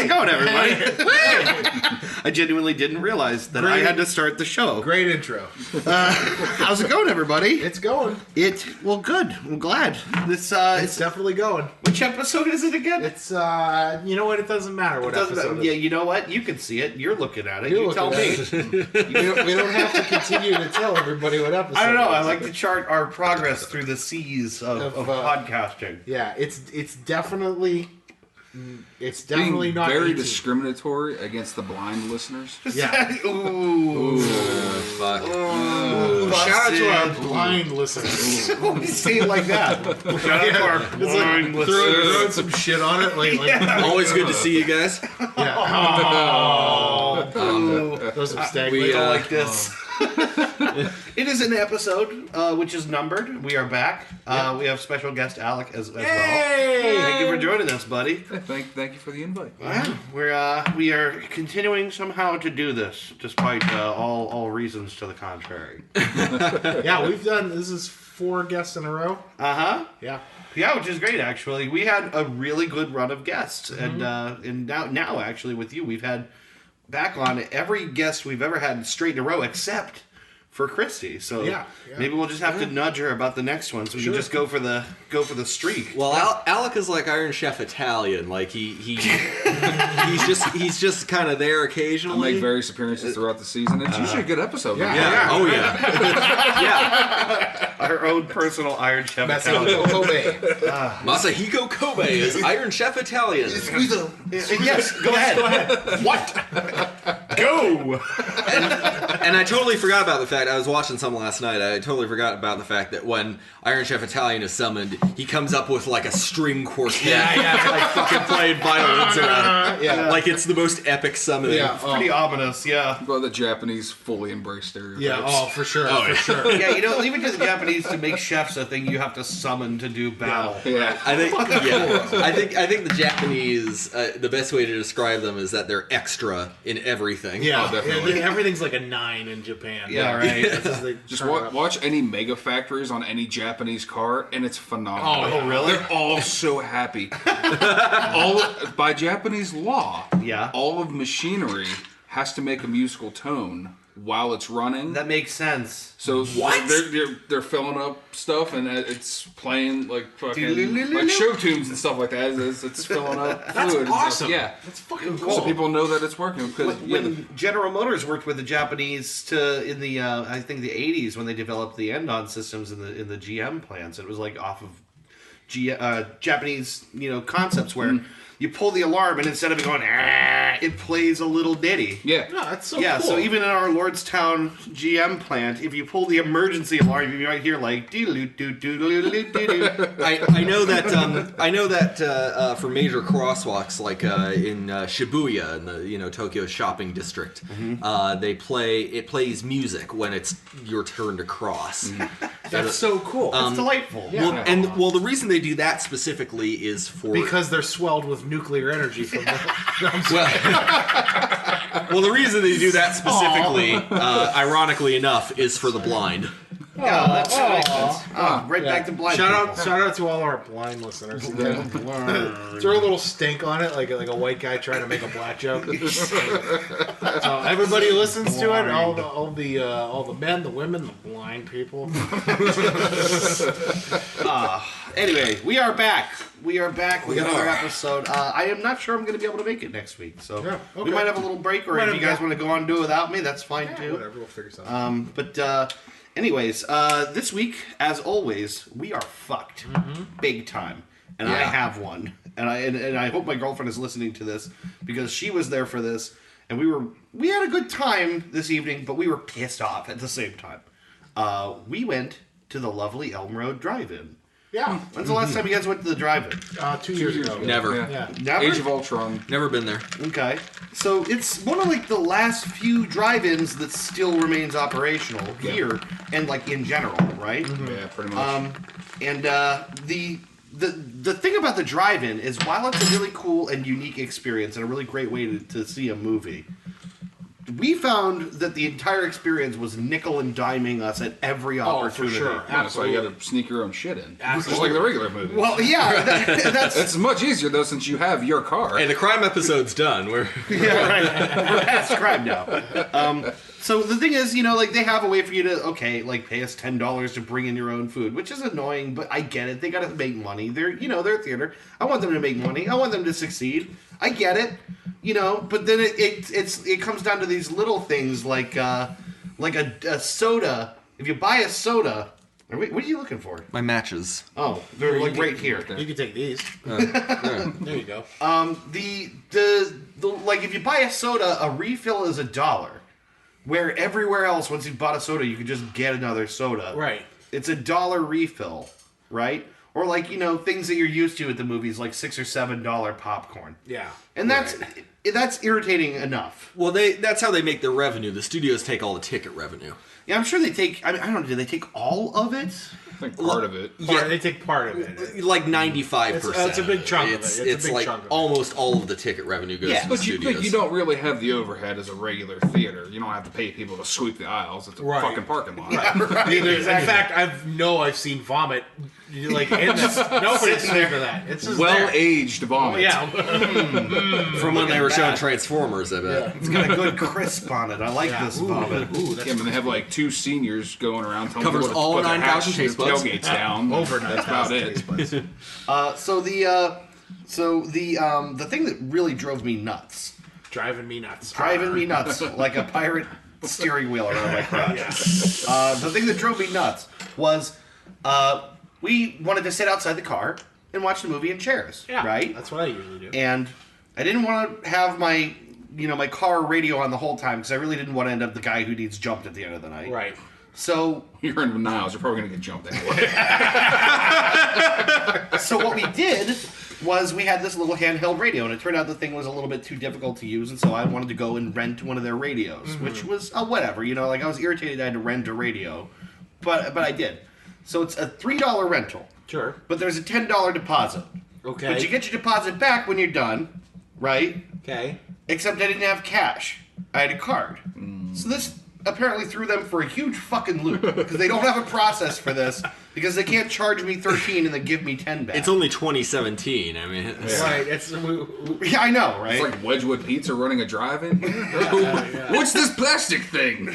it going, everybody? I genuinely didn't realize that I had to start the show. Great intro. How's it going, everybody? It's going. Well, good. I'm glad. It's definitely going. Which episode is it again? It's you know what? It doesn't matter what episode. Yeah, you know what? You can see it. You're looking at it. You tell me. We don't have to continue to tell everybody what episode. I don't know. I like to chart our progress through the seas of podcasting. Yeah, it's definitely being not very 18. discriminatory against the blind listeners. Yeah. Ooh. Fuck. Ooh, shout out to our blind listeners. You say it like that. Shout out to our blind listeners. Throwing some shit on it. Always good to see you guys. Yeah. Those are stag We don't like this. It is an episode which is numbered. We are back. We have special guest Alec as well. Thank you for joining us, buddy. Thank you for the invite. We are continuing somehow to do this, despite all reasons to the contrary. Yeah, this is 4 guests in a row. Yeah, which is great. Actually, we had a really good run of guests, and now actually with you, we've had back on every guest we've ever had straight in a row, except for Christy. So maybe we'll just have to nudge her about the next one, so we can just go for the streak. Well, Alec is like Iron Chef Italian. Like he's just kind of there occasionally. I make various appearances throughout the season. It's usually a good episode. Yeah. Oh yeah. Yeah. Our own personal Iron Chef Italian. Masahiko Kobe is Iron Chef Italian. Yes, go ahead. What? Go. And I totally forgot about the fact, I was watching some last night, I totally forgot about the fact that when Iron Chef Italian is summoned, he comes up with like a string quartet. Like fucking playing violins around. Like it's the most epic summoning. It's pretty ominous, Well, the Japanese fully embrace stereotypes. Yeah, for sure. Sure. Yeah, even to the Japanese, to make chefs a thing, you have to summon to do battle. Yeah. I think the Japanese, the best way to describe them is that they're extra in everything. Yeah, definitely. Everything's like a 9 in Japan. Yeah, right. Just watch any mega factories on any Japanese car, and it's phenomenal. Oh, really? They're all so happy. By Japanese law, all of machinery has to make a musical tone while it's running. That makes sense. So they're filling up stuff, and it's playing like fucking like show tunes and stuff like that. It's filling up fluid. That's awesome. Yeah, that's fucking cool. So people know that it's working because when General Motors worked with the Japanese in the I think the 80s when they developed the Annan systems in the GM plants, it was like off of Japanese concepts where. You pull the alarm, and instead of it going, it plays a little ditty. Yeah. No, that's so cool. Yeah, so even in our Lordstown GM plant, if you pull the emergency alarm, you might hear like I know that for major crosswalks like in Shibuya in the Tokyo shopping district, it plays music when it's your turn to cross. That's so cool. It's delightful. Well, the reason they do that specifically is because they're swelled with nuclear energy from the... well, the reason they do that specifically, ironically enough, is for the blind. Yeah, that makes sense. Back to blind. Shout out to all our blind listeners. Throw a little stink on it, like a white guy trying to make a black joke. So everybody listens to it. All the men, the women, the blind people. Anyway, we are back. We are back with another episode. I am not sure I'm going to be able to make it next week, so we might have a little break, or if you guys want to go on and do it without me, that's fine too. Whatever, we'll figure something. Anyways, this week, as always, we are fucked big time, and I have one, and I hope my girlfriend is listening to this because she was there for this, and we had a good time this evening, but we were pissed off at the same time. We went to the lovely Elm Road Drive-In. Yeah. When's the last time you guys went to the drive-in? 2 years ago. Never. Yeah. Never? Age of Ultron. Never been there. Okay. So it's one of like the last few drive-ins that still remains operational here and like in general, right? Mm-hmm. Yeah, pretty much. And the thing about the drive-in is while it's a really cool and unique experience and a really great way to see a movie, we found that the entire experience was nickel and diming us at every opportunity. For sure. Yeah, that's why you got to sneak your own shit in. Absolutely. Just like the regular movie. Well, yeah, that's it's much easier though since you have your car. Hey, the crime episode's done. We're past crime now. So the thing is, like they have a way for you to pay us $10 to bring in your own food, which is annoying, but I get it. They got to make money. They're a theater. I want them to make money. I want them to succeed. I get it. But then it comes down to these little things like a soda. If you buy a soda, what are you looking for? my matches. Oh, they're like right here. You can take these. Yeah. There you go. The if you buy a soda, a refill is $1. Where everywhere else, once you've bought a soda, you can just get another soda. Right. It's $1 refill, right? Or things that you're used to at the movies, like $6 or $7 popcorn. Yeah. And that's irritating enough. Well, that's how they make their revenue. The studios take all the ticket revenue. Yeah, I'm sure they take. I don't know. Do they take all of it? I think part of it. They take part of it. Like 95%. It's a big chunk of it. It's a big chunk of it. Almost all of the ticket revenue goes to the But studios. you don't really have the overhead as a regular theater. You don't have to pay people to sweep the aisles. It's a fucking parking lot. Yeah, right. Exactly. In fact, I've seen vomit in this. Nobody's there for that. It's just well-aged vomit. Yeah. From when they were showing Transformers, I bet. Yeah. It's got a good crisp on it. I like this vomit. They have like 2 seniors going around telling Covers people to all put their 9,000 hats and taste buds. tailgates down. Over That's about it. So the thing that really drove me nuts. Driving me nuts. Like a pirate steering wheel around my crotch. The thing that drove me nuts was we wanted to sit outside the car and watch the movie in chairs. Yeah, right? That's what I usually do. And I didn't want to have my car radio on the whole time because I really didn't want to end up the guy who needs jumped at the end of the night. Right. So you're in Niles. You're probably gonna get jumped anyway. So what we did was we had this little handheld radio, and it turned out the thing was a little bit too difficult to use, and so I wanted to go and rent one of their radios, which was whatever. I was irritated I had to rent a radio, but I did. So it's a $3 rental. Sure. But there's a $10 deposit. Okay. But you get your deposit back when you're done, right? Okay. Except I didn't have cash. I had a card. So this apparently threw them for a huge fucking loop because they don't have a process for this because they can't charge me $13 and then give me $10 back. It's only 2017. I mean, Right. Yeah, I know, right? It's like Wedgwood Pizza running a drive-in. What's this plastic thing?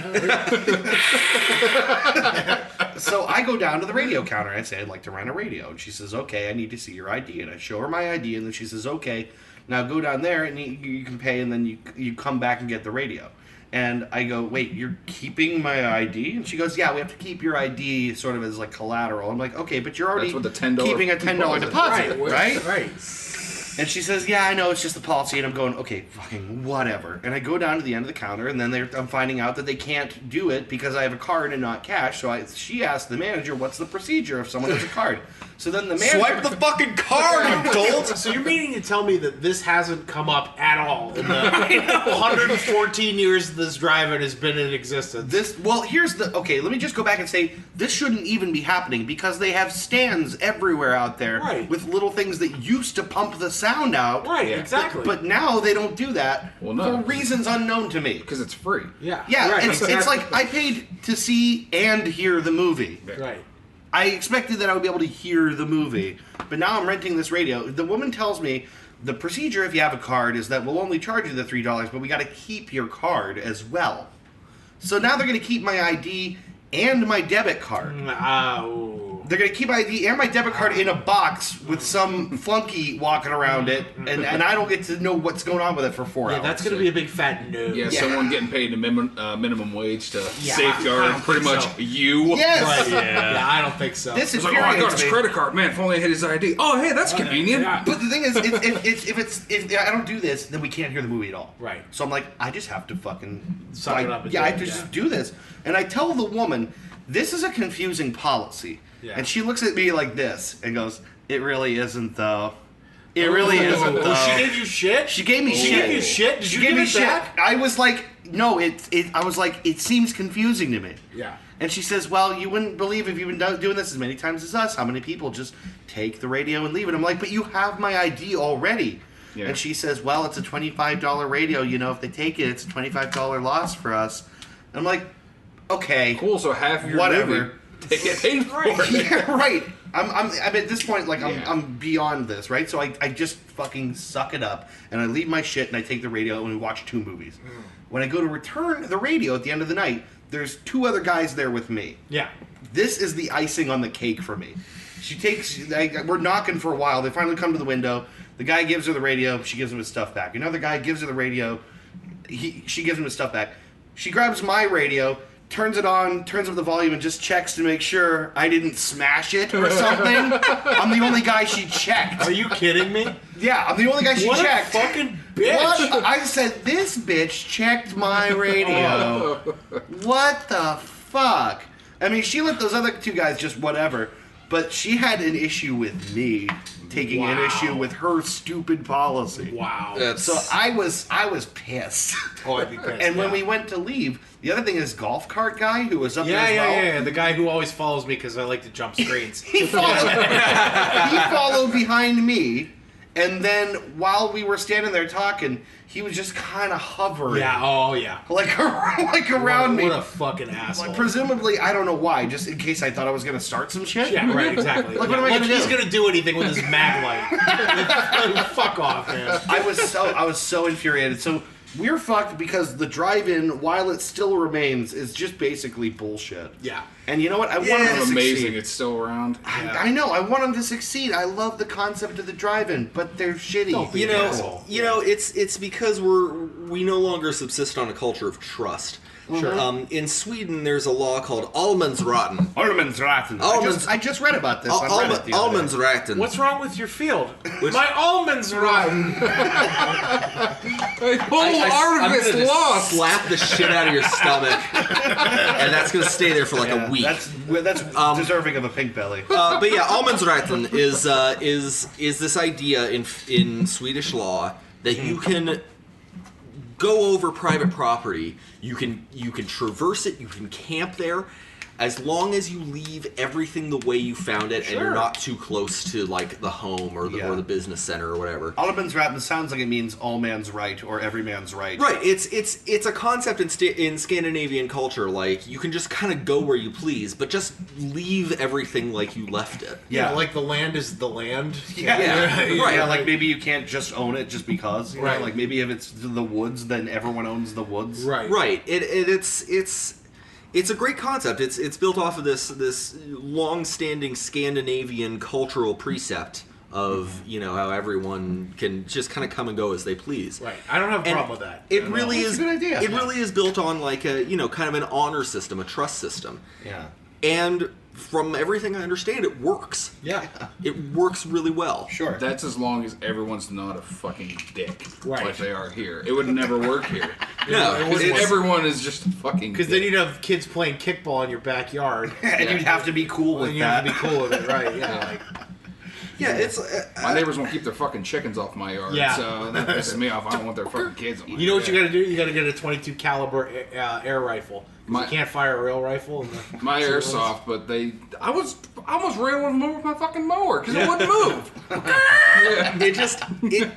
So I go down to the radio counter and I say, I'd like to rent a radio. And she says, okay, I need to see your ID. And I show her my ID, and then she says, okay, now go down there and you can pay, and then you come back and get the radio. And I go, wait, you're keeping my ID? And she goes, yeah, we have to keep your ID sort of as like collateral. I'm like, okay, but you're already That's what the $10 keeping a $10 deposit, right? Right. And she says, yeah, I know, it's just the policy. And I'm going, okay, fucking whatever. And I go down to the end of the counter, and then I'm finding out that they can't do it because I have a card and not cash. So she asked the manager, what's the procedure if someone has a card? So then the manager... Swipe the fucking card, you dolt! So you're meaning to tell me that this hasn't come up at all in the 114 years this drive-in has been in existence? Okay, let me just go back and say, this shouldn't even be happening because they have stands everywhere out there with little things that used to pump the sound out. Right, exactly. But now they don't do that for reasons unknown to me. Because it's free. Yeah. Yeah, right, it's like I paid to see and hear the movie. Right. I expected that I would be able to hear the movie, but now I'm renting this radio. The woman tells me the procedure if you have a card is that we'll only charge you the $3, but we got to keep your card as well. So now they're going to keep my ID and my debit card. They're going to keep my ID and my debit card in a box with some flunky walking around it, and I don't get to know what's going on with it for 4 hours. Yeah, that's going to be a big fat no. Yeah, someone getting paid a minimum wage to safeguard pretty much you. Yes! Right, yeah, I don't think so. This is like, oh, I got his credit card. Man, if only I had his ID. Oh, hey, that's convenient. Yeah. But the thing is, if I don't do this, then we can't hear the movie at all. Right. So I'm like, I just have to fucking... Suck it up and I do have to it, just do this. And I tell the woman, this is a confusing policy. Yeah. And she looks at me like this and goes, it really isn't, though. It really isn't, though. She gave you shit? She gave me shit. She gave you shit? Did you give give me it shit. back? I was like, no, I was like, it seems confusing to me. Yeah. And she says, well, you wouldn't believe if you've been doing this as many times as us, how many people just take the radio and leave it. I'm like, but you have my ID already. Yeah. And she says, well, it's a $25 radio. You know, if they take it, it's a $25 loss for us. And I'm like, okay. Cool, so half your whatever. They get paid for it. Yeah, right. I'm at this point, like, I'm beyond this, right? So I just fucking suck it up, and I leave my shit, and I take the radio, and we watch 2 movies. When I go to return the radio at the end of the night, there's 2 other guys there with me. Yeah. This is the icing on the cake for me. She takes, we're knocking for a while. They finally come to the window. The guy gives her the radio. She gives him his stuff back. Another guy gives her the radio. She gives him his stuff back. She grabs my radio, turns it on, turns up the volume, and just checks to make sure I didn't smash it or something. I'm the only guy she checked. Are you kidding me? Yeah, I'm the only guy she checked. What a fucking bitch. What? I said, this bitch checked my radio. What the fuck? I mean, she let those other 2 guys just whatever, but she had an issue with me taking an issue with her stupid policy. Wow. So I was pissed. Oh, I'd be pissed. And when we went to leave, the other thing is golf cart guy who was up there as well. Yeah. The guy who always follows me because I like to jump screens. He followed behind me, and then while we were standing there talking, he was just kind of hovering. Yeah, oh yeah. Like around me. What a fucking asshole. Like, presumably, I don't know why, just in case I thought I was going to start some shit. Yeah, right, exactly. Like, what am I going to do? He's going to do anything with his mag light. Fuck off, man. I was so infuriated. So we're fucked because the drive-in, while it still remains, is just basically bullshit. Yeah. And you know what? I want him to succeed. Amazing it's still around. I know. I want them to succeed. I love the concept of the drive-in, but they're shitty. You know, it's because we no longer subsist on a culture of trust. Sure. In Sweden, there's a law called Allemansratten. Allemansratten. I just read about this. Allemansratten. What's wrong with your field? My almonds rotten. The whole artifice lost. Slap the shit out of your stomach, and that's gonna stay there for like a week. That's deserving of a pink belly. But yeah, Allemansratten is this idea in Swedish law that you can go over private property. You can traverse it. You can camp there, as long as you leave everything the way you found it, and you're not too close to like the home or the business center or whatever. Allemansratten sounds like it means all man's right or every man's right. Right. It's a concept in Scandinavian culture. Like, you can just kind of go where you please, but just leave everything like you left it. Yeah, like the land is the land. Yeah. Right. Yeah, like maybe you can't just own it just because. You know? Like maybe if it's the woods, then everyone owns the woods. Right. Right. It's a great concept. It's built off of this long-standing Scandinavian cultural precept of how everyone can just kind of come and go as they please. Right. I don't have a problem with that. It really is a good idea. It really is built on like a kind of an honor system, a trust system. Yeah. And from everything I understand, it works. Yeah. It works really well. Sure. That's as long as everyone's not a fucking dick, Right. like they are here. It would never work here. No, everyone is just fucking. Because then you'd have kids playing kickball in your backyard, and you'd have to be cool with that. You have to be cool with it, right? Yeah. Yeah, it's my neighbors won't keep their fucking chickens off my yard. Yeah. So that pisses me off. I don't want their fucking kids on my You know what yard. you got to do? You got to get a .22 caliber air rifle. You can't fire a real rifle. My airsoft, but I almost ran one of them over with my fucking mower because it wouldn't move.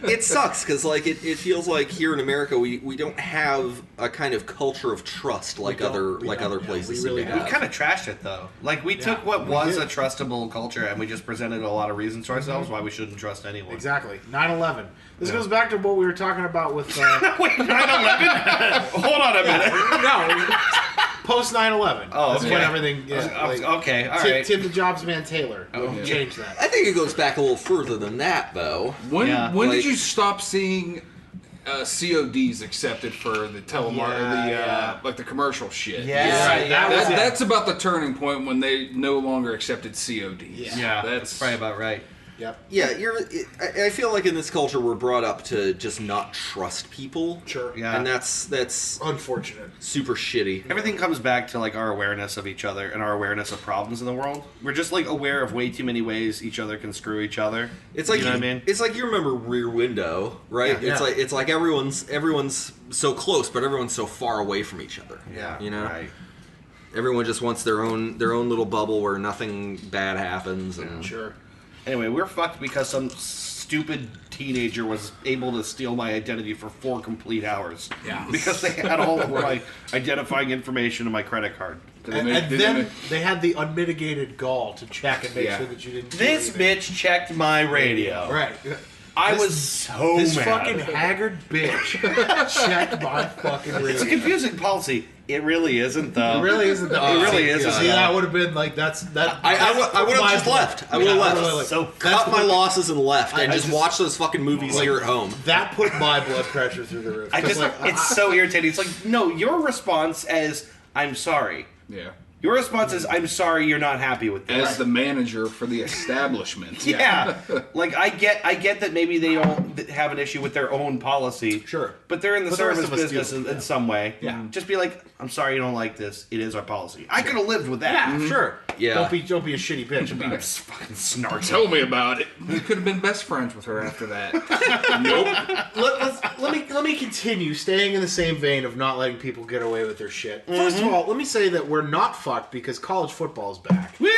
it sucks because like it feels like here in America we don't have a kind of culture of trust like other places. We really We kind of trashed it though. Like we took what was a trustable culture and we just presented a lot of reasons to ourselves why we shouldn't trust anyone. Exactly. 9/11. This goes back to what we were talking about with. Wait, 9/11? Hold on a minute. No. Post 9/11. Oh, that's okay. when everything. Okay, all right. Tim the Jobs Man Taylor. Change that. I think it goes back a little further than that, though. When did you stop seeing CODs accepted for the like the commercial shit? Yeah, right. That's about the turning point when they no longer accepted CODs. Yeah, that's probably about right. Yep. Yeah, I feel like in this culture we're brought up to just not trust people. Sure. Yeah. And that's unfortunate. Super shitty. Everything comes back to like our awareness of each other and our awareness of problems in the world. We're just like aware of way too many ways each other can screw each other. It's like you know what I mean? It's like you remember Rear Window, right? Yeah. It's like everyone's so close, but everyone's so far away from each other. Yeah. You know? Right. Everyone just wants their own little bubble where nothing bad happens and Sure. Anyway, we're fucked because some stupid teenager was able to steal my identity for 4 complete hours. Yeah. Because they had all of my identifying information in my credit card. And then they had the unmitigated gall to check and make sure that you didn't. This bitch checked my radio. Right. I was so This mad. fucking haggard bitch checked my fucking radio. It's a confusing policy. It really isn't, though. It really isn't. It really isn't. See, that would have been like that. I would have just left. I would have left. So Cut my losses and left, and I just just- watch those fucking movies here at home. That put my blood pressure through the roof. it's so irritating. It's like, no, your response is, I'm sorry. Yeah. Your response is, I'm sorry you're not happy with this. As the manager for the establishment. Yeah. Like, I get that maybe they don't have an issue with their own policy. Sure. But they're in the But the rest service of us business do. in some way. Yeah. Just be like, I'm sorry you don't like this. It is our policy. I could have lived with that. Yeah, sure. Yeah. Don't be a shitty bitch about it. It's fucking snarky. Tell me about it. You could have been best friends with her after that. Nope. Let me continue staying in the same vein of not letting people get away with their shit. First of all, let me say that we're not fucked because college football is back. Woo!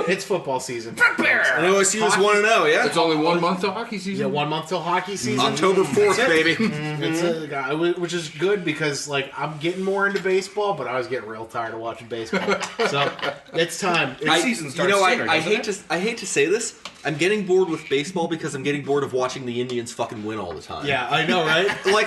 It's football season. And OSU is 1-0, yeah? It's only 1 month to hockey Yeah, season. 1 month till hockey season. October 4th, baby. It's which is good because like I'm getting more into baseball, but I was getting real tired of watching baseball. So it's time. Season starts sooner, I doesn't hate to say this. I'm getting bored with baseball because I'm getting bored of watching the Indians fucking win all the time. Yeah, I know, right? Like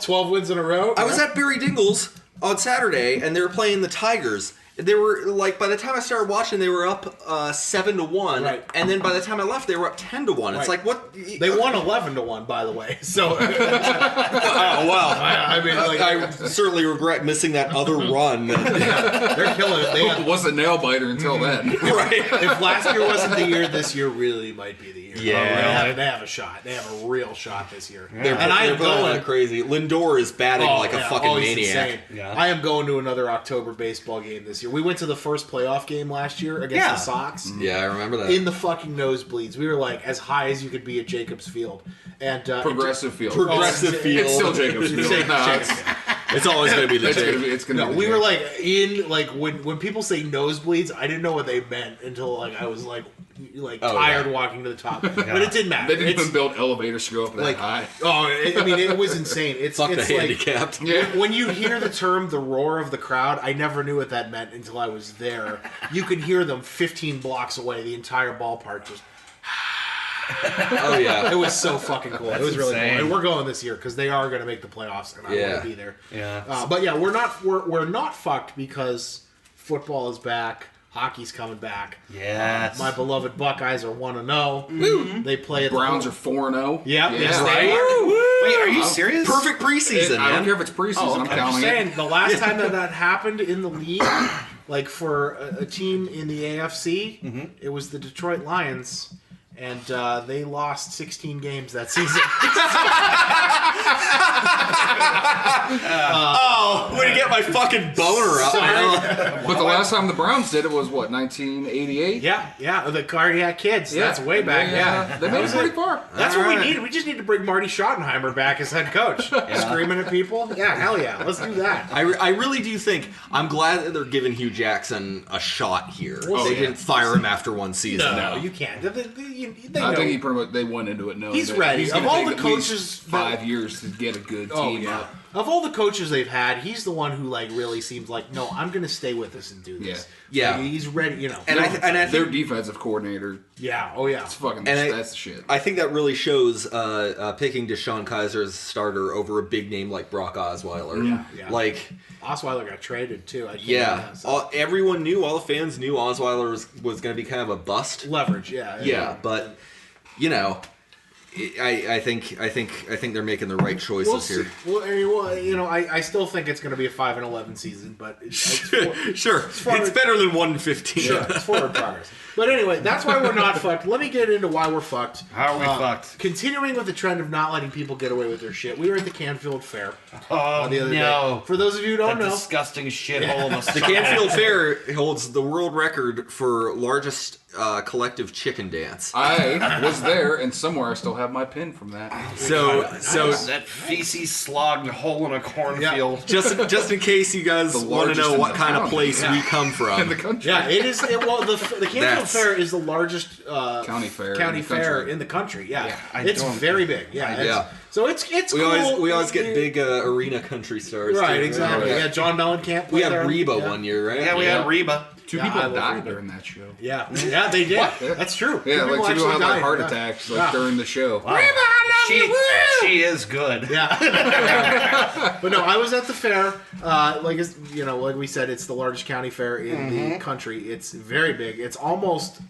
12 wins in a row. I was at Barry Dingle's on Saturday, and they were playing the Tigers. They were like, by the time I started watching, they were up 7-1, Right. and then by the time I left, they were up 10-1. Right. It's like what? They won 11-1, by the way. So, Oh well, I mean, like, I certainly regret missing that other run. they're killing it. They It have, was a nail biter until then. Right. if last year wasn't the year, this year really might be the year. Yeah. They have a shot. They have a real shot this year. They're, And I they're am playing going. like crazy. Lindor is batting like a fucking he's maniac. insane. Yeah. I am going to another October baseball game this year. We went to the first playoff game last year against the Sox. Yeah, I remember that. In the fucking nosebleeds. We were like as high as you could be at Jacobs Field. And Progressive field. Progressive field. It's still Jacobs Field. It's always going to be the It's gonna No, be we the were Jacobs. like when people say nosebleeds, I didn't know what they meant until like I was like Oh, tired yeah. walking to the top. But it didn't matter. They didn't It's- even build elevators to go up that like high. I mean it was insane. It's Fuck the it's like handicapped. Yeah. when you hear the term the roar of the crowd, I never knew what that meant until I was there. You could hear them 15 blocks away, the entire ballpark just Oh yeah. it was so fucking cool. It was really insane. cool. And we're going this year because they are going to make the playoffs and I want to be there. Yeah. But yeah, we're not fucked because football is back. Hockey's coming back. Yes. My beloved Buckeyes are 1-0. They play at Browns the are 4-0. Yeah, yes, right. they are. Wait, are you serious? Perfect preseason, I don't man. care if it's preseason. I'm I'm just counting saying, it. the last time that happened in the league, like for a team in the AFC, it was the Detroit Lions, and they lost 16 games that season. Way to get my fucking boner up, man. But the last time the Browns did it was what, 1988? yeah, the cardiac kids. That's way back. Yeah, They made it pretty far. That's what we need. We just need to bring Marty Schottenheimer back as head coach. Screaming at people. Yeah, hell yeah. Let's do that. I really do think I'm glad that they're giving Hugh Jackson a shot here. They didn't fire him after one season. No, you can't. They I know. think they went into it knowing He's that ready. He's Of gonna all take the at least coaches 5 years to get a good team up. Of all the coaches they've had, he's the one who like really seems like, no, I'm going to stay with this and do this. Yeah. Like, he's ready. You know. And I Their think, defensive coordinator, yeah. Oh yeah. it's fucking that's the shit. I think that really shows picking Deshaun Kaiser as starter over a big name like Brock Osweiler. Yeah. Like, Osweiler got traded too. everyone knew, all the fans knew Osweiler was going to be kind of a bust. Leverage. Yeah. Yeah, but you know, I think they're making the right choices here. Well, you know, I still think it's going to be a 5-11 season, but Sure, it's better than 1-15. Sure, it's forward progress. But anyway, that's why we're not fucked. Let me get into why we're fucked. How are we fucked? Continuing with the trend of not letting people get away with their shit, we were at the Canfield Fair Oh, the other no. day. For those of you who don't That know, disgusting shithole of a The Canfield Fair holds the world record for largest collective chicken dance. I was there, and somewhere I still have my pin from that. So that feces slogged hole in a cornfield. just in case you guys want to know what kind of place we come from. In the country. Yeah, it is. The Canfield Fair is the largest county fair in the country. Yeah, I it's don't- very big. Yeah. So it's cool. We always get big arena country stars. Right, too. exactly. Yeah, John Mellencamp. We had Reba one year, right? Yeah, we had Reba. Two Yeah, I people love died Reba. during that show. Yeah, they did. That's true. Yeah, like two people actually had like died. heart Yeah. attacks during the show. Wow. She is good. Yeah. But no, I was at the fair. Like we said, it's the largest county fair in the country. It's very big. It's almost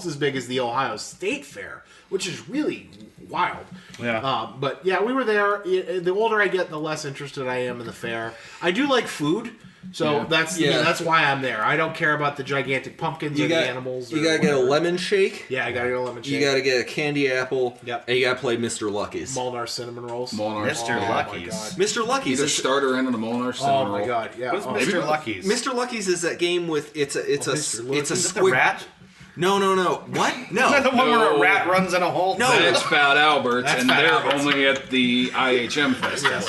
as big as the Ohio State Fair, which is really wild. Yeah. But yeah, we were there. The older I get, the less interested I am in the fair. I do like food. So that's why I'm there. I don't care about the gigantic pumpkins or the animals. You gotta get a lemon shake. Yeah, I gotta get a lemon shake. You gotta get a candy apple. Yep. And you gotta play Mr. Lucky's. Molnar cinnamon rolls. Mr. Oh, Lucky's. my God. Mr. Lucky's Either is starter in and a Molnar cinnamon Oh my roll. god, yeah. What's Oh, Mr. Lucky's? Mr. Lucky's is that game with it's a Mr. Lucky's. Is it the rat? No. What? Is that the No. one where a rat runs in a hole? No. That's Fat Albert's, That's and Fat they're Albert's. only at the IHM festival.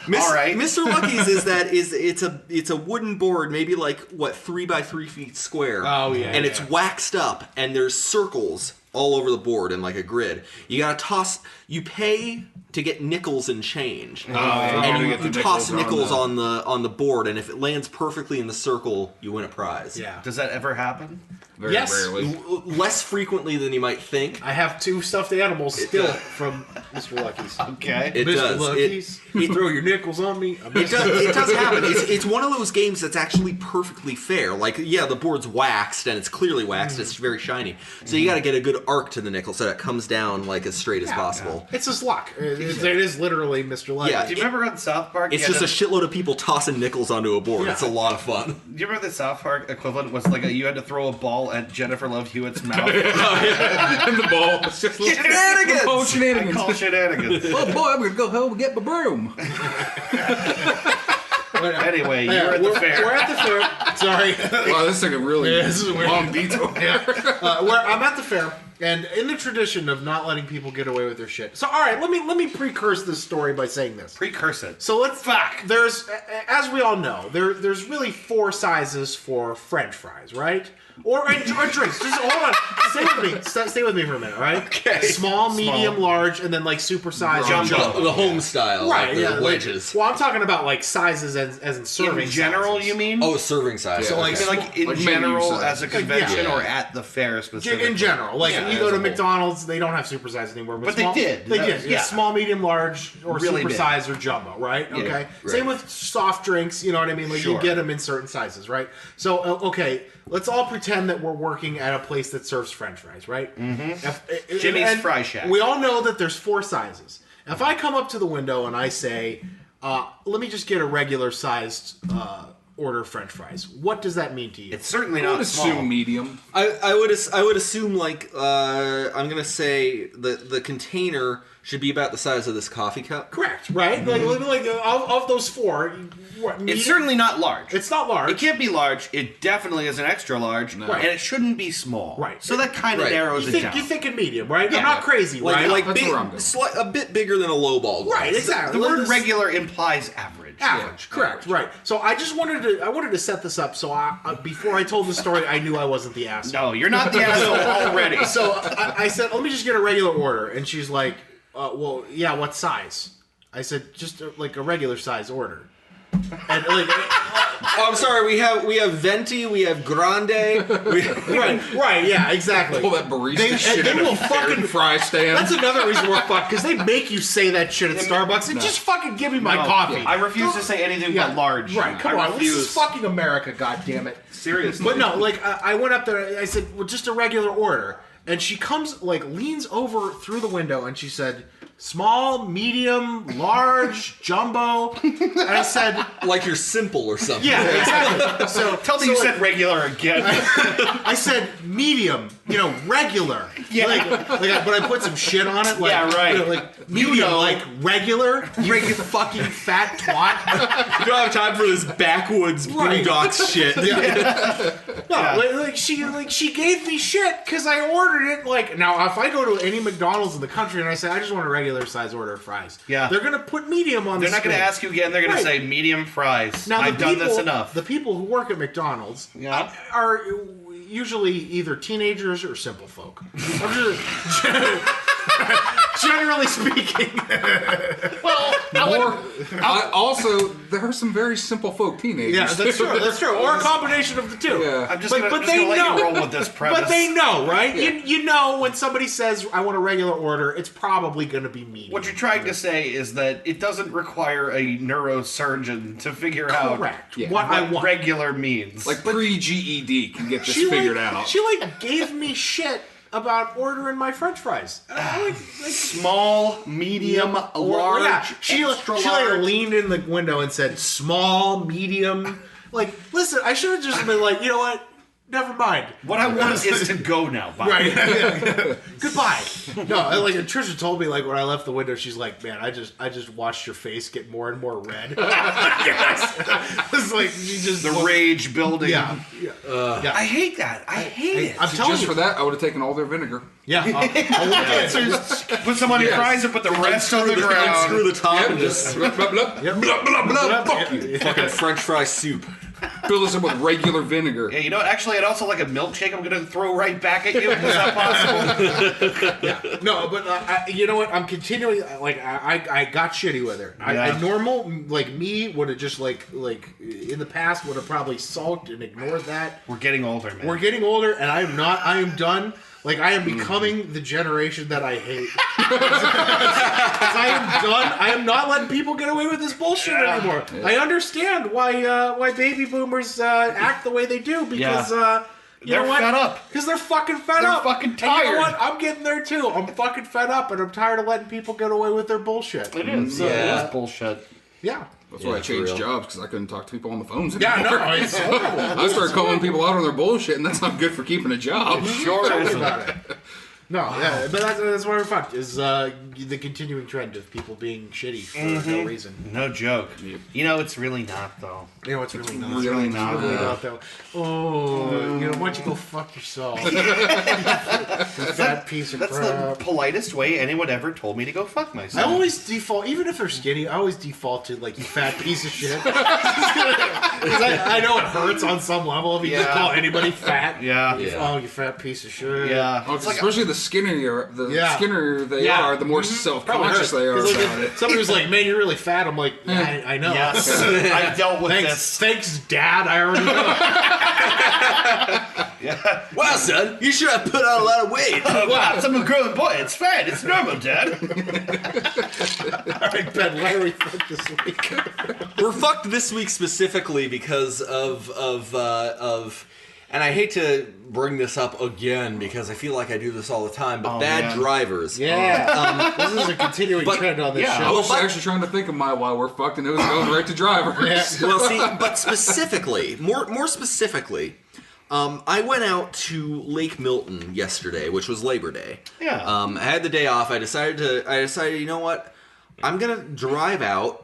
All right. Mr. Lucky's it's a wooden board, maybe like 3 by 3 feet square. Oh, yeah, and it's yeah. waxed up, and there's circles all over the board in like a grid. You gotta toss. You pay to get nickels and change, and you toss nickels on the board, and if it lands perfectly in the circle, you win a prize. Yeah. Does that ever happen? Very Yes. rarely. Less frequently than you might think. I have 2 stuffed animals still from Mr. Lucky's. Okay. It Mr. does. Lucky's, throw your nickels on me. It does happen. It's one of those games that's actually perfectly fair. Like, yeah, the board's waxed, and it's clearly waxed. It's very shiny. So you got to get a good arc to the nickel so that it comes down like as straight as possible. It's just luck. It is literally Mr. Lucky's. Yeah. Do you remember on South Park? It's just a shitload of people tossing nickels onto a board. Yeah. It's a lot of fun. Do you remember the South Park equivalent was like you had to throw a ball at Jennifer Love Hewitt's mouth? And the ball was just like, Shenanigans! Oh, I shenanigans. call shenanigans. Oh, boy, I'm going to go home and get my broom. Anyway, you were at the fair. We're at the fair. Sorry. Wow, this is like a really This is weird. long detour. I'm at the fair, and in the tradition of not letting people get away with their shit. So, all right, let me precurse this story by saying this. Precurse it. So let's There's, as we all know, there's really 4 sizes for French fries, right? Or drinks. Just hold on. Stay with me for a minute, all right? Okay. Small, medium, large, and then like super size. Jumbo. The home style, Right? like the Yeah. wedges. Well, I'm talking about like sizes as in serving. In general, sizes. you mean? Oh, serving size. So like, okay. like in Like menu general size. as a convention Yeah. or at the fair specifically? In general, like Yeah, you as go a to whole. McDonald's, they don't have super size anymore. But they small, did. They That did. was- Yeah, yeah. small, medium, large, or Really super big. size or jumbo, right? Yeah, Okay. right. Same with soft drinks. You know what I mean? Like Sure. you get them in certain sizes, right? So okay, let's all pretend that we're working at a place that serves French fries, right? Mm-hmm. Jimmy's Fry Shack. We all know that there's 4 sizes. If I come up to the window and I say, "Let me just get a regular sized order of French fries," what does that mean to you? It's certainly I would not assume small. medium. I would assume like I'm gonna say the container should be about the size of this coffee cup. Correct, right? Like of those 4, what, It's medium? certainly not large. It's not large. It can't be large. It definitely is an extra large, Right. and it shouldn't be small. Right. So that kind of Right. narrows You it down. think in medium, right? Yeah. I'm not crazy, right? Like That's big, where I'm going. a bit bigger than a low ball. glass. Right, exactly. The Like word this- regular implies average. average, correct, right? So I just wanted to set this up. So before I told the story, I knew I wasn't the asshole. No, you're not the asshole already. So I said, "Let me just get a regular order," and she's like, "Well, yeah, what size?" I said, "Just like a regular size order." And like, Oh, I'm sorry. We have venti. We have grande. right, yeah, exactly. Pull that barista They- shit they in will a fucking- fry stand. That's another reason we're fucked, because they make you say that shit at Starbucks and just fucking give me my coffee. I refuse to say anything but large. Right, come I on, this is fucking America, goddammit. Seriously. But no, like, I went up there, I said, well, just a regular order. And she comes, like, leans over through the window and she said, small, medium, large, jumbo. And I said... Like you're simple or something. Yeah, exactly. So Tell me you said regular again. I said medium, regular. Yeah. But I put some shit on it. Like, Yeah, right. Like medium, like regular. You fucking fat twat. You don't have time for this backwoods boondocks shit. No, she gave me shit because I ordered it. Like, now if I go to any McDonald's in the country and I say I just want a regular size order of fries, they're gonna put medium on. They're not gonna ask you again. They're gonna say medium fries. Now I've done this enough. The people who work at McDonald's are usually either teenagers or simple folk. Generally speaking. Well, also, there are some very simple folk teenagers. Yeah, that's true. That's true. Or a combination of the two. Yeah. I'm just gonna let you roll with this premise. But they know, right? Yeah. You know when somebody says, I want a regular order, it's probably going to be medium. What you're trying to say is that it doesn't require a neurosurgeon to figure out what I want. Regular means. Like pre-GED can get this figured out. She gave me shit about ordering my French fries. Small, medium, large, extra large. She leaned in the window and said, small, medium. Listen, I should have just been like, you know what? Never mind. What I want is to go now. Bye. Right. Goodbye. No, Trisha told me when I left the window, she's like, man, I just watched your face get more and more red. It's like she just the rage building. Yeah. I hate that. I hate it. I'm telling you, for that, I would have taken all their vinegar. Yeah. Put some on your fries and put the rest on the ground. Screw the top and just blah, blah, blah, blah, blah, blah, fuck you. Fucking French fry soup. Fill this up with regular vinegar. Yeah, you know what? Actually, I'd also like a milkshake I'm going to throw right back at you. Is that possible? No, but you know what? I'm continuing. I got shitty with her. I normal, me, would have just, in the past, would have probably sulked and ignored that. We're getting older, man. We're getting older, and I am not. I am done. I am becoming the generation that I hate. I am done. I am not letting people get away with this bullshit anymore. Yeah. I understand why baby boomers act the way they do because they're fed up. Because they're fucking fed up. They're fucking tired. And you know what? I'm getting there too. I'm fucking fed up, and I'm tired of letting people get away with their bullshit. It is. It is bullshit. Yeah. That's why I changed jobs, because I couldn't talk to people on the phones anymore. Yeah, no, it's horrible. I started calling people out on their bullshit, and that's not good for keeping a job. Sure is about it. No, yeah, but that's why we're fucked, is the continuing trend of people being shitty for no reason. No joke. Yep. You know, it's really not, though. You know, it's really not. It's really not. Really not, though. Oh, why don't you go fuck yourself? That piece of crap. That's the politest way anyone ever told me to go fuck myself. I always default, even if they're skinny, I always default to, you fat piece of shit. Because I know it hurts on some level if you just call anybody fat. Yeah. Oh, you fat piece of shit. Yeah. Well, especially the skinnier they are, the more self-conscious they are about it. Somebody was like, man, you're really fat. I'm like, yeah, I know. Yes. I dealt with this. Thanks, Dad. I already know. Yeah. Wow, son, you sure have put on a lot of weight. Wow, I'm a growing boy. It's fine. It's normal, Dad. All right, Ben, why are we fucked this week? We're fucked this week specifically because of and I hate to bring this up again because I feel like I do this all the time, but bad drivers. Yeah. This is a continuing trend on this show. I was actually trying to think of why we're fucked, and it was going right to drivers. Yeah. Well, see, but specifically, more specifically, I went out to Lake Milton yesterday, which was Labor Day. Yeah. I had the day off. I decided, you know what? I'm gonna drive out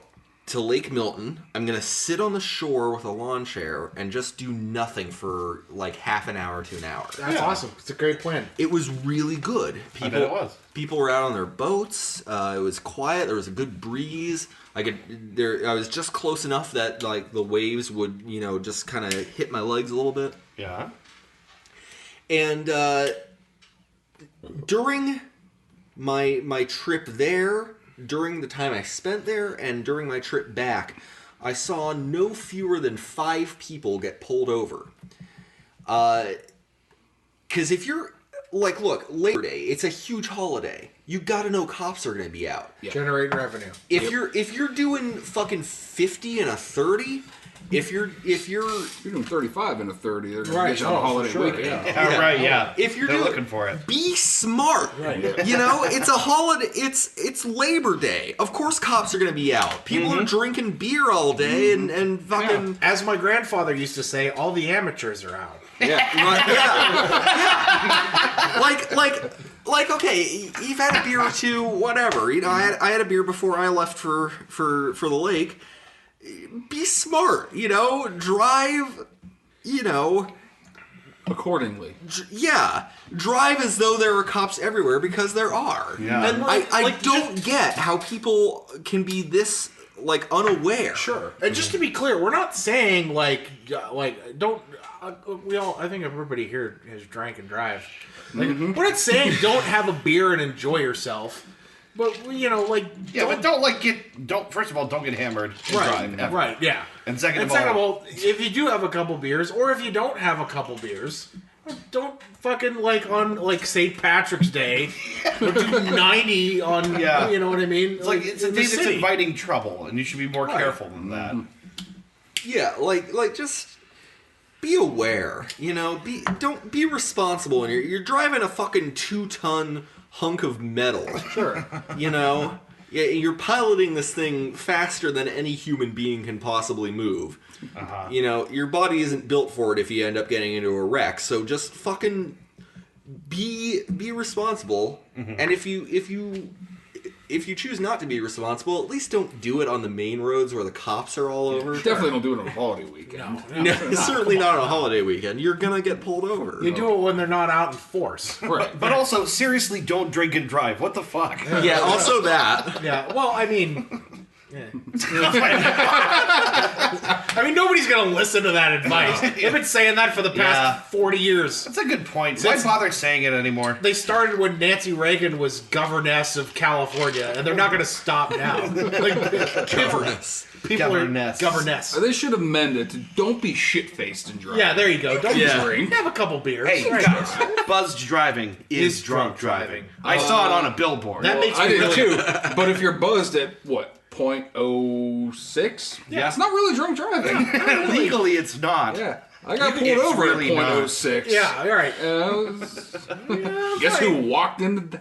to Lake Milton. I'm gonna sit on the shore with a lawn chair and just do nothing for half an hour to an hour. That's awesome. It's a great plan. It was really good. I bet it was. People were out on their boats. It was quiet. There was a good breeze. I was just close enough that the waves would just kind of hit my legs a little bit. Yeah. And during my trip there, during the time I spent there, and during my trip back, I saw no fewer than 5 people get pulled over. Because if you're look, Labor Day, it's a huge holiday. You got to know cops are going to be out. Yeah. Generating revenue. If you're doing fucking 50 and a 30, if you're doing 35 in a 30, they're gonna Right. get you on a holiday sure, weekend. yeah. Right, yeah. If you're They're doing, looking for it. be smart. Right. You know, it's a holiday. It's Labor Day. Of course, cops are going to be out. People are drinking beer all day and fucking. As my grandfather used to say, all the amateurs are out. Yeah. Right, yeah. Like, okay, you've had a beer or two, whatever. You know, I had a beer before I left for the lake. Be smart, you know. Drive, you know. Accordingly. Drive as though there are cops everywhere, because there are. Yeah. And I don't get how people can be this, like, unaware. Sure. And just to be clear, we're not saying don't. I think everybody here has drank and drive. Like, we're not saying don't have a beer and enjoy yourself, but you know, like, but don't first of all, don't get hammered and drive. Ever. Right, yeah. And second of all, if you do have a couple beers, or if you don't have a couple beers, don't fucking on St. Patrick's Day do 90 on. Yeah. You know what I mean? It's like it's inviting trouble, and you should be more careful than that. Yeah, like just be aware, you know. Don't be responsible, and you're driving a fucking 2-ton hunk of metal. Sure. You know, yeah, you're piloting this thing faster than any human being can possibly move. You know, your body isn't built for it if you end up getting into a wreck. So just fucking be responsible. And if you choose not to be responsible, at least don't do it on the main roads where the cops are all over. Definitely don't do it on a holiday weekend. No, certainly not on a holiday weekend. You're gonna get pulled over. You do it when they're not out in force. Right. But also, seriously, don't drink and drive. What the fuck? Yeah, also that. Yeah, well, I mean... Yeah. I mean, nobody's going to listen to that advice. They've been saying that for the past 40 years. That's a good point. Why bother saying it anymore? They started when Nancy Reagan was governess of California, and they're not going to stop now. Governess. Governess. They should amend it to don't be shit-faced and drive. Yeah, there you go. Don't drink. Have a couple beers. Hey, guys, buzzed driving is drunk driving. I saw it on a billboard. That makes I me did really... too. But if you're buzzed at, what, 0.06? Yeah. It's not really drunk driving. Legally, it's not. Yeah. I got pulled It's over really at not. 0.06. Yeah, all right. Guess who walked in the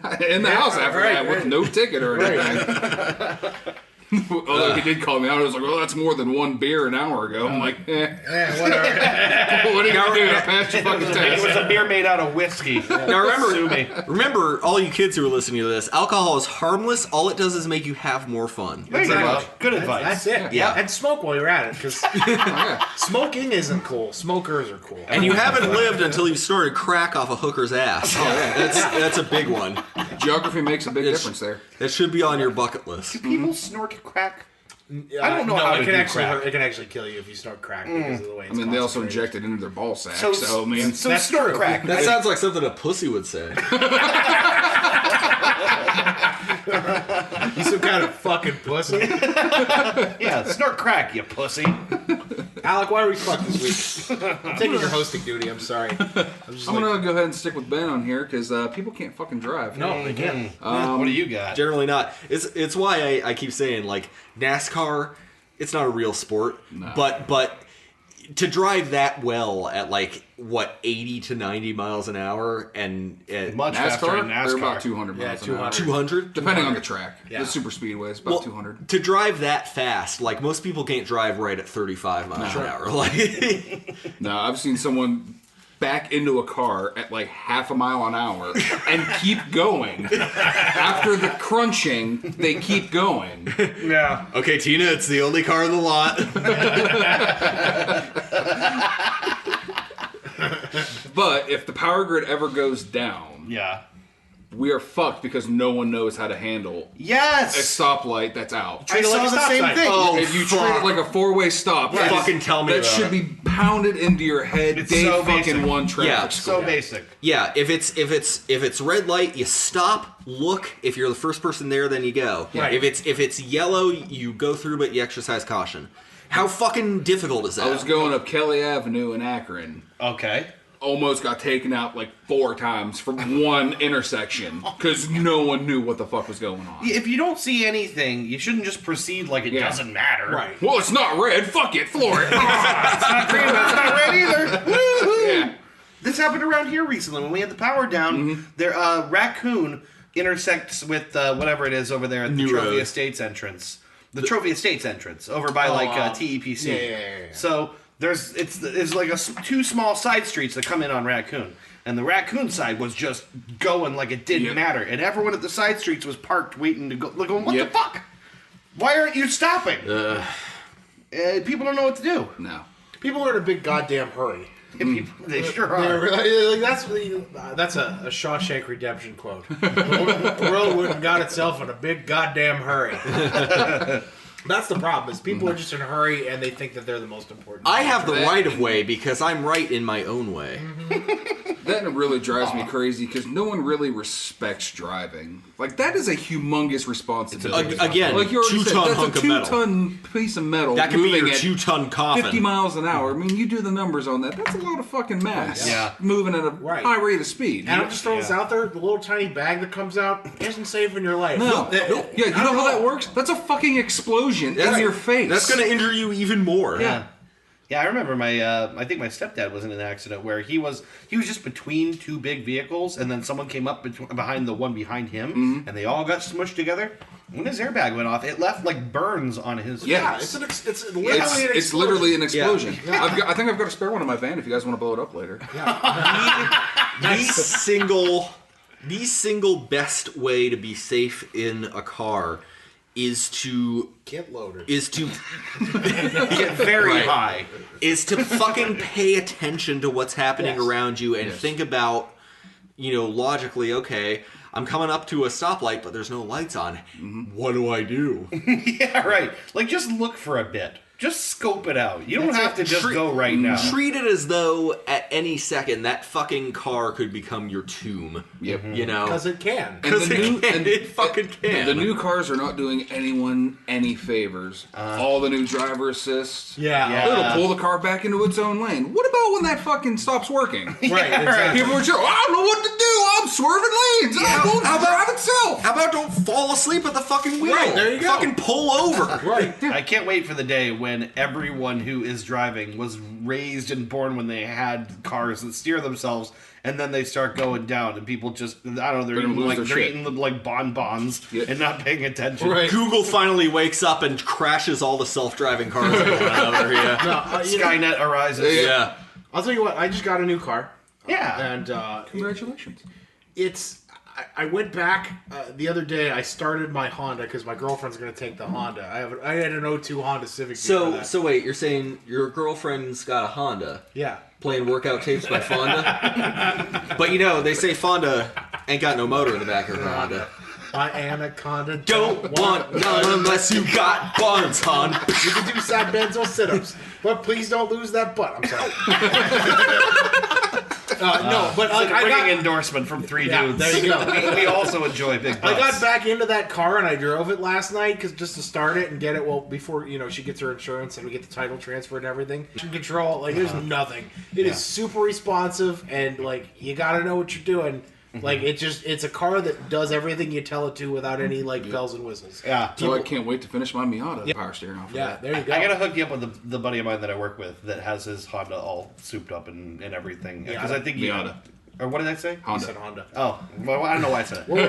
house after that with no ticket or anything? Although he did call me out, I was like, well, that's more than one beer an hour ago. I'm like, Whatever. what are you going to do? I passed your fucking It test. was a beer made out of whiskey. Now remember, all you kids who are listening to this, alcohol is harmless. All it does is make you have more fun. There you go. Good advice. That's it. Yeah. And smoke while you're at it, because smoking isn't cool. Smokers are cool. And you haven't lived until you've snorted crack off a hooker's ass. Oh, yeah. That's a big one. Geography makes a big difference there. That should be on your bucket list. Do people snort crack? I don't know how it to can do actually crack. hurt. It can actually kill you if you snort crack because of the way it's I mean, they also concentrated. inject it into their ball sack. So So, I mean, snort true. crack. That sounds like something a pussy would say. You some kind of fucking pussy. Yeah, snort crack, you pussy. Alec, why are we fucked this week? I'm taking your hosting duty. I'm sorry. I'm going to go ahead and stick with Ben on here because people can't fucking drive. No, they can't. What do you got? Generally not. It's why I keep saying, like, NASCAR, it's not a real sport. No. But to drive that well at, like, what, 80 to 90 miles an hour and Much faster than NASCAR, they're about 200 miles an hour. 200? Depending on the track. Yeah. The super speedway is about 200. To drive that fast, like, most people can't drive right at 35 miles an hour. Like, No, I've seen someone back into a car at like half a mile an hour and keep going. After the crunching, they keep going. Yeah. okay, Tina, it's the only car in the lot. But if the power grid ever goes down, Yeah. we are fucked because no one knows how to handle a Yes. stoplight that's out. I saw the same thing. Oh, If you treat it like a four-way stop, Right. Fucking tell me that about should it. be pounded into your head It's day so fucking basic. one traffic Yeah. school. So basic. Yeah, if it's red light, you stop, look. If you're the first person there, then you go. Right. If it's yellow, you go through, but you exercise caution. How fucking difficult is that? I was going up Kelly Avenue in Akron. Okay. almost got taken out like 4 times from one intersection because no one knew what the fuck was going on. If you don't see anything, you shouldn't just proceed like it doesn't matter. Right. Well, it's not red. Fuck it, floor it. It's not green, but it's not red either. Woo-hoo. Yeah. This happened around here recently when we had the power down. There, Raccoon intersects with whatever it is over there at the Trophy Estates entrance. The Trophy Estates entrance over by TEPC. Yeah. So it's like 2 small side streets that come in on Raccoon, and the Raccoon side was just going like it didn't matter, and everyone at the side streets was parked waiting to go. Going, what the fuck? Why aren't you stopping? People don't know what to do. No. People are in a big goddamn hurry. They sure are. Like, that's a Shawshank Redemption quote. The world wouldn't have got itself in a big goddamn hurry. That's the problem, is people are just in a hurry and they think that they're the most important. I have the right of way because I'm right in my own way. That really drives me crazy because no one really respects driving. Like, that is a humongous responsibility. Again, like you already said, 2-ton that's hunk a of metal. 2-ton piece of metal. That could be moving your at 2-ton coffin. 50 miles an hour. I mean, you do the numbers on that. That's a lot of fucking mass. Yeah. Moving at a high rate of speed. And I'm just throwing this out there, the little tiny bag that comes out isn't saving your life. No. Yeah, you know how that works? That's a fucking explosion in your face. That's going to injure you even more. Yeah. Yeah, I remember I think my stepdad was in an accident where he was just between 2 big vehicles, and then someone came up behind the one behind him, and they all got smushed together. When his airbag went off, it left like burns on his face. It's literally an explosion. It's literally an explosion. Yeah. I think I've got a spare one in my van if you guys want to blow it up later. The single best way to be safe in a car is to get loaded. Is to get very high. Is to fucking pay attention to what's happening around you and think about, logically, okay, I'm coming up to a stoplight, but there's no lights on. What do I do? Yeah, right. Like, just look for a bit. Just scope it out. You don't have to just go right now. Treat it as though at any second that fucking car could become your tomb. Yep. Because it can. It fucking can. The new cars are not doing anyone any favors. All the new driver assists. It'll pull the car back into its own lane. What about when that fucking stops working? Right, exactly. People are just, I don't know what to do. I'm swerving lanes. It won't drive itself. How about don't fall asleep at the fucking wheel? Right, there you go. Fucking pull over. Right. I can't wait for the day when everyone who is driving was raised and born when they had cars that steer themselves, and then they start going down, and people just, I don't know, they're eating like bonbons and not paying attention. Right. Google finally wakes up and crashes all the self-driving cars over here. Skynet arises. Yeah. I'll tell you what, I just got a new car. Yeah. And congratulations. I went back the other day. I started my Honda because my girlfriend's going to take the Honda. I had an 02 Honda Civic. So wait, you're saying your girlfriend's got a Honda? Yeah. Playing workout tapes by Fonda? But they say Fonda ain't got no motor in the back of her Honda. My anaconda don't want none unless you got buns, hon. You can do side bends or sit-ups, but please don't lose that butt. I'm sorry. No, but like I got endorsement from 3 dudes. There you go. We also enjoy big butts. I got back into that car and I drove it last night just to start it and get it. Well, before she gets her insurance and we get the title transfer and everything. Control, there's nothing. It is super responsive and you got to know what you're doing. Like it's a car that does everything you tell it to without any bells and whistles. Yeah. So I can't wait to finish my Miata power steering off. Yeah, there you go. I gotta hook you up with the buddy of mine that I work with that has his Honda all souped up and everything. Because I think Miata. Or what did I say? Honda. You said Honda. Oh, well, I don't know why I said it. We're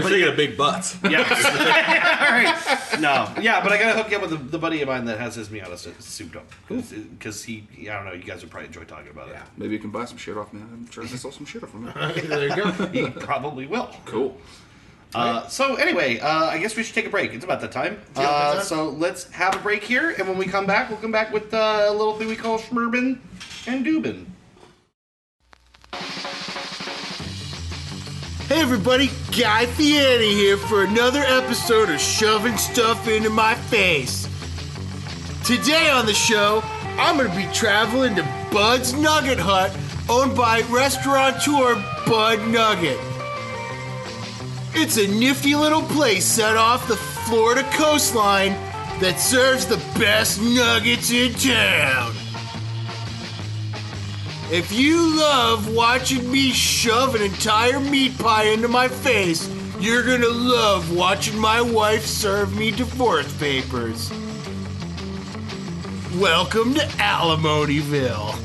thinking of big butts. Yeah. All right. No. Yeah, but I gotta hook you up with the buddy of mine that has his Miata souped up. Because I don't know, you guys would probably enjoy talking about it. Maybe you can buy some shit off me. I'm sure they sell some shit off me. There you go. He probably will. Cool. So anyway, I guess we should take a break. It's about that time. So let's have a break here, and when we come back, we'll come back with a little thing we call Schmerbin and Dubin. Hey everybody, Guy Fieri here for another episode of Shoving Stuff Into My Face. Today on the show, I'm going to be traveling to Bud's Nugget Hut, owned by restaurateur Bud Nugget. It's a nifty little place set off the Florida coastline that serves the best nuggets in town. If you love watching me shove an entire meat pie into my face, you're gonna love watching my wife serve me divorce papers. Welcome to Alimonyville.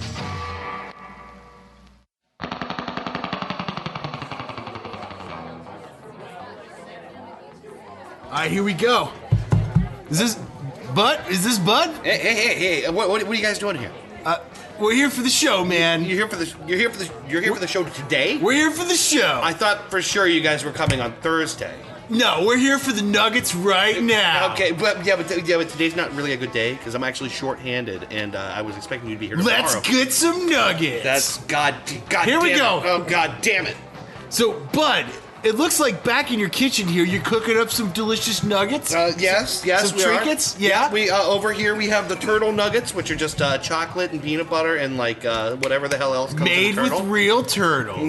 Alright, here we go. Is this Bud? Hey! What are you guys doing here? We're here for the show, man. You're here for the show today? We're here for the show. I thought for sure you guys were coming on Thursday. No, we're here for the Nuggets right now. Okay, but today's not really a good day because I'm actually short-handed, and I was expecting you to be here tomorrow. Let's get some nuggets. That's God. Here we go. Oh God damn it! So, Bud, it looks like back in your kitchen here, you're cooking up some delicious nuggets. Yes, some we trinkets. are. Yeah. We over here we have the turtle nuggets, which are just chocolate and peanut butter and like whatever the hell else comes Made in a turtle. with real turtles.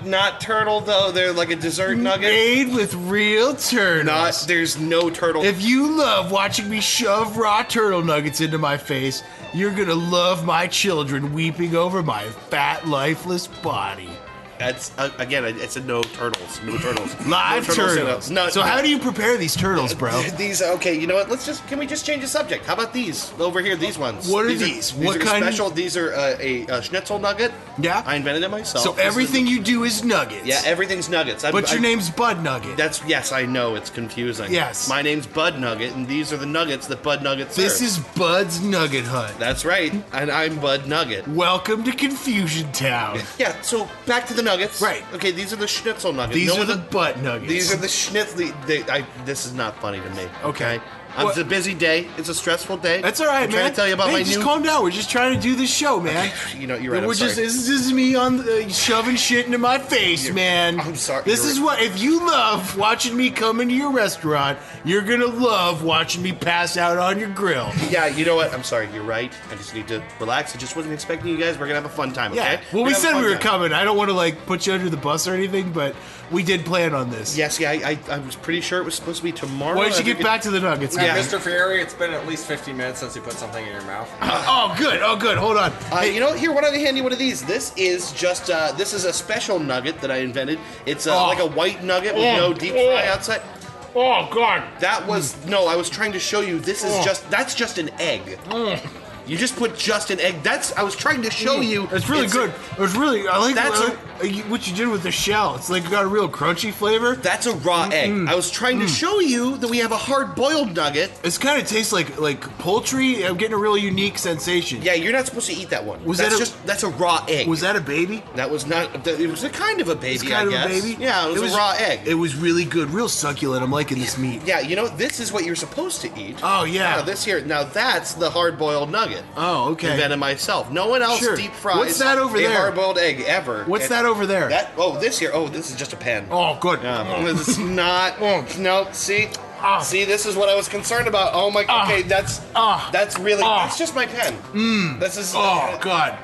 Not turtle though. They're like a dessert nugget. Made with real turtles. There's no turtle. If you love watching me shove raw turtle nuggets into my face, you're gonna love my children weeping over my fat, lifeless body. That's again. It's a no turtles. No turtles. Live no turtles. No. So how do you prepare these turtles, bro? These okay. You know what? Can we just change the subject? How about these over here? These ones. What are these? What are kind of- special? These are a schnitzel nugget. Yeah. I invented it myself. So everything you do is nuggets. Yeah, everything's nuggets. But your name's Bud Nugget. Yes, I know it's confusing. Yes. My name's Bud Nugget, and these are the nuggets that Bud Nugget serves. This is Bud's Nugget Hut. That's right, and I'm Bud Nugget. Welcome to Confusion Town. Yeah. So back to the nuggets. Right. Okay. These are the schnitzel nuggets. These No are the one- butt nuggets. These are the schnitzel. This is not funny to me. Okay. It's a busy day. It's a stressful day. That's all right, I'm man. trying to tell you about hey, my just new. calm down. We're just trying to do this show, man. You know, you're right. We're I'm sorry. this is me on shoving shit into my face, man. I'm sorry, This you're is right. what if you love watching me come into your restaurant, you're gonna love watching me pass out on your grill. Yeah, you know what? I'm sorry. You're right. I just need to relax. I just wasn't expecting you guys. We're gonna have a fun time. Okay? Yeah. Well, We're we gonna have a said fun we were time. coming. I don't want to like put you under the bus or anything, but we did plan on this. Yes. Yeah. I was pretty sure it was supposed to be tomorrow. Why don't you I get think back to the nuggets? Yeah, man? Mr. Fieri, it's been at least 15 minutes since you put something in your mouth. Oh, good. Hold on. You know, here, why don't I hand you one of these? This is just, this is a special nugget that I invented. It's like a white nugget with no deep fry outside. Oh God. That was, no, I was trying to show you, this is that's just an egg. You just put just an egg. I was trying to show you. It's really good. I like That's what you did with the shell. It's like got a real crunchy flavor. That's a raw egg. I was trying to show you that we have a hard-boiled nugget. It's kind of tastes like poultry. I'm getting a really unique sensation. Yeah, you're not supposed to eat that one. Was that's that that's a raw egg. Was that a baby? That was not. It was a kind of a baby. It's kind I of guess. a baby. Yeah, it was a raw egg. It was really good, real succulent. I'm liking this meat. Yeah, you know, this is what you're supposed to eat. Oh yeah. Now that's the hard-boiled nugget. Oh okay. Invented myself. No one else Sure. deep fries. What's that over a there? hard-boiled egg ever. What's that over there? This here. Oh, this is just a pen. Oh good. This is not. No, see. Ah. See, this is what I was concerned about. Oh my. Okay, that's really. That's just my pen. This is. Oh God.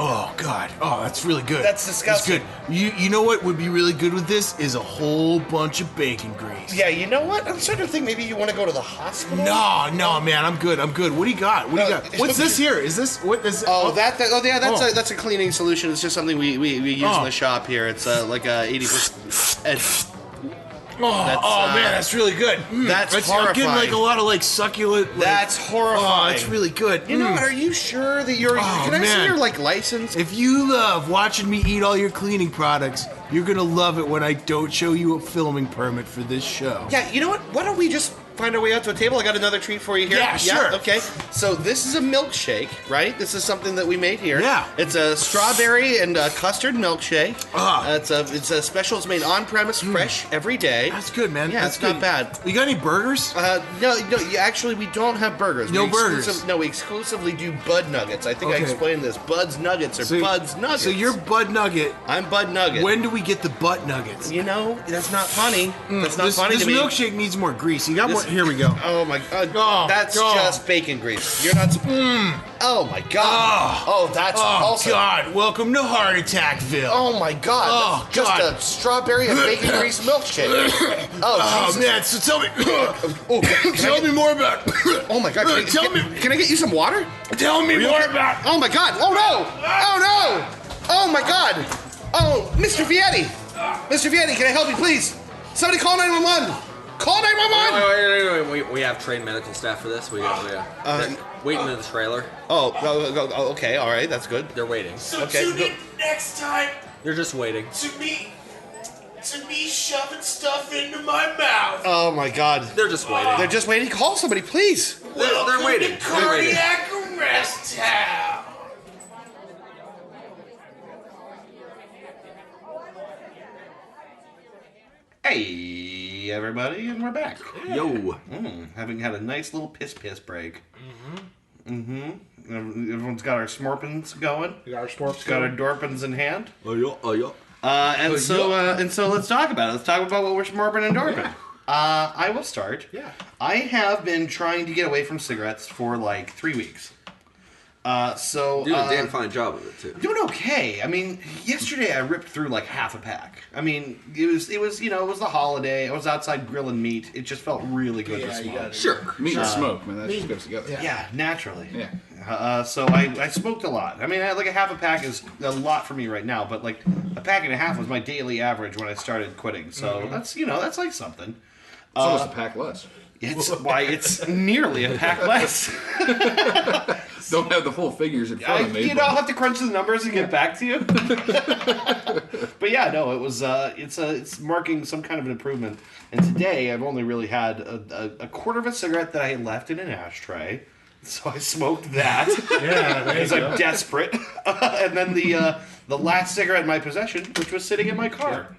Oh God. Oh, that's really good. That's disgusting. That's good. You know what would be really good with this is a whole bunch of bacon grease. Yeah, you know what? I'm starting to think maybe you want to go to the hospital. No, man, I'm good. What do you got? What's this here? Is this what is? Oh, that's a cleaning solution. It's just something we use in the shop here. It's like a 80%. Man, that's really good. That's I'm horrifying. getting like a lot of like succulent. Like, That's horrifying. Oh, it's really good. You know what? Are you sure that you're? Can I see man. your license? If you love watching me eat all your cleaning products, you're gonna love it when I don't show you a filming permit for this show. Yeah, you know what? Why don't we just find our way out to a table? I got another treat for you here. Yeah, sure. Okay. So this is a milkshake, right? This is something that we made here. Yeah. It's a strawberry and custard milkshake. It's a special. It's made on premise, fresh every day. That's good, man. Yeah, That's it's good. not bad. You got any burgers? No. Actually, we don't have burgers. No burgers. No, we exclusively do Bud Nuggets. I think I Okay. explained this. Bud's Nuggets or Bud's Nuggets. So you're Bud Nugget. I'm Bud Nugget. When do we get the butt nuggets? You know, that's not funny. That's not funny this to me. milkshake needs more grease. You got more. Here we go. Oh my god. Oh, That's God. just bacon grease. You're not. Oh my god. Oh, that's Oh, also. God. Welcome to Heart Attackville. Oh my god. Oh, That's just God. a strawberry and bacon grease milkshake. Oh, Oh, Jesus. man. So tell me. Oh, Tell me more about. Oh my god. Can I get you some water? Tell me more about. Oh my god. Oh no. Oh no. Oh my god. Oh, Mr. Vietti. Mr. Vietti, can I help you, please? Somebody call 911. Call 911. Wait. We have trained medical staff for this. We they're waiting in the trailer. Oh, okay. All right. That's good. They're waiting. So Okay, tune go- in next time They're just waiting. to me shoving stuff into my mouth. Oh my god. They're just waiting. They're just waiting. Call somebody, please. They're waiting. To They're waiting. cardiac arrest town. Hey, everybody, and we're back. Yo. Having had a nice little piss break. Everyone's got our smorpins going. We got our sports. Got our dorpins in hand. Oh yeah. And so let's talk about it. Let's talk about what we're smorping and dorping. I will start. Yeah. I have been trying to get away from cigarettes for like 3 weeks. Doing a damn fine job of it too. Doing okay. I mean, yesterday I ripped through like half a pack. I mean, it was it was the holiday. I was outside grilling meat. It just felt really good to smoke. Sure. Meat and smoke, man. That just goes together. Yeah, naturally. Yeah. So I smoked a lot. I mean, like a half a pack is a lot for me right now, but like a pack and a half was my daily average when I started quitting. So that's like something. It's almost a pack less. It's nearly a pack less. Don't have the full figures in front of me. I'll have to crunch the numbers and get back to you. But yeah, no, it was. It's marking some kind of an improvement. And today, I've only really had a quarter of a cigarette that I had left in an ashtray, so I smoked that. Yeah, Because I'm desperate. And then the last cigarette in my possession, which was sitting in my car.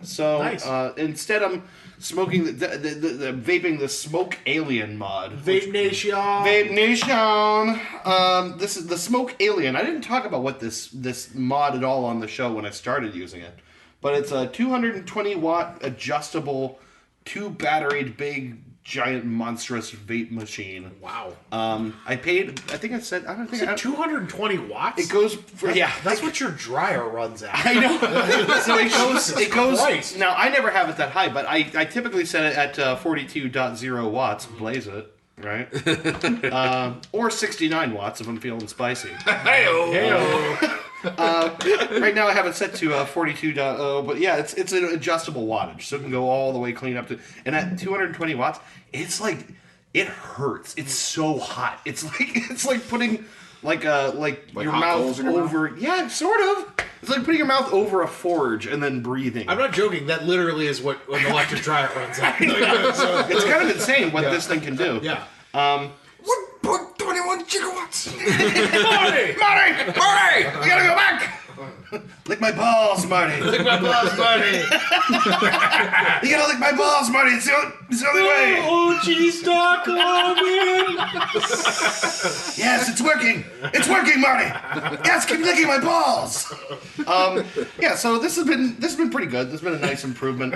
So Nice. instead, I'm smoking the vaping the Smoke Alien mod. Vape Nation. Vape Nation. This is the Smoke Alien. I didn't talk about what this mod at all on the show when I started using it, but it's a 220 watt adjustable, 2 batteried big giant monstrous vape machine. Wow. I paid. I think I said. I don't think. Is it 220 watts? It goes for That's what your dryer runs at. I know. So it goes. Christ. Now I never have it that high, but I typically set it at 42.0 watts. Blaze it, right? Or 69 watts if I'm feeling spicy. Heyo. Right now I have it set to 42.0, but yeah, it's an adjustable wattage, so it can go all the way clean up to. And at 220 watts, it's like it hurts. It's so hot. It's like putting like your hot mouth coals in your over. Yeah, sort of. It's like putting your mouth over a forge and then breathing. I'm not joking. That literally is what an electric dryer runs at. It's kind of insane what this thing can do. Yeah. 1.21 gigawatts. Marty, we gotta go back. Lick my balls, Marty. Lick my balls, buddy. You gotta lick my balls, Marty. It's the only way. Oh, cheese stock, man. Yes, it's working. It's working, Marty. Yes, keep licking my balls. Yeah. So this has been pretty good. This has been a nice improvement.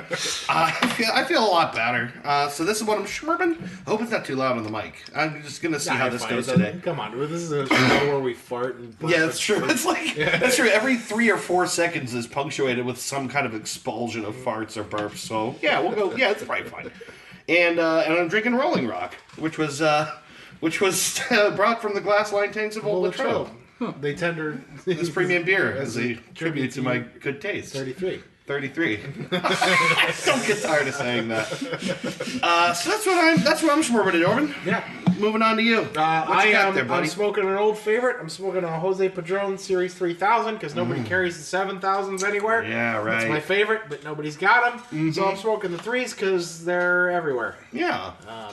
I feel a lot better. So this is what I'm shorting. I hope it's not too loud on the mic. I'm just gonna see how this goes today. Come on, this is a show where we fart and burp. Yeah, that's true. It's like that's true. Every 3 or 4 seconds is punctuated with some kind of expulsion of farts or burps. So yeah, we'll go. Yeah, it's probably fine. And I'm drinking Rolling Rock, which was brought from the glass line tanks of Old Latrobe. They tendered This premium beer as a tribute to my good taste. 33. 33. Don't get tired of saying that. So that's what I'm smoking, Orban. Yeah. Moving on to you. What you got there, buddy? I'm smoking an old favorite. I'm smoking a Jose Padron Series 3000 because nobody carries the 7000s anywhere. Yeah, right. It's my favorite, but nobody's got them. So I'm smoking the 3s because they're everywhere. Yeah. Yeah.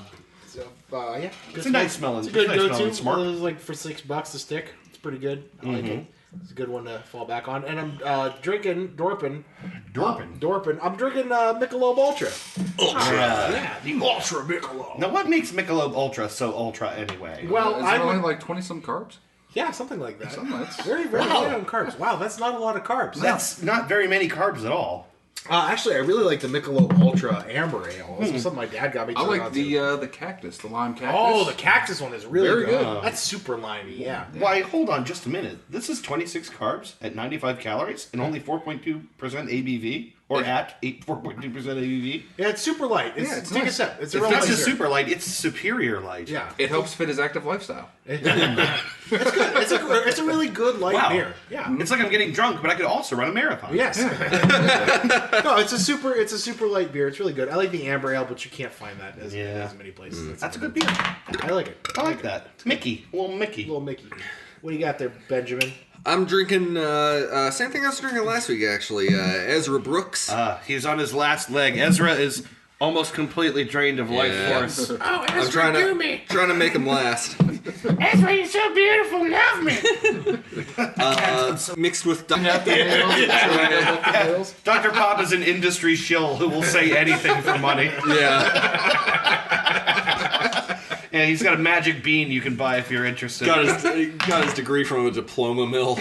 It's a nice smelling. It's a good nice go-to. smelling smart. It was like for $6 a stick. It's pretty good. I like it. It's a good one to fall back on. And I'm drinking Dorpin. I'm drinking Michelob Ultra. Yeah. The Ultra Michelob. Now, what makes Michelob Ultra so ultra anyway? Well, Is it only like 20 some carbs? yeah, something like that. Something like that. Very, very light on carbs. Wow, that's not a lot of carbs. That's not very many carbs at all. Actually, I really like the Michelob Ultra Amber Ale. This was something my dad got me. I like on the cactus, the lime cactus. Oh, the cactus one is really Very good. That's super limey. Yeah. Why, hold on just a minute. This is 26 carbs at 95 calories and only 4.2% ABV? Or at 4.2% ABV? Yeah, it's super light. It's take a sip. It's a real It's not light just beer. super light, it's superior light. Yeah. It helps fit his active lifestyle. It's good. It's a really good light Wow. beer. Yeah. It's like I'm getting drunk, but I could also run a marathon. Yes. No, it's a super light beer. It's really good. I like the amber ale, but you can't find that as many places. That's a good beer. I like it. I like that. Mickey. Little Mickey. Little Mickey. What do you got there, Benjamin? I'm drinking same thing I was drinking last week, actually. Ezra Brooks. He's on his last leg. Ezra is almost completely drained of life force. Oh, Ezra, I'm trying do me. to make him last. Ezra, you're so beautiful. Love me. Mixed with Dr. Pop is an industry shill who will say anything for money. And he's got a magic bean you can buy if you're interested. got his degree from a diploma mill.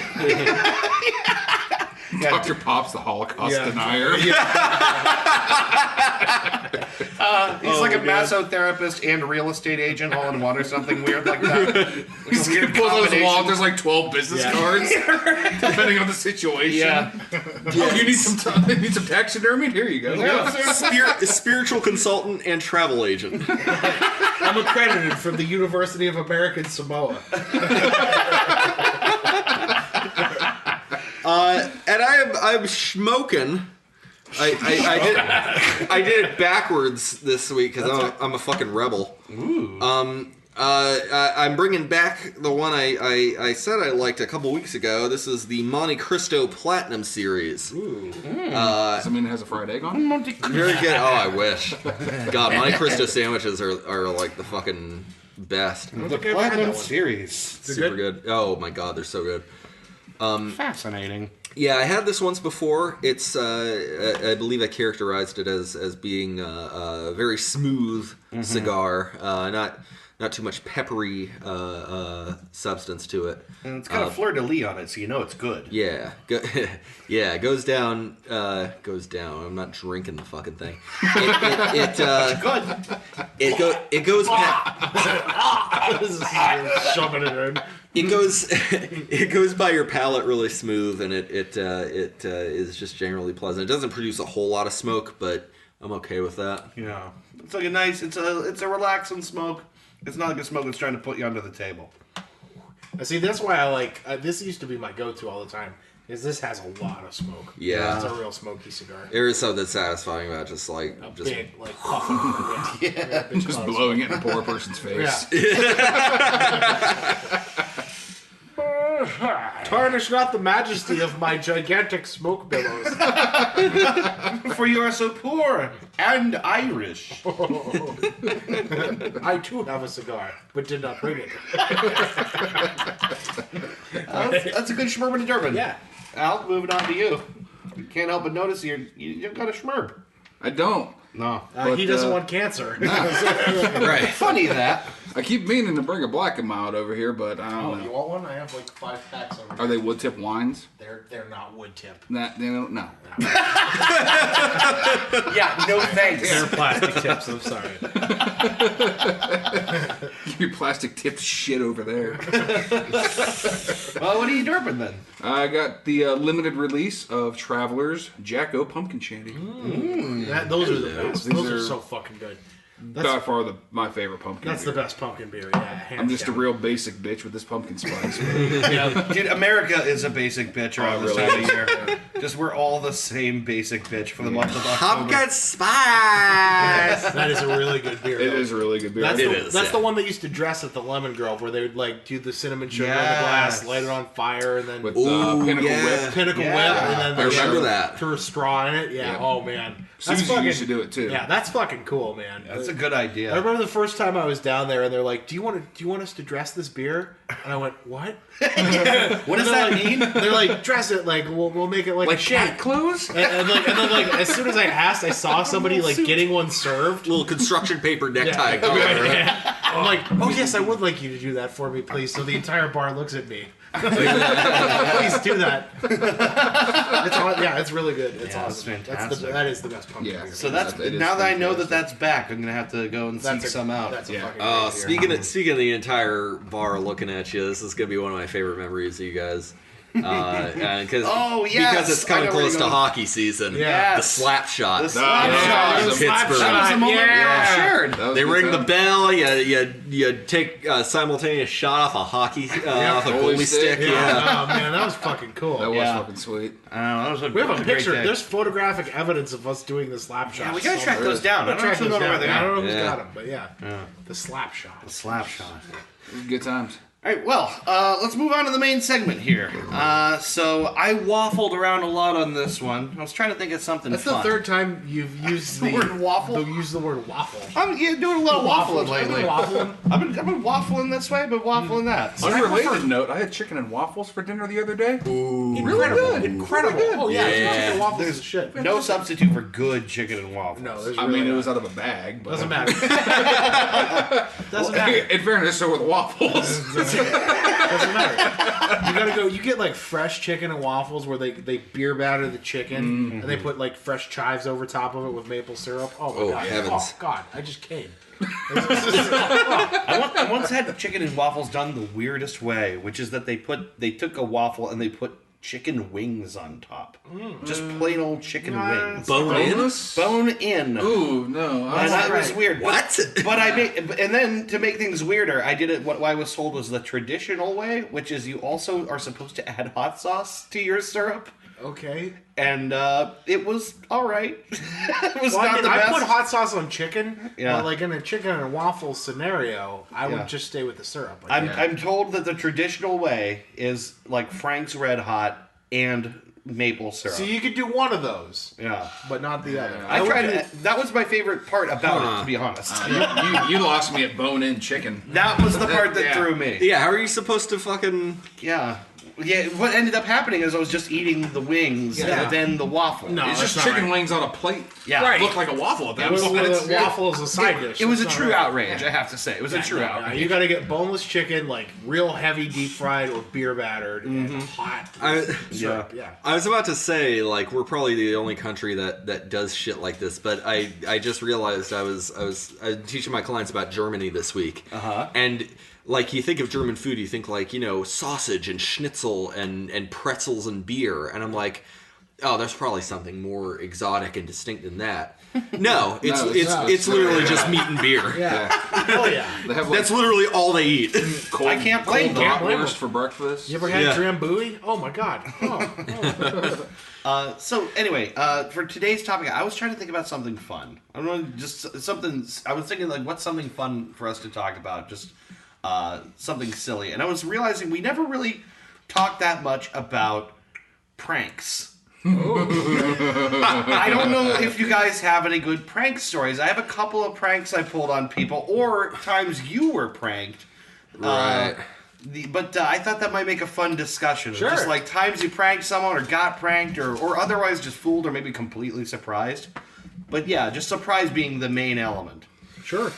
Dr. Pop's the Holocaust denier. He's like a massotherapist and real estate agent all in one or something weird like that. He's Weird pulls out his combination. wallet. There's like 12 business cards, depending on the situation. Yeah. Oh, you need some taxidermy? Here you go. Spiritual consultant and travel agent. I'm accredited from the University of American Samoa. And I'm smoking. I did it backwards this week because I'm a fucking rebel. Ooh. I'm bringing back the one I said I liked a couple weeks ago. This is the Monte Cristo Platinum Series. Ooh. Does that mean it has a fried egg on it? Very good. Oh, I wish. God, Monte Cristo sandwiches are like the fucking best. The Platinum Series. Super good. Oh my god, they're so good. Fascinating. Yeah, I had this once before. It's I believe I characterized it as being a very smooth cigar, not too much peppery substance to it. And it's got a fleur-de-lis on it, so you know it's good. Yeah, it goes down. I'm not drinking the fucking thing. It goes. Shoving it in. It goes by your palate really smooth, and it is just generally pleasant. It doesn't produce a whole lot of smoke, but I'm okay with that. Yeah, it's like a nice. It's a relaxing smoke. It's not like a smoke that's trying to put you under the table. See, that's why I like this. Used to be my go-to all the time. Is this has a lot of smoke? Yeah, it's a real smoky cigar. There is something satisfying about just big, like puffing. Just blowing it in a poor person's face. Tarnish not the majesty of my gigantic smoke billows. For you are so poor and Irish. I too have a cigar, but did not bring it. That's a good schmurb and Durban. Yeah. Al, moving on to you. You can't help but notice you've got a schmurb. I don't. No. He doesn't want cancer. right. Funny that. I keep meaning to bring a black and mild over here, but I don't know. You want one? I have like 5 packs over Are they wood tip wines? They're not wood tip. They don't. No. Yeah, no thanks. They're plastic tips. I'm sorry. Keep your plastic tipped shit over there. Well, what are you derping then? I got the limited release of Travelers Jacko Pumpkin Shandy. Those are the best. These Those are are so fucking good. By far my favorite pumpkin That's beer. the best pumpkin beer. Yeah, hands I'm just down. a real basic bitch with this pumpkin spice. Dude, America is a basic bitch around this really? time of year. Just we're all the same basic bitch for the month of October. Pumpkin spice. That is a really good beer. It though. is a really good beer. That's the one that used to dress at the Lemon Grove, where they would like do the cinnamon sugar in the glass, light it on fire, and then with Ooh, Pinnacle yeah. Whip. Pinnacle Yeah. Whip, and then I remember that. Threw a straw in it. Yeah. Yeah. Oh man. Susie used to do it too. Yeah, that's fucking cool, man. That's a good I idea. remember the first time I was down there, and they're like, "Do you want us to dress this beer?" And I went, "What? What does that mean? They're like, "Dress it like we'll make it like a shape." cat clothes? And then like as soon as I asked, I saw somebody like getting one served. Little construction paper necktie. Yeah. I'm like, oh yes, I would like you to do that for me, please. So the entire bar looks at me. Please do that. It's really good. It's awesome. It's fantastic. That is the best pumpkin beer. So that's now that I know that that's back, I'm gonna have to go and seek some out. That's a fucking great beer. Speaking of the entire bar looking at you, this is gonna be one of my favorite memories of you guys. Because it's kind of close to hockey season. Yeah. The slap shot. The slap shot. in Pittsburgh. That was a moment we all shared. They ring the bell. You take a simultaneous shot off a hockey off a goalie stick. Yeah. Oh man, that was fucking cool. That was fucking sweet. That was we have a picture. There's photographic evidence of us doing the slap shot. Yeah, we gotta track those down. I don't know where they are. I don't know who's got them, but the slap shot. The slap shot. Good times. All right, well, let's move on to the main segment here. So I waffled around a lot on this one. I was trying to think of something That's fun. the third time you've used the word waffle? Use the word waffle. I'm doing a little waffling lately. Waffling? I've been waffling this way, but waffling that. So Unrelated note, I had chicken and waffles for dinner the other day. Ooh, Incredible. Oh yeah, chicken and waffles is shit. no substitute for good chicken and waffles. No, there's I really mean, it not. was out of a bag. But Doesn't matter. Doesn't matter. In fairness, so with waffles. Doesn't matter. You gotta go. You get like fresh chicken and waffles where they beer batter the chicken and they put like fresh chives over top of it with maple syrup. Oh my god! Heavens. Oh god! I just came. I once had chicken and waffles done the weirdest way, which is that they took a waffle and they put chicken wings on top. Just plain old chicken wings. Bone in. Ooh, no. And that was weird. What? But and then to make things weirder, I did it what I was told was the traditional way, which is you also are supposed to add hot sauce to your syrup. Okay. And it was all right. It was Well, not I mean, the best. I put hot sauce on chicken, Yeah. but like in a chicken and waffle scenario, I would just stay with the syrup. Like, I'm told that the traditional way is like Frank's Red Hot and maple syrup. so you could do one of those, Yeah. but not the other. I tried it. That was my favorite part about it, to be honest. You lost me at bone-in chicken. That was the part that threw me. Yeah, how are you supposed to fucking... Yeah. Yeah, what ended up happening is I was just eating the wings and then the waffle. No, It's that's just not chicken right. wings on a plate. Yeah. It looked like a waffle at that With point. a waffle as a side dish. It was a That's true not right. outrage, I have to say. It was a true outrage. You got to get boneless chicken, like real heavy deep fried or beer battered and hot. Syrup. Yeah. I was about to say, like, we're probably the only country that does shit like this, but I just realized I was teaching my clients about Germany this week. And like, you think of German food, you think like, sausage and schnitzel and pretzels and beer. And I'm like, oh, there's probably something more exotic and distinct than that. No, it's literally just meat and beer. Yeah. Oh yeah. They have like That's literally all they eat. cold, I can't blame them. bratwurst for breakfast. You ever had Yeah. drambuie? Oh my god. Oh. So anyway, for today's topic, I was trying to think about something fun. I don't know, just something. I was thinking like, what's something fun for us to talk about? Just something silly, and I was realizing we never really talked that much about pranks. I don't know if you guys have any good prank stories. I have a couple of pranks I pulled on people, or times you were pranked. Right. But I thought that might make a fun discussion. Sure. Just like times you pranked someone or got pranked or otherwise just fooled or maybe completely surprised. But yeah, just surprise being the main element. Sure.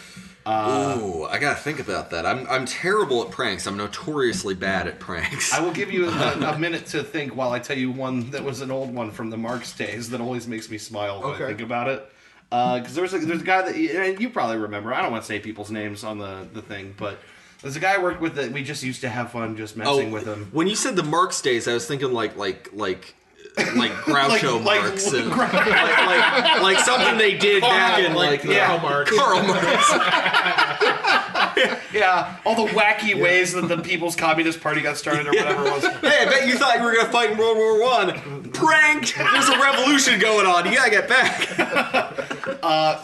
Ooh, I gotta think about that. I'm terrible at pranks. I'm notoriously bad at pranks. I will give you a minute to think while I tell you one that was an old one from the Marks days that always makes me smile when I think about it. Because there's a guy that, and you probably remember, I don't want to say people's names on the thing, but there's a guy I worked with that we just used to have fun just messing with him. When you said the Marks days, I was thinking like Groucho Marx and like something they did back in Karl Marx. Karl Marx. Yeah, all the wacky ways that the People's Communist Party got started or whatever it was. Hey, I bet you thought you were gonna fight in World War I. Pranked! There's a revolution going on. You gotta get back.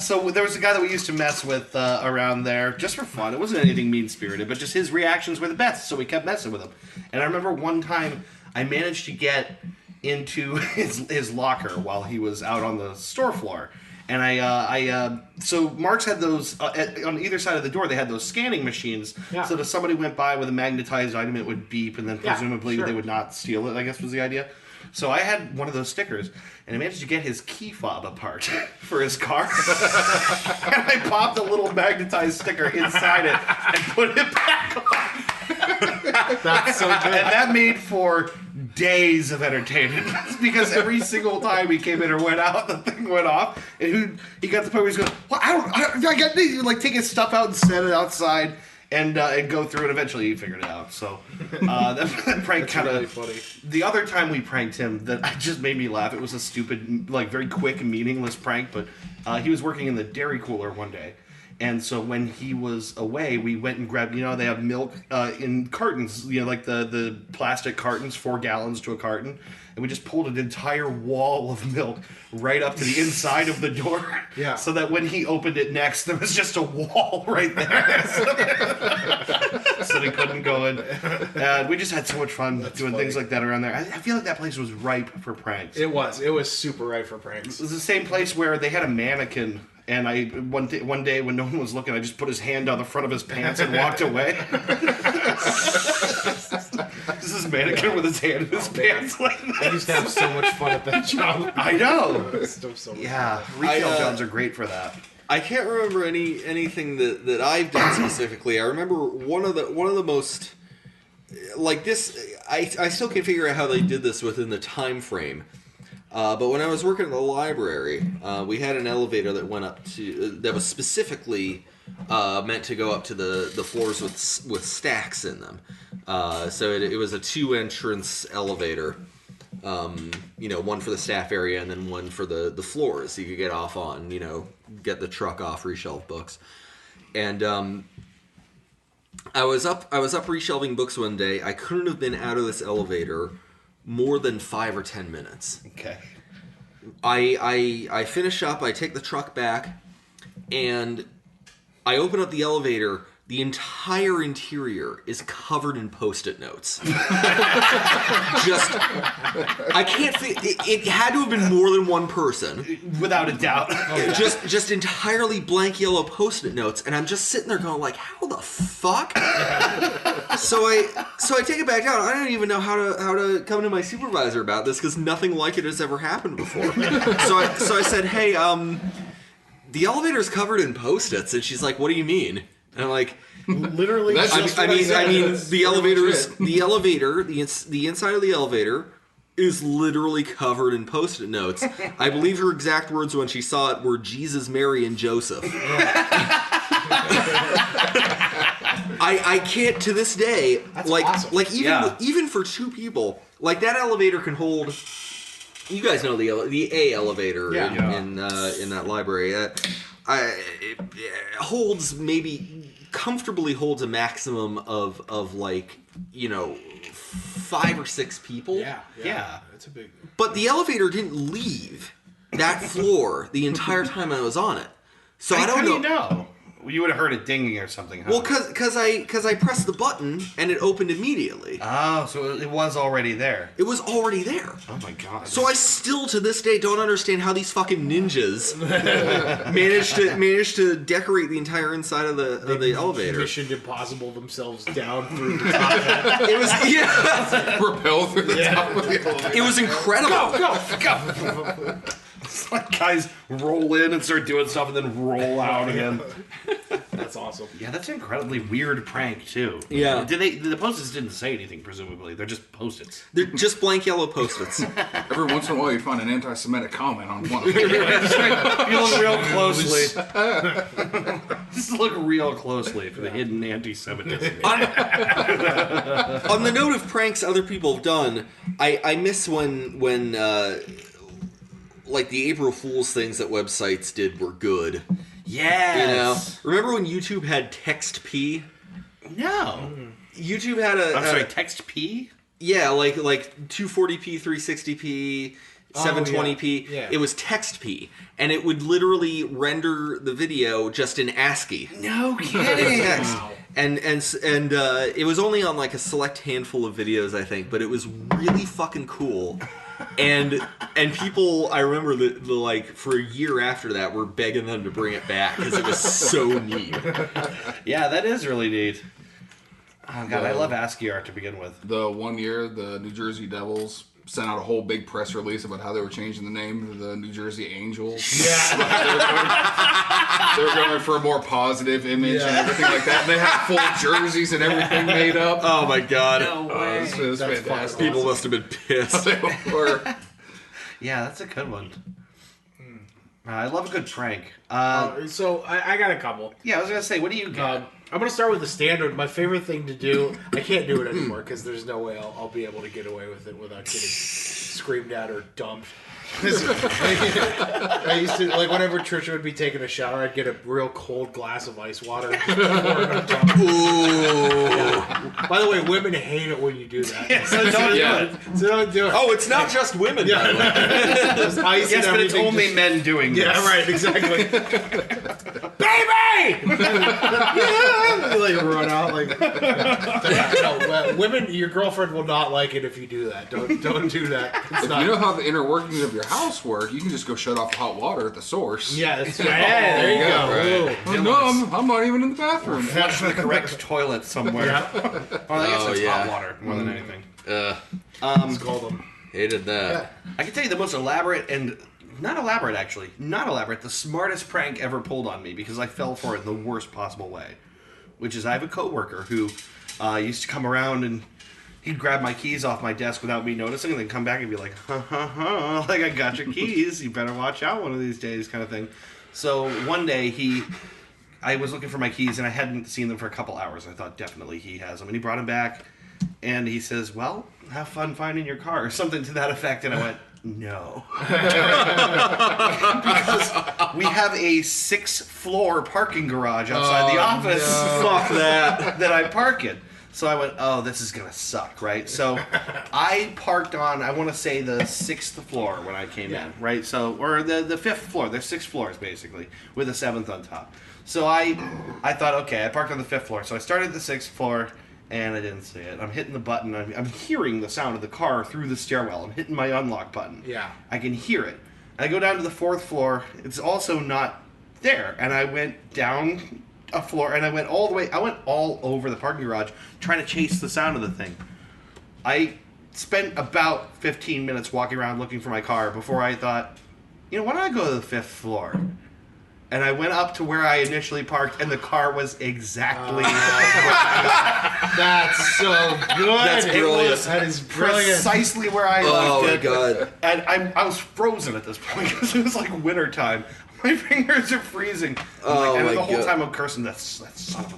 So there was a guy that we used to mess with around there just for fun. It wasn't anything mean-spirited, but just his reactions were the best, so we kept messing with him. And I remember one time I managed to get into his locker while he was out on the store floor. And so Marx had those, on either side of the door, they had those scanning machines. Yeah. So that if somebody went by with a magnetized item, it would beep, and then presumably they would not steal it, I guess was the idea. So I had one of those stickers, and I managed to get his key fob apart for his car. And I popped a little magnetized sticker inside it and put it back on. That's so good. And that made for days of entertainment because every single time he came in or went out, the thing went off, and he got to the point where he's going, "Well, I got to like take his stuff out and set it outside." And go through it. Eventually, he figured it out. So that prank kind of really funny. The other time we pranked him, that just made me laugh. It was a stupid, like very quick, meaningless prank. But he was working in the dairy cooler one day, and so when he was away, we went and grabbed. They have milk in cartons. Like the plastic cartons, 4 gallons to a carton. And we just pulled an entire wall of milk right up to the inside of the door. Yeah. So that when he opened it next, there was just a wall right there. So they couldn't go in. And we just had so much fun doing things like that around there. I feel like that place was ripe for pranks. It was super right for pranks. It was the same place where they had a mannequin. And one day when no one was looking, I just put his hand down the front of his pants and walked away. This is mannequin with his hand in his pants like that. I used to have so much fun at that job. I know. So much Yeah, retail jobs are great for that. I can't remember anything that I've done specifically. I remember one of the most like this. I still can't figure out how they did this within the time frame. But when I was working at the library, we had an elevator that went up to that was specifically meant to go up to the floors with stacks in them. So it was a 2-entrance elevator. One for the staff area and then one for the floors you could get off on. Get the truck off, reshelve books. And I was up reshelving books one day. I couldn't have been out of this elevator more than 5 or 10 minutes. Okay. I finish up, I take the truck back, and I open up the elevator. The entire interior is covered in Post-it notes. I can't think. It had to have been more than one person. Without a doubt. Just entirely blank yellow Post-it notes, and I'm just sitting there going like, how the fuck? So I take it back down. I don't even know how to come to my supervisor about this because nothing like it has ever happened before. So I said, hey, the elevator's covered in Post-its, and she's like, what do you mean? And I'm like, literally. I mean, the inside of the elevator is literally covered in Post-it notes. I believe her exact words when she saw it were Jesus, Mary, and Joseph. I can't to this day. That's awesome. Even for 2 people, like that elevator can hold. You guys know the A elevator in that library. It comfortably holds a maximum of like 5 or 6 people. Yeah. It's a big. But the elevator didn't leave that floor the entire time I was on it. So I don't know. How do you know? You would have heard it dinging or something. Huh? Well, because I pressed the button and it opened immediately. Oh, so it was already there. It was already there. Oh my god. So I still to this day don't understand how these fucking ninjas managed to decorate the entire inside of the elevator. Mission Impossible themselves down through the top. It was Rappel through the top of the elevator. It was incredible. Go! It's like guys roll in and start doing stuff and then roll out again. That's awesome. Yeah, that's an incredibly weird prank too. Yeah. The Post-its didn't say anything, presumably. They're just Post-its. They're just blank yellow Post-its. Every once in a while, you find an anti-Semitic comment on one of them. You look real closely. Just look real closely for the hidden anti-Semitism. On the note of pranks other people have done, I miss when like the April Fool's things that websites did were good. Yes. Remember when YouTube had Text P? No. YouTube had I'm sorry, Text P? Yeah, like 240p, 360p, 720p. Yeah. It was Text P, and it would literally render the video just in ASCII. No kidding. Text. And it was only on like a select handful of videos, I think, but it was really fucking cool. And people, I remember the like for a year after that, were begging them to bring it back because it was so neat. Yeah, that is really neat. Oh god, I love ASCII art to begin with. The one year, the New Jersey Devils sent out a whole big press release about how they were changing the name to the New Jersey Angels. Yeah. They were going for a more positive image and everything like that. And they had full jerseys and everything made up. Oh my god. No way. It was fantastic. People must have been pissed. They were. Yeah, that's a good one. I love a good prank. So I got a couple. Yeah, I was gonna say, what do you got? I'm gonna start with the standard. My favorite thing to do. I can't do it anymore because there's no way I'll be able to get away with it without getting screamed at or dumped. I used to, like, whenever Trisha would be taking a shower, I'd get a real cold glass of ice water. And just pour it on top. Ooh. Yeah. By the way, women hate it when you do that. Yeah, so don't do it. So don't do it. Oh, it's not just women, by the way. There's ice Yes, and but it's everything only just- men doing this. Yeah, right, exactly. Baby! Like run out like. No, women, your girlfriend will not like it if you do that. Don't do that. It's If not. you know how the inner workings of your house work, you can just go shut off the hot water at the source. Yeah, that's right. There you go. Right. Oh, no, I'm not even in the bathroom. Flush the correct toilet somewhere. Or I guess it's hot water more than anything. Let's call them. Hated that. I can tell you the most elaborate and not elaborate, the smartest prank ever pulled on me because I fell for it in the worst possible way. Which is I have a coworker who used to come around and he'd grab my keys off my desk without me noticing and then come back and be like, like, I got your keys. You better watch out one of these days, kind of thing. So one day I was looking for my keys and I hadn't seen them for a couple hours. I thought definitely he has them. And he brought them back and he says, well, have fun finding your car, or something to that effect. And I went, no. Because we have a 6th-floor parking garage outside the office. Fuck that. That I park in. So I went, oh, this is going to suck, right? So I parked on, I want to say, the 6th floor when I came in, right? So, or the 5th floor. There's 6 floors, basically, with a 7th on top. So I thought, okay, I parked on the 5th floor. So I started at the 6th floor, and I didn't see it. I'm hitting the button. I'm hearing the sound of the car through the stairwell. I'm hitting my unlock button. Yeah. I can hear it. I go down to the 4th floor. It's also not there. And I went down a floor, and I went all the way. I went all over the parking garage trying to chase the sound of the thing. I spent about 15 minutes walking around looking for my car before I thought, you know, why don't I go to the 5th floor? And I went up to where I initially parked, and the car was exactly That's so good. That's brilliant. That is brilliant. precisely where I Oh left my it. god. And I was frozen at this point because it was like winter time. My fingers are freezing. Oh and my the whole God. time I'm cursing, that son of a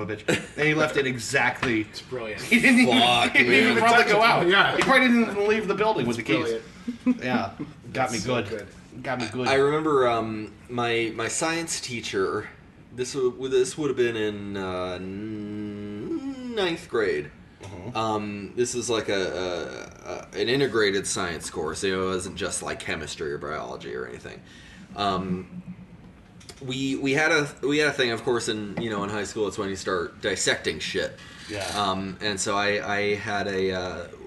bitch. And he left it exactly. It's brilliant. He didn't even, Fuck, he didn't even man. probably go out. Yeah. He probably didn't even leave the building with the keys. Brilliant. Yeah. Got me So good. Got me good. I remember my science teacher. This would have been in 9th grade. This is like an integrated science course. You know, it wasn't just like chemistry or biology or anything. We had a thing, of course, in high school. It's when you start dissecting shit. Yeah. And so I had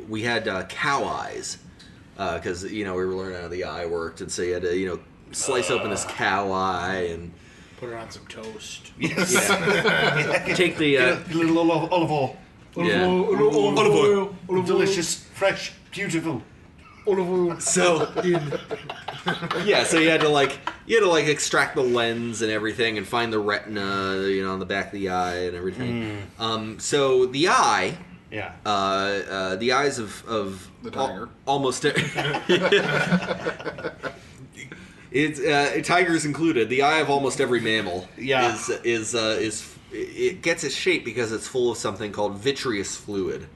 we had cow eyes because we were learning how the eye worked, and so you had to slice open this cow eye and Put it on some toast. Yes. take the A little olive oil. yeah. Olive oil. Delicious, fresh, beautiful. So yeah, so you had to extract the lens and everything and find the retina, on the back of the eye and everything. So the eye, Yeah. the eyes of The tiger. almost it's tigers included. The eye of almost every mammal Yeah. is it gets its shape because it's full of something called vitreous fluid.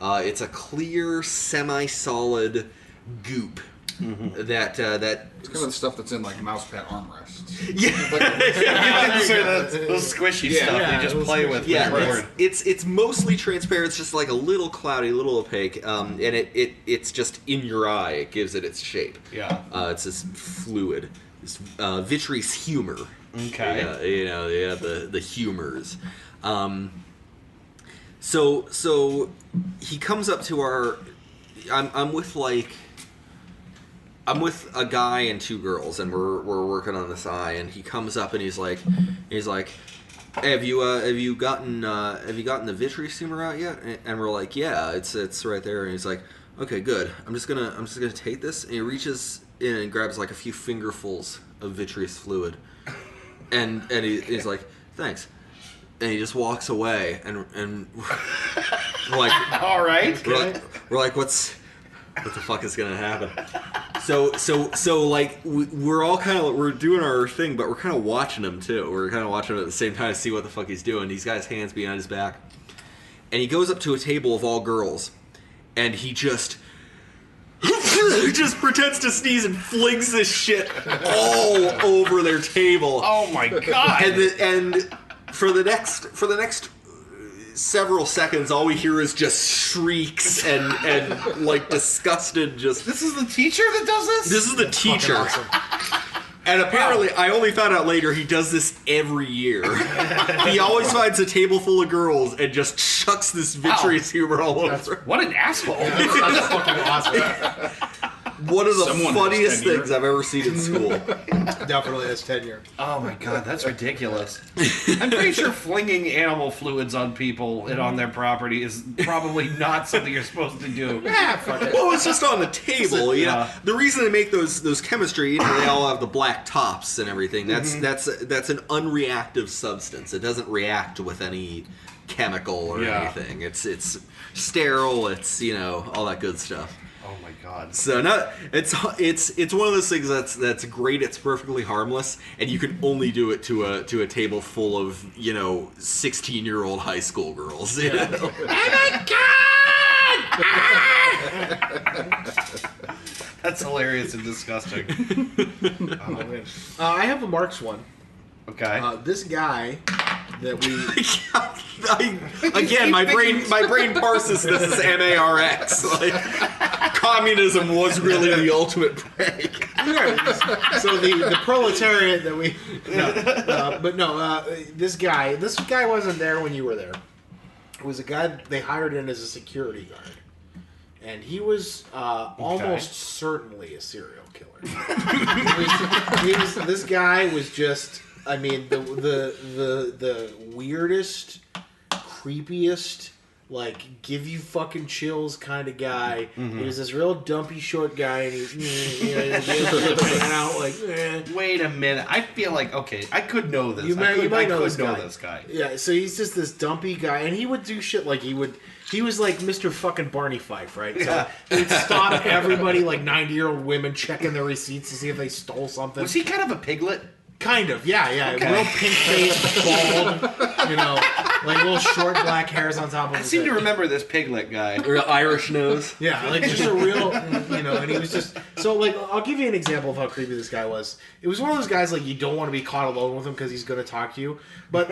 It's a clear, semi-solid goop that It's kind of the stuff that's in like mouse pad armrests. Those squishy Yeah. stuff Yeah, you just those play squishy- with. Yeah, Word. it's mostly transparent. It's just like a little cloudy, a little opaque, and it's just in your eye. It gives it its shape. Yeah. It's this fluid, this vitreous humor. Okay. The humors. So he comes up to our. I'm with a guy and 2 girls, and we're working on this eye. And he comes up and he's like, hey, have you gotten the vitreous humor out yet? And we're like, yeah, it's right there. And he's like, Okay, good. I'm just gonna take this, and he reaches in and grabs like a few fingerfuls of vitreous fluid, and he's like, "Thanks," and he just walks away, and we're like, all right, we're like, what the fuck is gonna happen? So like we're all kind of we're doing our thing, but we're kind of watching him too. We're kind of watching him at the same time to see what the fuck he's doing. He's got his hands behind his back, and he goes up to a table of all girls. And he just pretends to sneeze and flings this shit all over their table. Oh my god! And for the next several seconds, all we hear is just shrieks and like disgusted. Just this is the teacher that does this. This is the teacher. Awesome. And apparently, I only found out later, he does this every year. He always finds a table full of girls and just chucks this vitreous humor all over. What an asshole. That's fucking awesome. One of the funniest things I've ever seen in school. Definitely has tenure. Oh my god, that's ridiculous. I'm pretty sure flinging animal fluids on people and on their property is probably not something you're supposed to do. Yeah, fuck it. Well, it's just on the table, you know. The reason they make those chemistry, you know, they all have the black tops and everything. That's an unreactive substance. It doesn't react with any chemical or anything. It's sterile. It's, you know, all that good stuff. Oh my god! So it's one of those things that's great. It's perfectly harmless, and you can only do it to a table full of 16-year-old high school girls. You know? Oh my god! That's hilarious and disgusting. Oh man! I have a Mark's one. Okay. This guy that we again, my brain parses this as MARX. Like, communism was really the ultimate prank. So the proletariat that we, this guy wasn't there when you were there. It was a guy they hired in as a security guard, and he was almost certainly a serial killer. This guy was just. I mean, the weirdest, creepiest, like, give you fucking chills kind of guy. Mm-hmm. He was this real dumpy, short guy, and he's out like. Wait a minute! I feel like I could know this. You might know this guy. Yeah, so he's just this dumpy guy, and he would do shit like he was like Mr. fucking Barney Fife, right? So he'd stop everybody, like 90-year-old women, checking their receipts to see if they stole something. Was he kind of a piglet? Kind of, yeah. Okay. Real pink-faced, bald, like little short black hairs on top of his I seem head. to remember this piglet guy. Real Irish nose. Yeah, like just a real, and he was just... So, like, I'll give you an example of how creepy this guy was. It was one of those guys, like, you don't want to be caught alone with him because he's going to talk to you. But,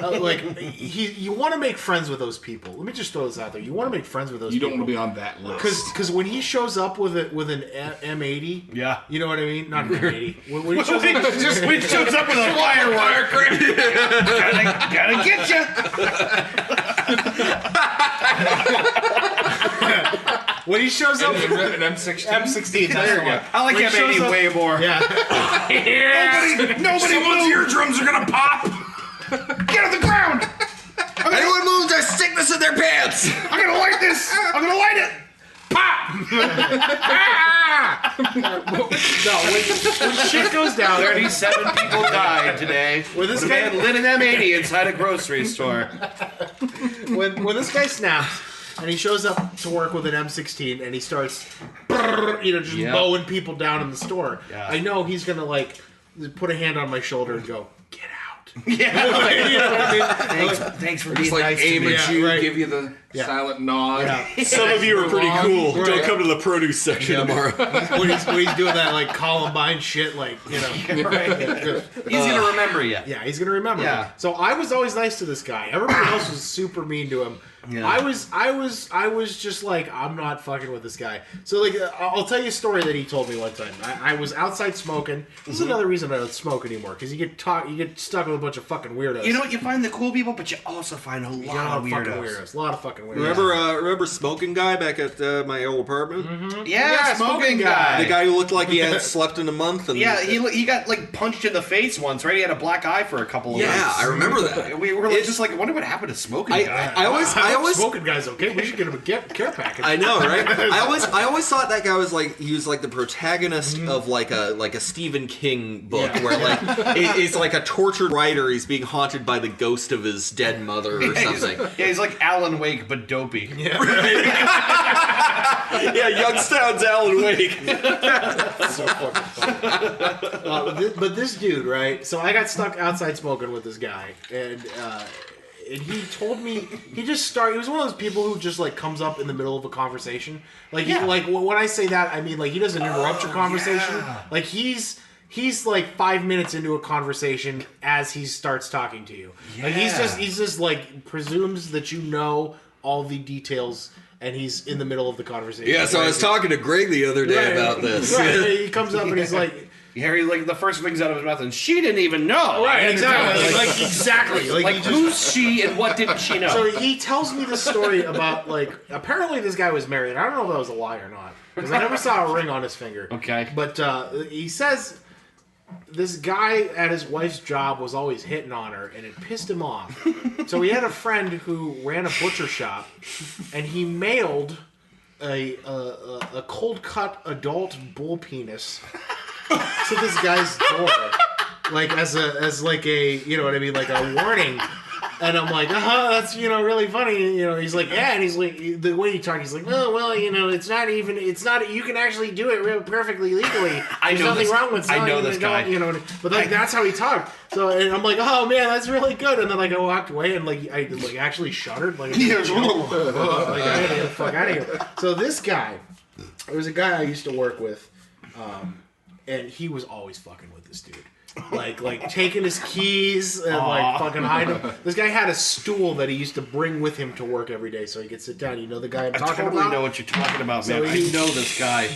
you want to make friends with those people. Let me just throw this out there. You want to make friends with those people. You don't want to be on that list. Because when he shows up with an M80... Yeah. You know what I mean? Not an M80. When he shows up... When he shows up with a wire grip. Gotta get you. When he shows up, an M16. M16. There you go. I like M80 way more. Yeah. Nobody Someone's eardrums are gonna pop. get on the ground. Anyone moves, I stick this in their pants. I'm gonna light this. I'm gonna light it. Pop. No, when shit goes down, 37 people died today. When this when guy a man lit an M80 inside a grocery store. when this guy snaps and he shows up to work with an M16 and he starts, just mowing people down in the store, I know he's gonna like put a hand on my shoulder and go, "Get out." Yeah. You know what I mean? Thanks for Just being like nice to aim me. at you, right. give you the silent nod. Yeah. Some of you are pretty cool. Right. Don't come to the produce section tomorrow. when he's doing that like Columbine shit, like Right. He's gonna remember you. Yeah, he's gonna remember. Yeah. So I was always nice to this guy. Everybody else was super mean to him. Yeah. I was just like, I'm not fucking with this guy. So like, I'll tell you a story that he told me one time. I was outside smoking. This is another reason I don't smoke anymore, because you get stuck with a bunch of fucking weirdos. You know what? You find the cool people, but you also find a lot of weirdos. A lot of fucking weirdos. Remember smoking guy back at my old apartment? Mm-hmm. Yeah, smoking guy. The guy who looked like he hadn't slept in a month. And Yeah, he got like punched in the face once, right? He had a black eye for a couple of weeks. I remember that. We were just like, I wonder what happened to smoking guy. I smoking guy's okay. We should get him a care package. I know, right? I always thought that guy was like the protagonist of like a Stephen King book where like he's like a tortured writer. He's being haunted by the ghost of his dead mother or something. He's like Alan Wake but dopey. Yeah, right. Yeah, Youngstown's Alan Wake. So fucking funny. But this dude, right? So I got stuck outside smoking with this guy, and he told me he was one of those people who just like comes up in the middle of a conversation. Like like when I say that, I mean like he doesn't interrupt your conversation. Yeah. Like he's like 5 minutes into a conversation as he starts talking to you. Yeah. Like he's just like presumes that you know all the details. And he's in the middle of the conversation. Yeah, so I was talking to Greg the other day about this. Right. He comes up and he's like... Harry, like, the first thing's out of his mouth, and she didn't even know. Right, exactly. Exactly. Like who's she and what didn't she know? So he tells me this story about, like, apparently this guy was married. I don't know if that was a lie or not. Because I never saw a ring on his finger. Okay. But he says... This guy at his wife's job was always hitting on her, and it pissed him off. So he had a friend who ran a butcher shop, and he mailed a cold cut adult bull penis to this guy's door, like as like a, you know what I mean, like a warning. And I'm like, that's, really funny. He's like, yeah. And he's like, the way he talks, he's like, oh, well, it's not, you can actually do it real perfectly legally. There's nothing wrong with selling. I know this guy. But like, that's how he talked. So, and I'm like, oh man, that's really good. And then like I walked away and like, I like actually shuddered. Like, I had to get the fuck out of here. So this guy, there was a guy I used to work with, and he was always fucking with this dude. Like taking his keys and like fucking hiding them. This guy had a stool that he used to bring with him to work every day so he could sit down. You know the guy I'm talking about? I totally know what you're talking about, man. I know this guy.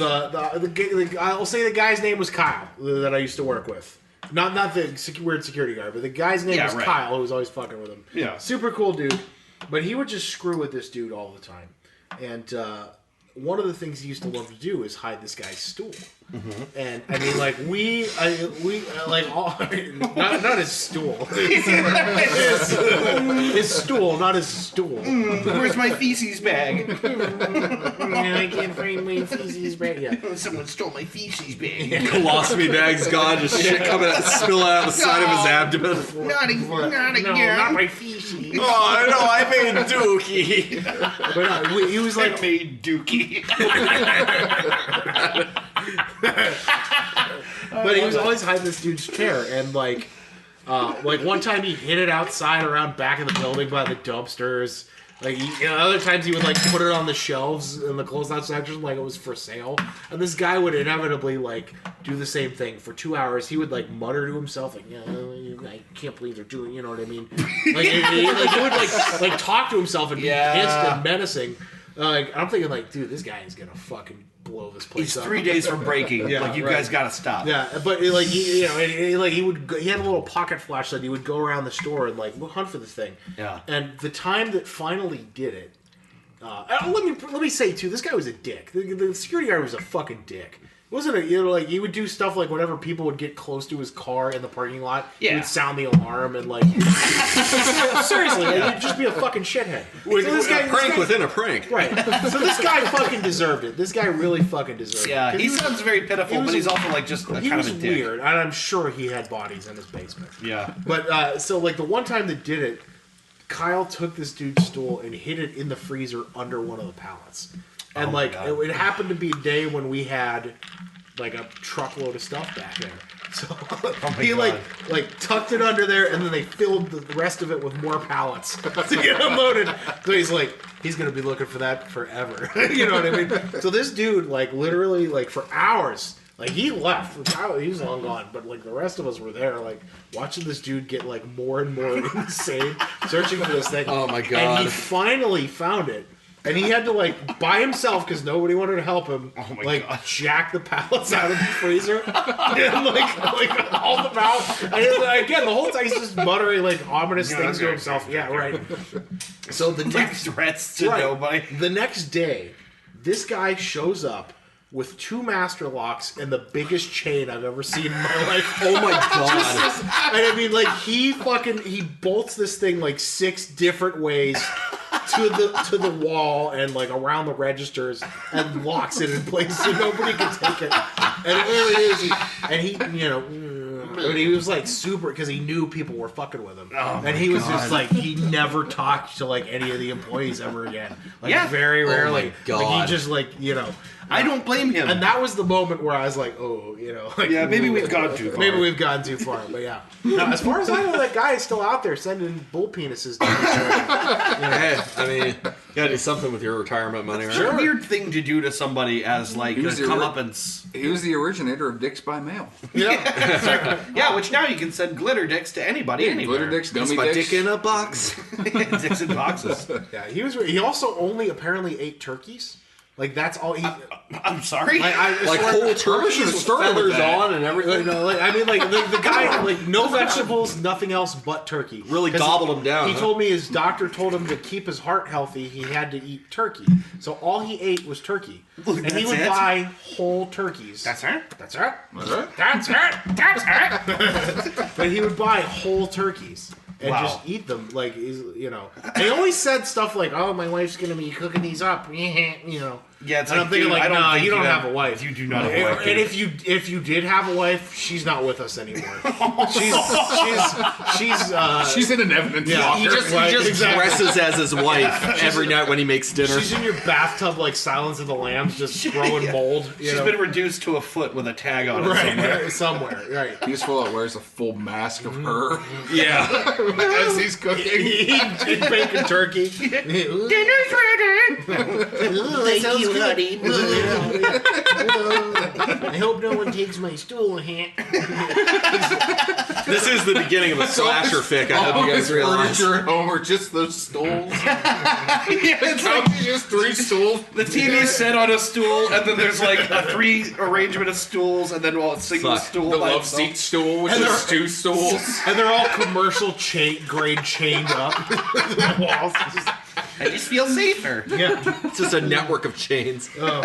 I'll say the guy's name was Kyle that I used to work with. Not the weird security guard, but the guy's name was Kyle, who was always fucking with him. Yeah. Super cool dude. But he would just screw with this dude all the time. And one of the things he used to love to do is hide this guy's stool. Mm-hmm. And I mean, like not his stool, his stool, not his stool. Where's my feces bag? I can't find my feces bag. Yeah, someone stole my feces bag. Colostomy bag's gone. Just shit spilling out the side of his abdomen. Not again. No, not my feces. Oh no, I made dookie. But he was like, I made dookie. But he was always hiding this dude's chair, and like one time he hid it outside around back of the building by the dumpsters. Like other times he would like put it on the shelves in the closeout section like it was for sale. And this guy would inevitably like do the same thing for 2 hours. He would like mutter to himself like, I can't believe they're doing, you know what I mean? Like he would like talk to himself and be pissed and menacing. I'm thinking like, dude, this guy is gonna fucking blow this place up. He's 3 days from breaking. Yeah, like you guys gotta stop. Yeah, but like he had a little pocket flashlight. He would go around the store and like hunt for this thing. Yeah. And the time that finally did it, let me say too, this guy was a dick. The security guard was a fucking dick. Wasn't it? Like he would do stuff like whenever people would get close to his car in the parking lot, he would sound the alarm and like seriously, like, he'd just be a fucking shithead. A prank within a prank, right? So this guy fucking deserved it. This guy really fucking deserved it. Yeah, he sounds very pitiful, but he's also like just kind of a dick. Weird, and I'm sure he had bodies in his basement. Yeah, but so like the one time that did it, Kyle took this dude's stool and hid it in the freezer under one of the pallets. And it happened to be a day when we had like a truckload of stuff back there. So he like tucked it under there, and then they filled the rest of it with more pallets to get unloaded. So he's gonna be looking for that forever. You know what I mean? So this dude like literally like for hours. Like he left. He was long gone, but like the rest of us were there, like watching this dude get like more and more insane, searching for this thing. Oh my god! And he finally found it. And he had to, like, by himself, because nobody wanted to help him, jack the pallets out of the freezer. And, like all the pallets. And again, the whole time he's just muttering, like, ominous things to himself. Yeah, right. So the next... threats to nobody. The next day, this guy shows up with 2 master locks and the biggest chain I've ever seen in my life. Oh my god. And I mean, like, he bolts this thing, like, 6 different ways to the wall and like around the registers and locks it in place so nobody can take it. And it really is. And he was like super because he knew people were fucking with him. And he was just like he never talked to like any of the employees ever again. Like very rarely. Like he just like I don't blame him. And that was the moment where I was like, like, maybe we've gone too far. Maybe we've gone too far, but yeah. Now, as far as I know, that guy is still out there sending bull penises. Hey, I mean, you gotta do something with your retirement money, right? Sure. Weird thing to do to somebody as like a comeuppance. He was the originator of dicks by mail. Yeah, which now you can send glitter dicks to anybody anywhere. Glitter dicks, gummy my dicks. dick in a box. Dicks in boxes. Yeah, he also only apparently ate turkeys. Like that's all he. I'm sorry. Like whole turkeys with feathers on and everything. The guy like no vegetables, nothing else but turkey. Really gobbled him down. He told me his doctor told him to keep his heart healthy. He had to eat turkey, so all he ate was turkey, and he would buy whole turkeys. That's right. That's right. That's right. That's right. But he would buy whole turkeys. And just eat them, like, And he always said stuff like, "Oh, my wife's gonna be cooking these up," Yeah, it's and I'm thinking, like, no, you don't have a wife. You do not have a wife. And if you did have a wife, she's not with us anymore. She's in an evidence locker. He just dresses as his wife every night when he makes dinner. She's in your bathtub like Silence of the Lambs, just growing mold. She's been reduced to a foot with a tag on it somewhere. Right. He's full out wears a full mask of her. Yeah. As he's cooking. Eating bacon turkey. Dinner's ready. Thank you, honey. I hope no one takes my stool, Hank. This is the beginning of a slasher fic. I hope you guys realize. Furniture at home are just those stools. It's like just 3 stools. The TV's set on a stool, and then there's like a 3 arrangement of stools, and then a single stool. The by love itself. seat stool, which is 2 stools. And they're all commercial grade chained up to the walls. I just feel safer. Yeah. It's just a network of chains. Oh,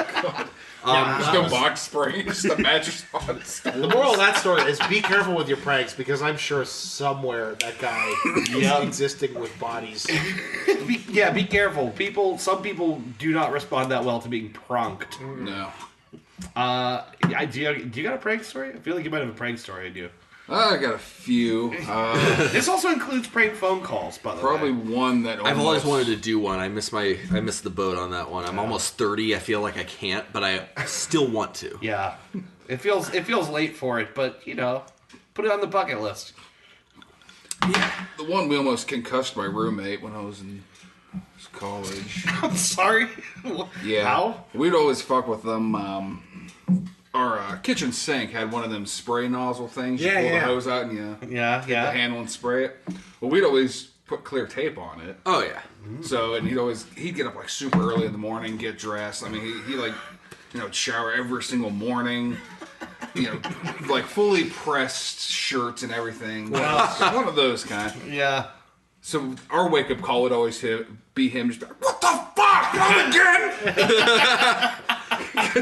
God. There's no box spring, just a mattress on the stool. The moral of that story is be careful with your pranks because I'm sure somewhere that guy is existing with bodies. Be careful. Some people do not respond that well to being pranked. No. Do you got a prank story? I feel like you might have a prank story. I do. I got a few. This also includes prank phone calls, by the Probably way. one that I've always wanted to do one. I missed the boat on that one. I'm almost 30. I feel like I can't, but I still want to. Yeah, it feels late for it, but put it on the bucket list. The one we almost concussed my roommate when I was in college. I'm sorry. Yeah. How? We'd always fuck with them. Our kitchen sink had one of them spray nozzle things. You pull the hose out and you Yeah. the handle and spray it. Well, we'd always put clear tape on it. Oh yeah. So, and he'd get up like super early in the morning, get dressed. I mean, he like, shower every single morning. Like fully pressed shirts and everything. One of those kind. Yeah. So our wake up call would always be him just be like, "What the fuck? Not again!"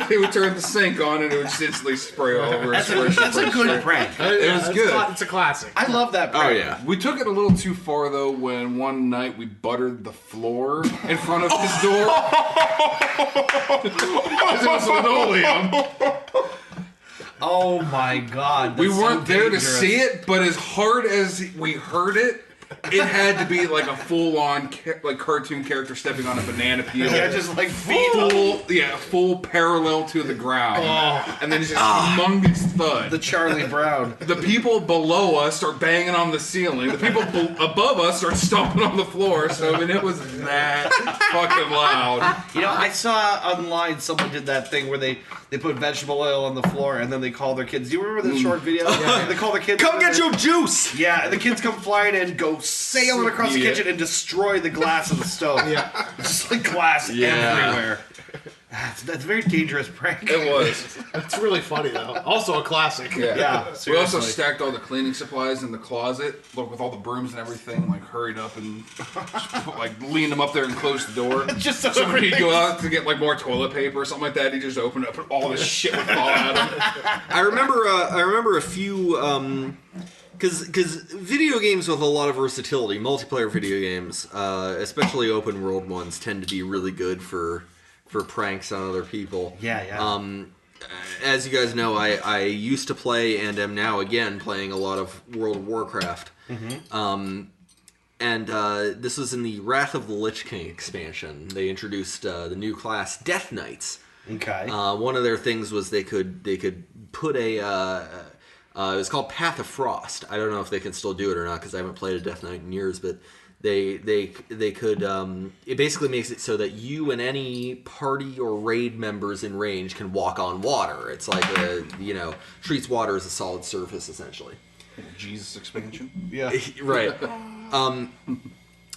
He would turn the sink on and it would just instantly spray all over his shirt. That's a good prank. It was good. It's a classic. I love that prank. Oh yeah. We took it a little too far though when one night we buttered the floor in front of his door. Because it was linoleum. Oh my God. We that's weren't so there dangerous. to see it, but as hard as we heard it, it had to be like a full-on like cartoon character stepping on a banana peel. Yeah, just like feet up. Full parallel to the ground. And then just humongous thud. The Charlie Brown. The people below us start banging on the ceiling. The people above us start stomping on the floor. So, I mean, it was that fucking loud. I saw online someone did that thing where they put vegetable oil on the floor and then they call their kids. Do you remember the short video? Yeah. They call their kids. Come get your juice. Yeah, and the kids come flying in, go sailing across the kitchen and destroy the glass of the stove. Yeah. Just like glass everywhere. That's a very dangerous prank. It was. It's really funny though. Also a classic. Yeah, We also stacked all the cleaning supplies in the closet, with all the brooms and everything, like hurried up and just, leaned them up there and closed the door. Just so when he'd go out to get like more toilet paper or something like that, he just opened up and all this shit would fall out of him. I remember a few Because video games with a lot of versatility, multiplayer video games, especially open world ones, tend to be really good for pranks on other people. Yeah. As you guys know, I used to play and am now again playing a lot of World of Warcraft. And this was in the Wrath of the Lich King expansion. They introduced the new class, Death Knights. Okay. One of their things was they could put a it was called Path of Frost. I don't know if they can still do it or not because I haven't played a Death Knight in years, but they could it basically makes it so that you and any party or raid members in range can walk on water. It's like treats water as a solid surface essentially. Jesus expansion. Yeah. Right.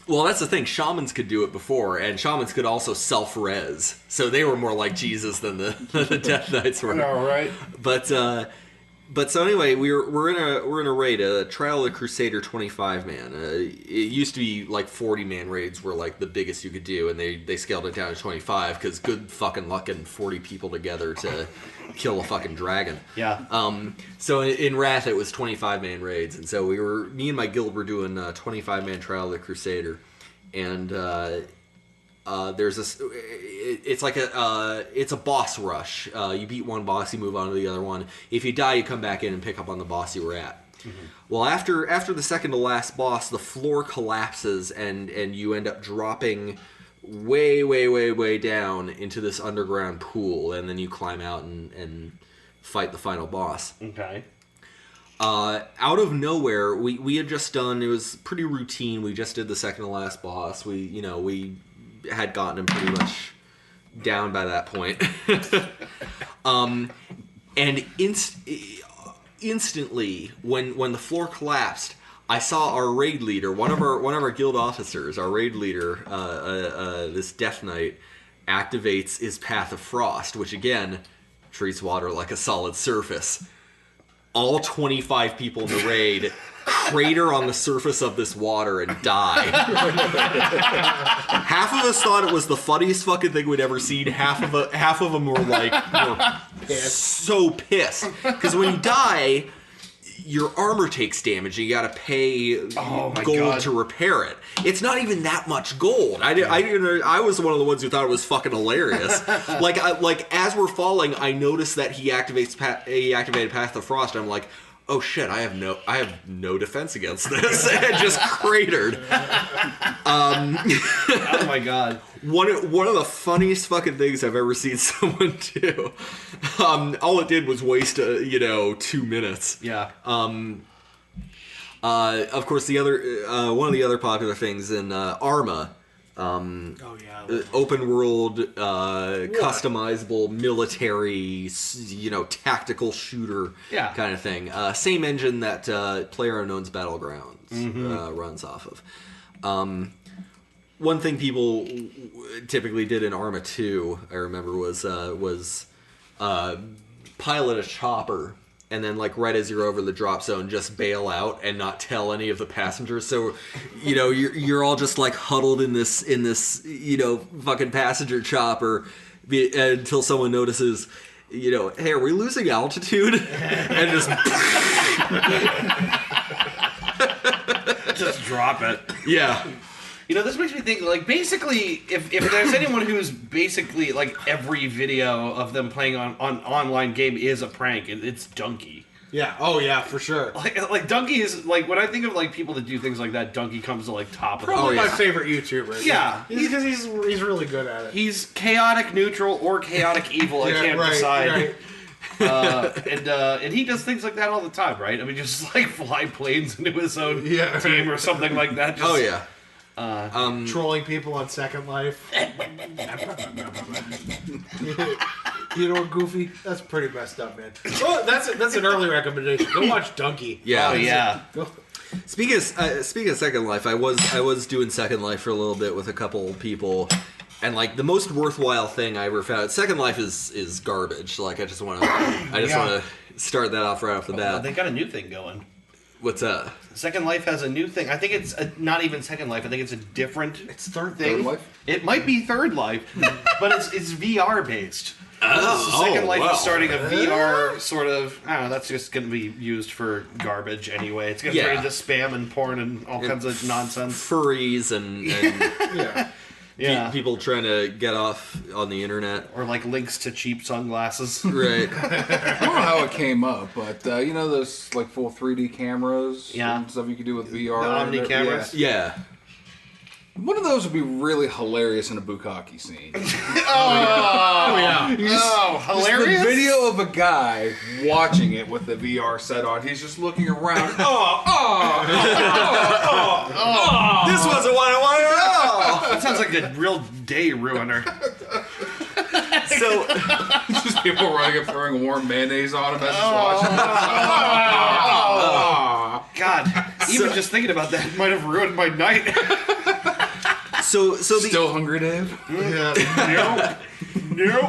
Well, that's the thing. Shamans could do it before, and shamans could also self-res. So they were more like Jesus than the Death Knights were. All right. But so anyway, we're in a raid, a Trial of the Crusader 25 man. It used to be like 40 man raids were like the biggest you could do, and they scaled it down to 25 because good fucking luck getting 40 people together to kill a fucking dragon. Yeah. So in Wrath it was 25 man raids, and so me and my guild were doing 25 man Trial of the Crusader, and there's this. It's like it's a boss rush. You beat one boss, you move on to the other one. If you die, you come back in and pick up on the boss you were at. Well, after the second to last boss, the floor collapses and you end up dropping way down into this underground pool, and then you climb out and fight the final boss. Okay. Out of nowhere, we had just done. It was pretty routine. We just did the second to last boss. We had gotten him pretty much down by that point. And instantly, when the floor collapsed, I saw our raid leader, one of our guild officers, our raid leader, this Death Knight, activates his Path of Frost, which again treats water like a solid surface. All 25 people in the raid crater on the surface of this water and die. Half of us thought it was the funniest fucking thing we'd ever seen. Half of them were like, so pissed. Because when you die, your armor takes damage and you gotta pay gold to repair it. It's not even that much gold. I was one of the ones who thought it was fucking hilarious. Like as we're falling, I noticed that he activated Path of Frost. And I'm like, oh shit! I have no defense against this. It just cratered. Oh my god! One of the funniest fucking things I've ever seen someone do. All it did was waste 2 minutes. Yeah. Of course, the other one of the other popular things in Arma. Open world, customizable military, tactical shooter kind of thing. Same engine that PlayerUnknown's Battlegrounds runs off of. One thing people typically did in Arma 2, I remember, was pilot a chopper. And then, right as you're over the drop zone, just bail out and not tell any of the passengers. So, you're all just huddled in this fucking passenger chopper until someone notices, hey, are we losing altitude? And just just drop it. Yeah. This makes me think, basically, if there's anyone who's basically, every video of them playing on online game is a prank, it's Donkey. Yeah, oh yeah, for sure. Donkey is, when I think of, people that do things like that, Donkey comes to, top of the Probably my favorite YouTuber. Yeah. Because he's really good at it. He's chaotic neutral or chaotic evil, I can't decide. Right. And he does things like that all the time, right? I mean, just, fly planes into his own team or something like that. Just, trolling people on Second Life. Goofy? That's pretty messed up, man. Oh, that's an early recommendation. Go watch Donkey. Yeah. Oh, yeah. Speaking of Second Life, I was doing Second Life for a little bit with a couple people, and the most worthwhile thing I ever found. Second Life is garbage. I just want to start that off right off the bat. They got a new thing going. What's that? Second Life has a new thing. I think it's not even Second Life. I think it's a different. It's Third thing. Third Life? It might be Third Life, but it's VR based. Second Life is starting a VR sort of. I don't know. That's just going to be used for garbage anyway. It's going to turn into spam and porn and all kinds of nonsense. Furries and people trying to get off on the internet, or like links to cheap sunglasses. Right. I don't know how it came up, but you know those like full 3D cameras and stuff you can do with VR. The Omni cameras. Yeah. One of those would be really hilarious in a bukkake scene. Hilarious! The video of a guy watching it with the VR set on. He's just looking around. This wasn't what I wanted at all. That sounds like a real day ruiner. So, Just people running up throwing warm mayonnaise on him as he's watching. God, even just thinking about that might have ruined my night. so Still hungry, Dave? Nope.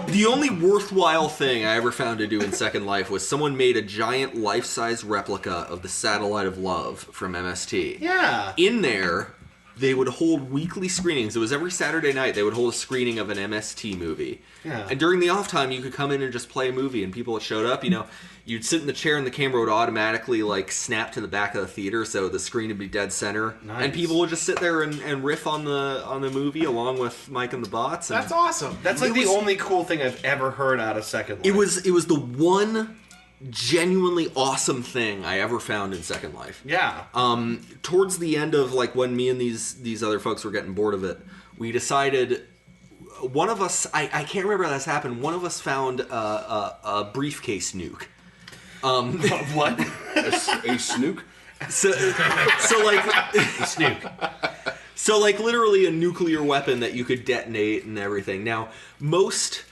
the only worthwhile thing I ever found to do in Second Life was someone made a giant life-size replica of the Satellite of Love from MST. Yeah. In there, they would hold weekly screenings. It was every Saturday night they would hold a screening of an MST movie. Yeah. And during the off time, you could come in and just play a movie, and people that showed up, you'd sit in the chair and the camera would automatically like snap to the back of the theater, so the screen would be dead center. Nice. And people would just sit there and riff on the movie along with Mike and the bots. And That's awesome. That's like the only cool thing I've ever heard out of Second Life. It was the one genuinely awesome thing I ever found in Second Life. Yeah. Towards the end of like when me and these other folks were getting bored of it, we decided. One of us, I can't remember how this happened. One of us found a briefcase nuke. What? A snook? So like A snook. So like literally a nuclear weapon that you could detonate and everything. Now, most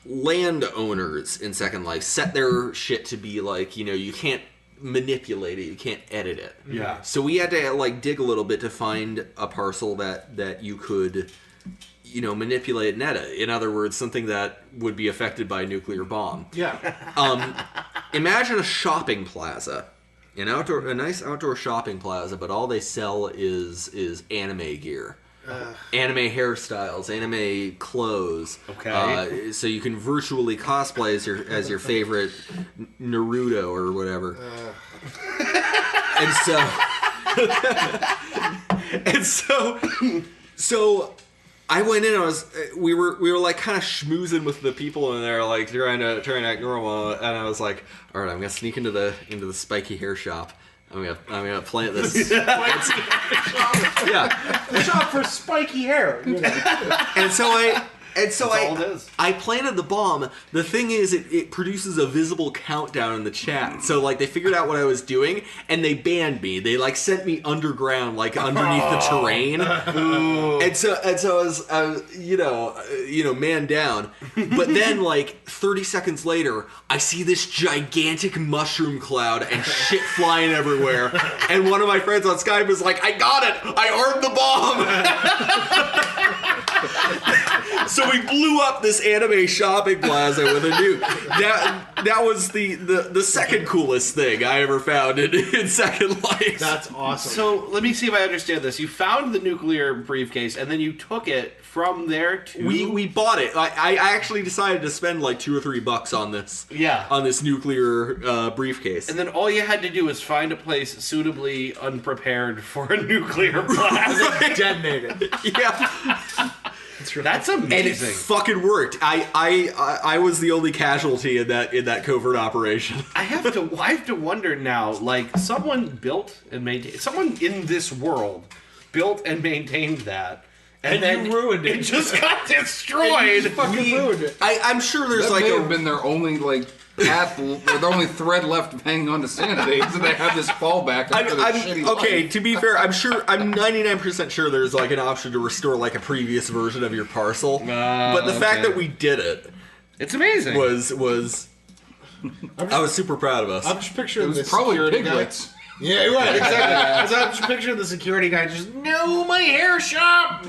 landowners in Second Life set their shit to be like, you can't manipulate it, you can't edit it. Yeah. So we had to like dig a little bit to find a parcel that you could manipulate and edit. In other words, something that would be affected by a nuclear bomb. Yeah. Imagine a shopping plaza, a nice outdoor shopping plaza, but all they sell is anime gear. Anime hairstyles, anime clothes. Okay. So you can virtually cosplay as your favorite Naruto or whatever. So I went in. We were like kind of schmoozing with the people in there, like trying to act normal. And I was like, all right, I'm gonna sneak into the spiky hair shop. I'm gonna plant this. Yeah, Shop for spiky hair. and so all it is. I planted the bomb. The thing is, it produces a visible countdown in the chat. So like they figured out what I was doing and they banned me. They like sent me underground, like underneath the terrain. And so I was man down. But then like 30 seconds later, I see this gigantic mushroom cloud and shit flying everywhere. And one of my friends on Skype is like, "I got it! I armed the bomb!" So we blew up this anime shopping plaza with a nuke. That was the second coolest thing I ever found in Second Life. That's awesome. So let me see if I understand this. You found the nuclear briefcase, and then you took it from there to... We bought it. I actually decided to spend like $2 or $3 on this. Yeah. On this nuclear briefcase. And then all you had to do was find a place suitably unprepared for a nuclear blast. Detonated. Yeah. That's amazing. And it fucking worked. I was the only casualty in that covert operation. I have to wonder now, like, someone in this world built and maintained that. And then you ruined it. It just got destroyed. Fucking ruined it. I'm sure there's That like may have been their only path, their only thread left hanging on to sanity, so they have this fallback after their shitty okay, life. to be fair, I'm 99% sure there's like an option to restore like a previous version of your parcel. But the fact that we did it, It's amazing. was I was super proud of us. I'm just picturing It was this probably security piglets. guy. Yeah, right, exactly. So I'm just picturing the security guy just, no, my hair shop!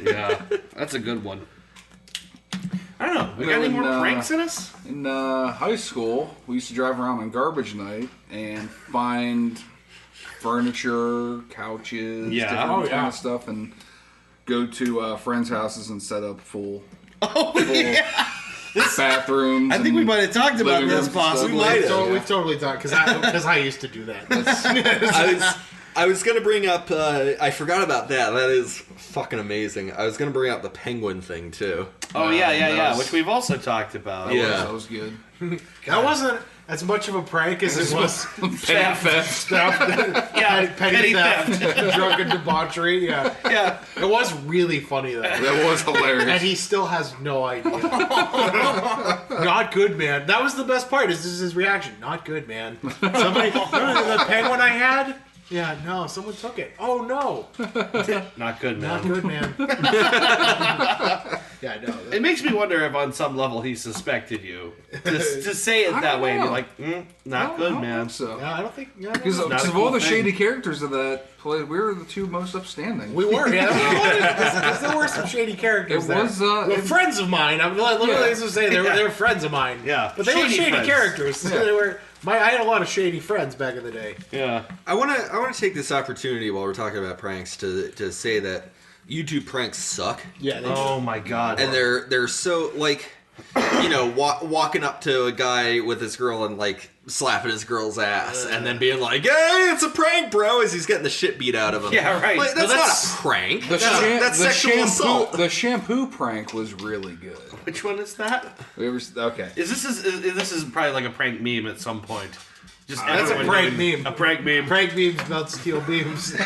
Yeah, that's a good one. I don't know. We got any more pranks in us? In high school, we used to drive around on garbage night and find furniture, couches, Yeah. different Oh, yeah. kind of stuff, and go to friends' houses and set up full This, bathrooms. I think we might have talked about living this rooms and stuff. possibly. We've totally talked because I used to do that. I was gonna bring up. I forgot about that. That is fucking amazing. I was gonna bring up the penguin thing too. Oh yeah, which we've also talked about. That was good. That wasn't as much of a prank as it was Petty theft. petty theft, drunken debauchery. Yeah, it was really funny though. That was hilarious. And he still has no idea. Not good, man. That was the best part. Is his reaction? Not good, man. Somebody, the penguin I had. Yeah, no, someone took it. Oh no, Not good, man. not good, man. Yeah, no. It makes me wonder if on some level he suspected you. To say it that way and be like, not good, man. So. No, I don't think. No, Because Not a of cool all the thing. shady characters of that play, we were the two most upstanding. we were. Yeah, because there were some shady characters. It there. was, Well, friends of mine. I'm literally Yeah. just saying they were friends of mine. Yeah. but they were Shady shady friends. characters. Yeah. They were. I had a lot of shady friends back in the day. Yeah. I wanna take this opportunity while we're talking about pranks to say that YouTube pranks suck. Yeah. Oh my god. And they're so like, walking up to a guy with his girl and like slapping his girl's ass and then being like, "Hey, it's a prank, bro," as he's getting the shit beat out of him. Yeah, right. Like, that's, Well, not a prank. That's the sexual assault. The shampoo prank was really good. Which one is that? Okay. This is probably like a prank meme at some point. Just That's a everyone prank doing meme. A prank meme. Prank memes about steel beams. As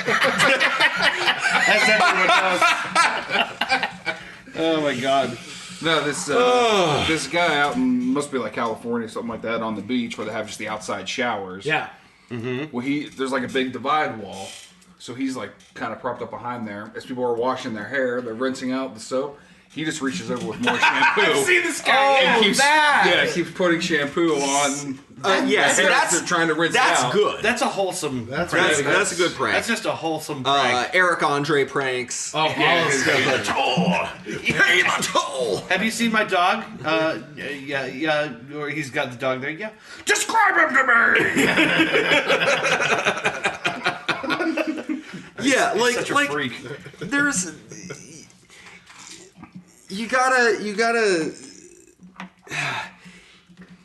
everyone knows. Oh my god. No, this guy out in must be like California, something like that, on the beach where they have just the outside showers. Yeah. Well, there's like a big divide wall, so he's like kind of propped up behind there. As people are washing their hair, they're rinsing out the soap. He just reaches over with more shampoo. I've seen this guy. and keeps putting shampoo on. Yeah, they're trying to rinse it that's out. good. That's a wholesome That's prank. That's a good prank. That's just a wholesome prank. Eric Andre pranks. Oh, Yeah, all his- this stuff. Hey, the toll. Have you seen my dog? Yeah, or he's got the dog there. Yeah. Describe him to me! Yeah, like Such a like freak. there's you gotta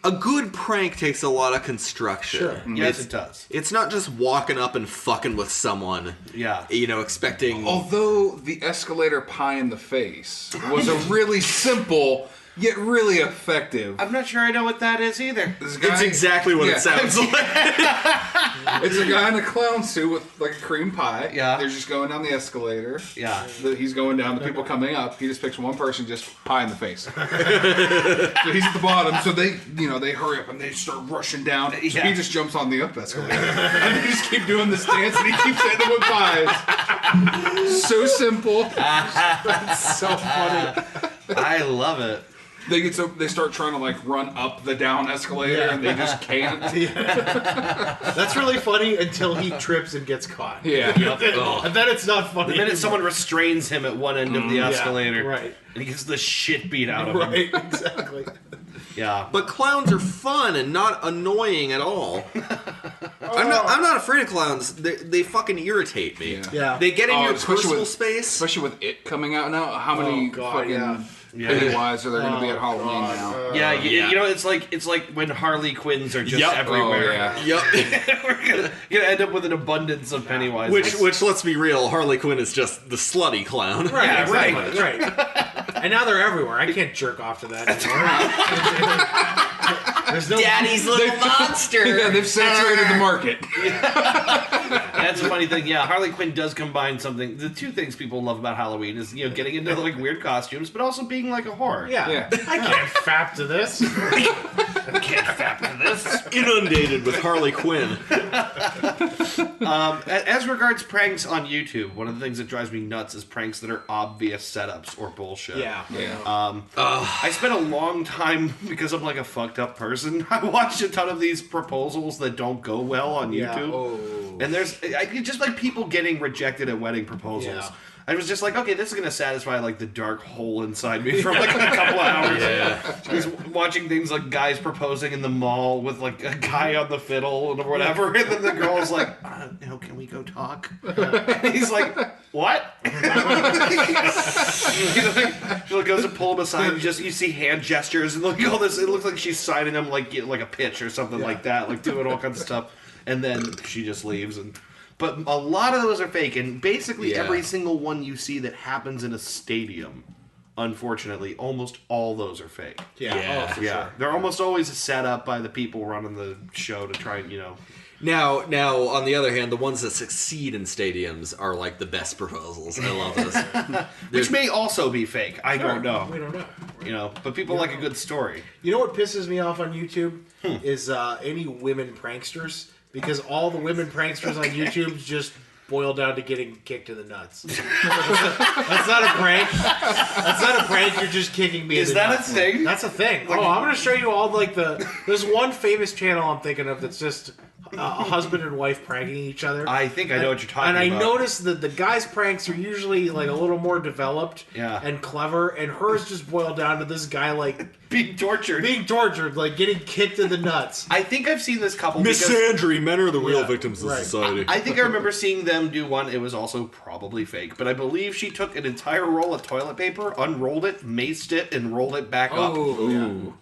a good prank takes a lot of construction. Sure. Yes, it does. It's not just walking up and fucking with someone, Yeah. expecting. Although the escalator pie in the face was a really simple yet really effective. I'm not sure I know what that is either. This guy, It's exactly what Yeah. it sounds like. It's a guy in a clown suit with like a cream pie. Yeah. They're just going down the escalator. Yeah. He's going down. The people coming up. He just picks one person, just pie in the face. So he's at the bottom. So they hurry up and they start rushing down. So Yeah. he just jumps on the up escalator, and they just keep doing this dance, and he keeps hitting them with pies. So simple. So funny. I love it. They start trying to like run up the down escalator, and they just can't. That's really funny until he trips and gets caught. Yeah. And then it's not funny. The minute someone restrains him at one end of the escalator, right. and he gets the shit beat out of him. Right, exactly. Yeah. But clowns are fun and not annoying at all. I'm not afraid of clowns. They fucking irritate me. Yeah. They get in your especially personal with- space. Especially with it coming out now. How many God, fucking yeah. Pennywise are there going to be at Halloween now? Yeah, you know, it's like when Harley Quinns are just Yep. everywhere. Oh, yeah. Yep. We're gonna end up with an abundance of Pennywise. which let's be real, Harley Quinn is just the slutty clown. Right, Yeah, exactly. Right. And now they're everywhere. I can't jerk off to that anymore. There's no Daddy's little monster. Yeah, they've saturated the market. That's a funny thing. Yeah, Harley Quinn does combine something. The two things people love about Halloween is getting into like weird costumes, but also being like a horror. Yeah. Yeah. I can't fap to this. I can't fap to this. Inundated with Harley Quinn. As regards pranks on YouTube, one of the things that drives me nuts is pranks that are obvious setups or bullshit. Yeah. I spent a long time, because I'm like a fucked up person, I watched a ton of these proposals that don't go well on Yeah. YouTube. Oh. And there's just like people getting rejected at wedding proposals. Yeah. I was just like, okay, this is gonna satisfy like the dark hole inside me for like a couple hours. Yeah. Just watching things like guys proposing in the mall with like a guy on the fiddle and whatever, and then the girl's like, can we go talk? And he's like, what? She goes to pull him aside, and you see hand gestures and like all this. It looks like she's signing him like a pitch or something like that, like doing all kinds of stuff. And then she just leaves. But a lot of those are fake, and basically every single one you see that happens in a stadium, unfortunately, almost all those are fake. Yeah. Oh, for sure. They're almost always set up by the people running the show to try and, Now, on the other hand, the ones that succeed in stadiums are like the best proposals. I love those. Which may also be fake. I don't know. We don't know. But people like a good story. You know what pisses me off on YouTube is any women pranksters, because all the women pranksters on YouTube just boil down to getting kicked in the nuts. That's not a prank. That's not a prank. You're just kicking me in the nuts. Is that a thing? That's a thing. I'm going to show you all there's one famous channel I'm thinking of that's just a husband and wife pranking each other. I think I know what you're talking about. And I noticed that the guys' pranks are usually like a little more developed and clever, and hers just boil down to this guy like being tortured, like getting kicked in the nuts. I think I've seen this couple. Misandry, men are the real victims of society. I think I remember seeing them do one. It was also probably fake, but I believe she took an entire roll of toilet paper, unrolled it, maced it, and rolled it back up. No!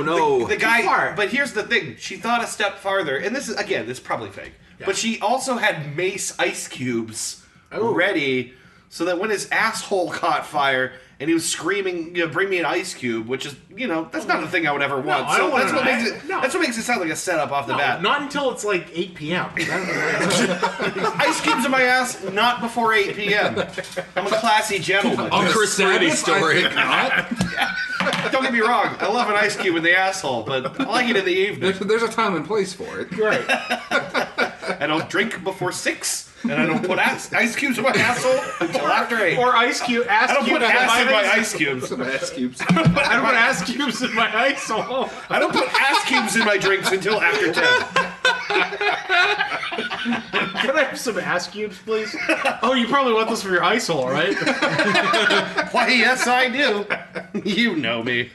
No! The guy. But here's the thing: she thought a step farther, and this is probably fake. Yeah. But she also had mace ice cubes ready, so that when his asshole caught fire and he was screaming, "Bring me an ice cube," which is, that's not the thing I would ever want. So that's what makes it sound like a setup off the bat. Not until it's like 8 p.m. Ice cubes in my ass, not before 8 p.m. I'm a classy gentleman. Chris Sandy's story. Don't get me wrong, I love an ice cube in the asshole, but I like it in the evening. There's a time and place for it. Right. I don't drink before 6, and I don't put ice cubes in my asshole until after 8. Or ice cube. I don't put ass in my ice cubes. Some ass cubes. I don't put ass cubes in my ice hole. I don't put ass cubes in my drinks until after 10. Can I have some ass cubes, please? Oh, you probably want this for your ice hole, right? Why, yes, I do. You know me.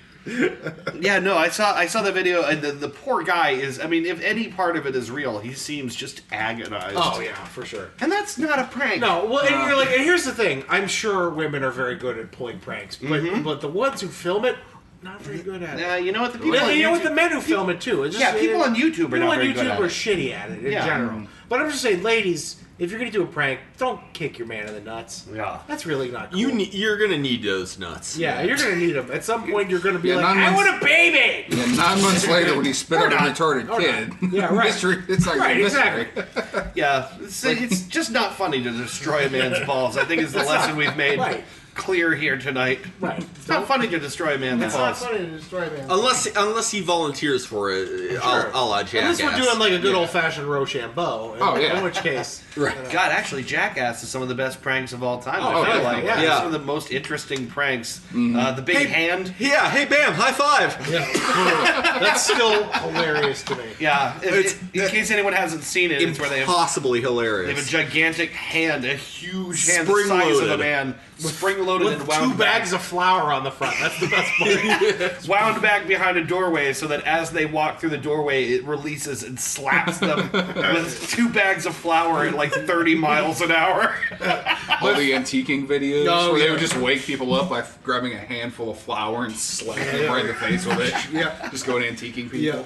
Yeah, no, I saw the video, and the poor guy is, if any part of it is real, he seems just agonized. Oh, yeah, for sure. And that's not a prank. No, well, and you're like, and here's the thing, I'm sure women are very good at pulling pranks, but the ones who film it, not very good at it. You know what, the people you know what, the men who film it too. It's just, people on YouTube are not very good at it. People on YouTube are shitty at it in general. But I'm just saying, ladies, if you're going to do a prank, don't kick your man in the nuts. Yeah. That's really not cool. You're going to need those nuts. Yeah, you're going to need them. At some point, you're going to be like, I want a baby! Yeah, 9 months later, when you spit on a retarded kid. Yeah, right. It's like right, mystery. Exactly. Yeah, it's just not funny to destroy a man's balls, I think is the lesson we've made clear here tonight. Right. It's not funny to destroy a man's balls. It's not funny to destroy a man's balls. Unless he volunteers for it, I'll Jackass. Unless we're doing like a good old-fashioned Rochambeau. In which case... Right. God, actually, Jackass is some of the best pranks of all time. Oh, I feel like yeah. Some of the most interesting pranks. The big hand. Yeah, hey, bam, high five. Yeah. That's still hilarious to me. Yeah, in case anyone hasn't seen it, it's where they have impossibly hilarious. They have a gigantic hand, a huge hand the size of a man, spring-loaded and wound 2 bags of flour on the front. That's the best part. Wound back behind a doorway so that as they walk through the doorway, it releases and slaps them with 2 bags of flour at like 30 miles an hour. All the antiquing videos where they would just wake people up by grabbing a handful of flour and slapping them right in the face with it. Yeah. Just going antiquing people. Yeah.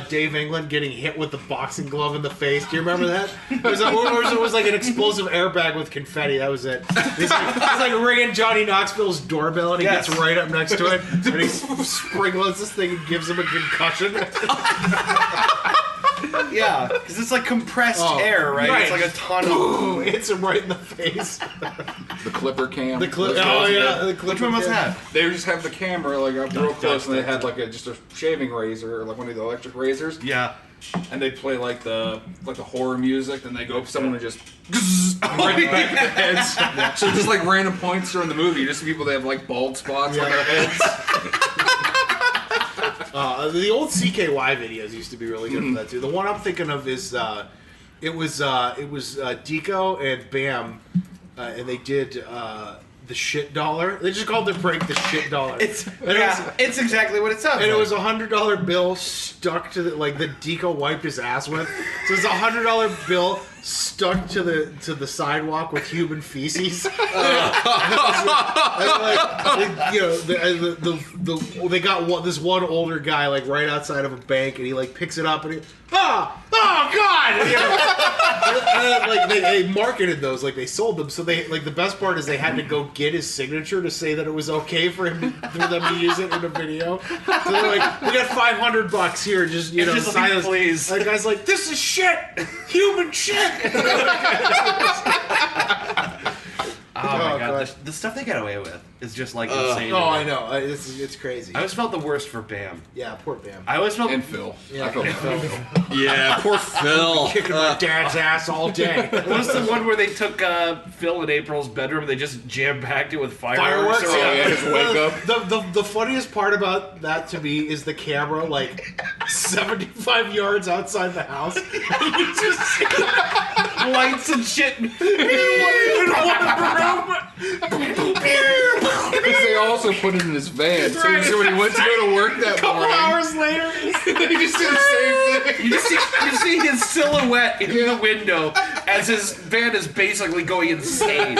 Dave England getting hit with the boxing glove in the face. Do you remember that? It was like an explosive airbag with confetti. That was it. He's like ringing Johnny Knoxville's doorbell, and he gets right up next to it, and he spring-loads this thing and gives him a concussion. Yeah, because it's like compressed air, right? It's like a ton of... hits him right in the face. The clipper cam. The clipper. Which one was that? They would just have the camera like up real close, and they had like just a shaving razor, like one of the electric razors. Yeah. And they'd play like the horror music, then they go up to someone and just right in the back of the heads. So just like random points during the movie, just people that have like bald spots on their heads. The old CKY videos used to be really good for that too. The one I'm thinking of is It was Deco and Bam, and they did the shit dollar. They just called their prank the shit dollar. It's exactly what it sounds. And it was $100 bill stuck to the Deco wiped his ass with. So it's $100 bill stuck to the sidewalk with human feces. They got this one older guy like right outside of a bank, and he like picks it up and he oh god! And they marketed those, like they sold them. So they the best part is they had to go get his signature to say that it was okay for them to use it in a video. So they're like, we got $500 here, just sign us, please. The guy's like, this is shit, human shit. Oh my god, the stuff they get away with is just like insane. Oh, I know. It's crazy. I always felt the worst for Bam. Yeah, poor Bam. I always felt And Phil. Yeah. I felt bad for Phil. Yeah, poor Phil. Kicking my dad's ass all day. What was the one where they took Phil in April's bedroom and they just jam-packed it with fireworks? Fireworks, Oh, yeah, just wake up. The funniest part about that to me is the camera, like 75 yards outside the house. You just see Lights and shit. in one room. Because they also put it in his van, too. Right. So when he went to go to work that Couple morning, hours later, he just did the same thing. You see his silhouette in the window as his van is basically going insane.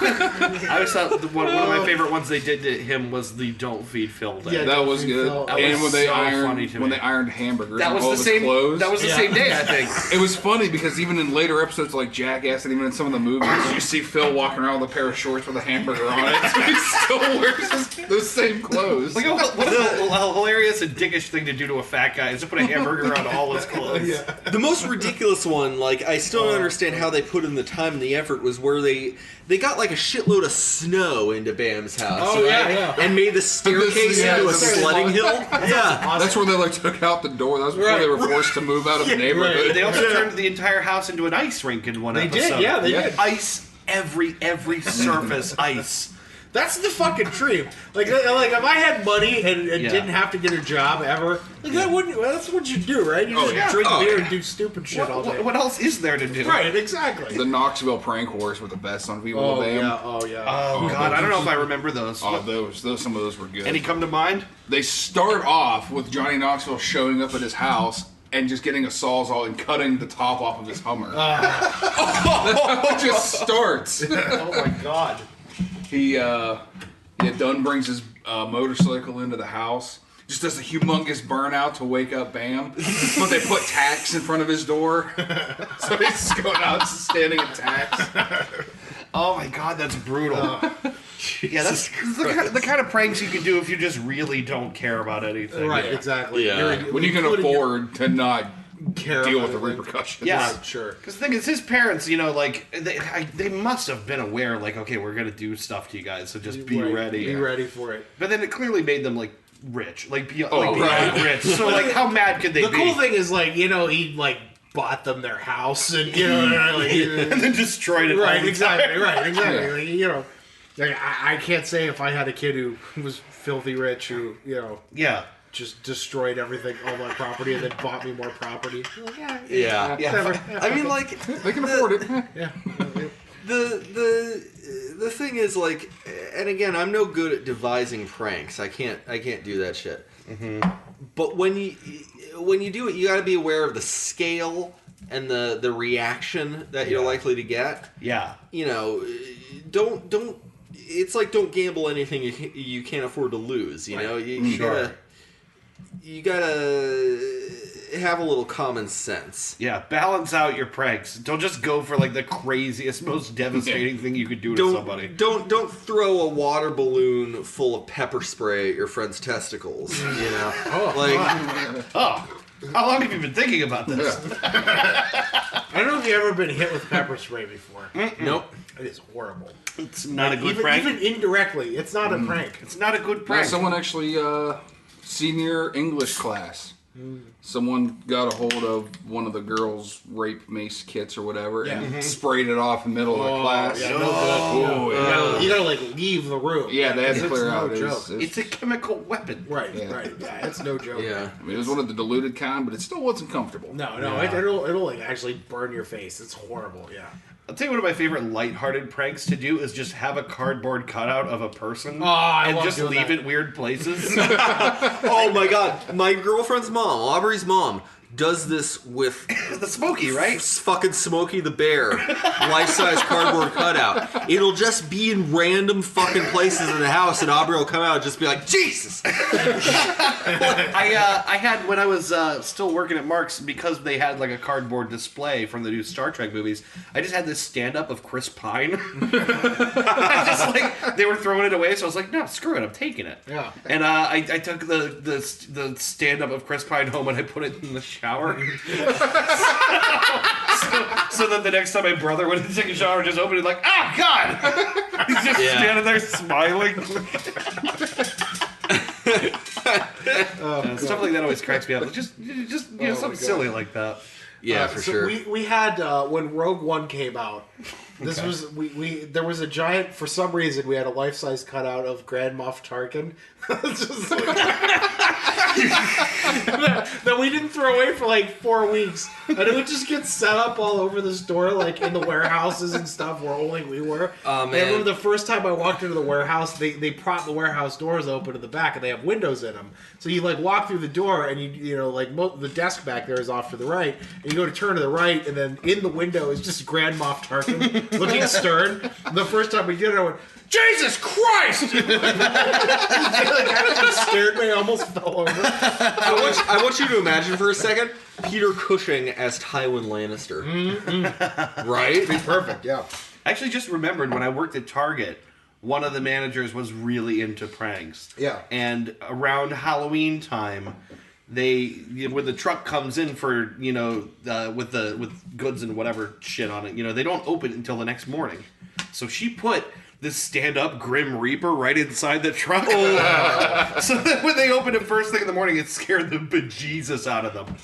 I always thought one of my favorite ones they did to him was the "Don't Feed Phil" day. Yeah, That was good. That And was when they so funny to me. ironed hamburgers That and was all the of his same. clothes. That was the same day, I think. It was funny because even in later episodes like Jackass and even in some of the movies, you see Phil walking around with a pair of shorts with a hamburger on it. So he still wears those same clothes. Like, what a hilarious and dickish thing to do to a fat guy is to put a hamburger on all his clothes. The most ridiculous one, like, I still don't understand how they put in the time and the effort, was where they got like a shitload of snow into Bam's house, Oh, right? yeah. And made the staircase Yeah, into a it's sledding hill. Yeah. That's where they like took out the door. That was before they were forced to move out of the neighborhood. They also turned the entire house into an ice rink in one episode. did, yeah, they did. Ice every surface, ice. that's the fucking dream. Like if I had money and Yeah. didn't have to get a job ever, that's what you do, right? You just yeah. drink Oh, beer yeah. and do stupid shit all day. What else is there to do? Right, exactly. The Knoxville prank wars were the best on Viva Oh La Bam. yeah, oh yeah. Oh god, I don't know if I remember those. Oh, some of those were good. Any come to mind? They start off with Johnny Knoxville showing up at his house and just getting a Sawzall and cutting the top off of his Hummer. That's how it just starts. Oh my god. Dunn brings his motorcycle into the house. Just does a humongous burnout to wake up Bam. But they put tacks in front of his door. So he's just going out standing at tacks. Oh my god, that's brutal. Yeah, that's the kind of pranks you can do if you just really don't care about anything. Right, exactly. Yeah. When you can afford to not care deal about with the it. repercussions. Yeah. Right, sure. Because the thing is, his parents, like, they must have been aware, like, okay, we're going to do stuff to you guys, so just be Right, ready. Be ready for it. But then it clearly made them, like, rich. Like, Oh, beyond right. rich. So, like, how mad could they The be? cool thing is, like, he like bought them their house, and like, And then destroyed it. all right, the exactly, time. right, exactly. Yeah. Like, like, I can't say if I had a kid who was filthy rich, who Yeah. just destroyed everything, all my property, and then bought me more property. Like, Yeah. whatever. I mean, like, They can afford it. Yeah. the thing is, like, and again, I'm no good at devising pranks. I can't do that shit. Mm-hmm. But when you do it, you got to be aware of the scale and the reaction that you're likely to get. Yeah. Don't. It's like don't gamble anything you can't afford to lose. You know, you gotta have a little common sense. Yeah, balance out your pranks. Don't just go for, like, the craziest, most devastating thing you could do to somebody. Don't throw a water balloon full of pepper spray at your friend's testicles. You know, Oh, how long have you been thinking about this? I don't know if you've ever been hit with pepper spray before. nope. It is horrible. It's not a good even, prank. Even indirectly, it's not a prank. It's not a good Yeah, prank. someone actually, senior English class, Someone got a hold of one of the girls' rape mace kits or whatever and sprayed it off in the middle of the class. Yeah, no good. You gotta like leave the room. Yeah, they had to clear no out. Joke. It's a chemical weapon. Right. Yeah, it's no joke. Yeah. I mean, it was one of the diluted kind, but it still wasn't comfortable. No, it'll like actually burn your face. It's horrible. Yeah. I'll tell you one of my favorite lighthearted pranks to do is just have a cardboard cutout of a person I and love just doing leave that. it weird places. Oh my god, my girlfriend's mom, Aubrey's mom, does this with The Smokey, right? fucking Smokey the Bear, life-size cardboard cutout. It'll just be in random fucking places in the house, and Aubrey will come out and just be like, Jesus! I had, when I was still working at Mark's, because they had like a cardboard display from the new Star Trek movies, I just had this stand-up of Chris Pine. I just like, they were throwing it away, so I was like, no, screw it, I'm taking it. Yeah. And I took the stand-up of Chris Pine home and I put it in the shower. so that the next time my brother went to take a shower, just opened it like, oh God! He's just standing there smiling. Stuff like that always cracks me up. Just something silly like that. Yeah, for sure. We had when Rogue One came out. This was there was a giant, for some reason we had a life-size cutout of Grand Moff Tarkin. Just like, that we didn't throw away for like 4 weeks, and it would just get set up all over the store, like in the warehouses and stuff where only we were. Oh, man. And I remember the first time I walked into the warehouse, they prop the warehouse doors open in the back, and they have windows in them. So you like walk through the door, and you know like the desk back there is off to the right, and you go to turn to the right, and then in the window is just Grand Moff Tarkin looking stern. The first time we did it, I went, Jesus Christ! It scared me. I almost fell over. I want you to imagine for a second Peter Cushing as Tywin Lannister. Right? Perfect, yeah. I actually just remembered when I worked at Target, one of the managers was really into pranks. Yeah. And around Halloween time, when the truck comes in for, with goods and whatever shit on it, they don't open until the next morning. So she put this stand-up Grim Reaper right inside the truck. So that when they opened it first thing in the morning, it scared the bejesus out of them.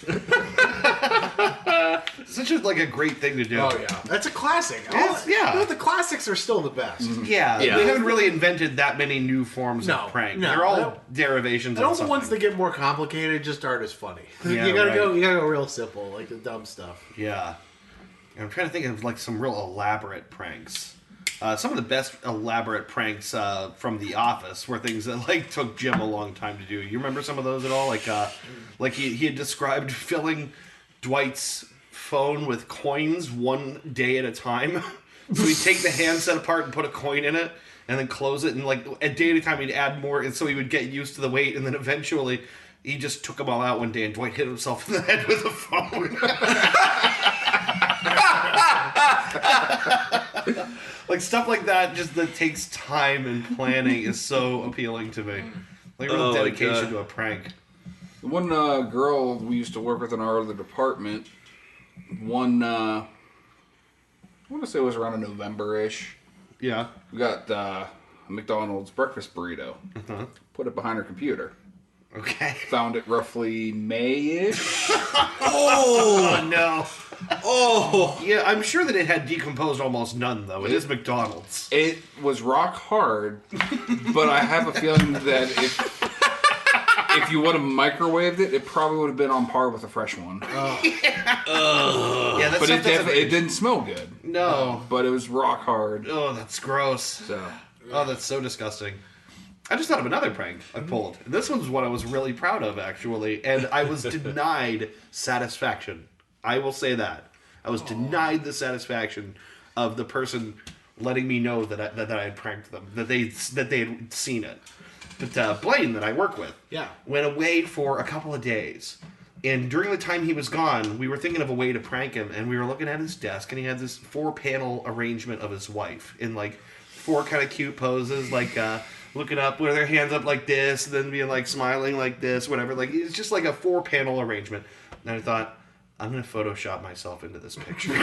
Such a great thing to do. Oh, yeah. That's a classic. Yeah. The classics are still the best. Yeah, they haven't really invented that many new forms of prank. They're all derivations of all the something. ones that get more complicated just aren't as funny. Yeah, you gotta right. go real simple, like the dumb stuff. Yeah. I'm trying to think of some real elaborate pranks. Some of the best elaborate pranks from The Office were things that took Jim a long time to do. You remember some of those at all? Like he had described filling Dwight's phone with coins one day at a time. So he'd take the handset apart and put a coin in it, and then close it, and a day at a time he'd add more, and so he would get used to the weight, and then eventually he just took them all out one day, and Dwight hit himself in the head with a phone. Stuff like that, just that takes time and planning, is so appealing to me. Real dedication to a prank. One girl we used to work with in our other department, I want to say it was around a November-ish. Yeah. We got a McDonald's breakfast burrito. Put it behind her computer. Okay. Found it roughly May-ish. Oh, no. Oh. Yeah, I'm sure that it had decomposed almost none, though. It is McDonald's. It was rock hard, but I have a feeling that if you would have microwaved it, it probably would have been on par with a fresh one. Yeah, but it didn't smell good. No. But it was rock hard. Oh, that's gross. So. Oh, that's so disgusting. I just thought of another prank I pulled. This one's one I was really proud of, actually, and I was denied satisfaction. I will say that. I was denied the satisfaction of the person letting me know that I had pranked them, that they had seen it. But Blaine, that I work with, went away for a couple of days. And during the time he was gone, we were thinking of a way to prank him, and we were looking at his desk, and he had this 4-panel arrangement of his wife in 4 kind of cute poses, looking up with their hands up like this, and then being smiling like this, whatever. It's just a 4-panel arrangement. And I thought, I'm going to Photoshop myself into this picture.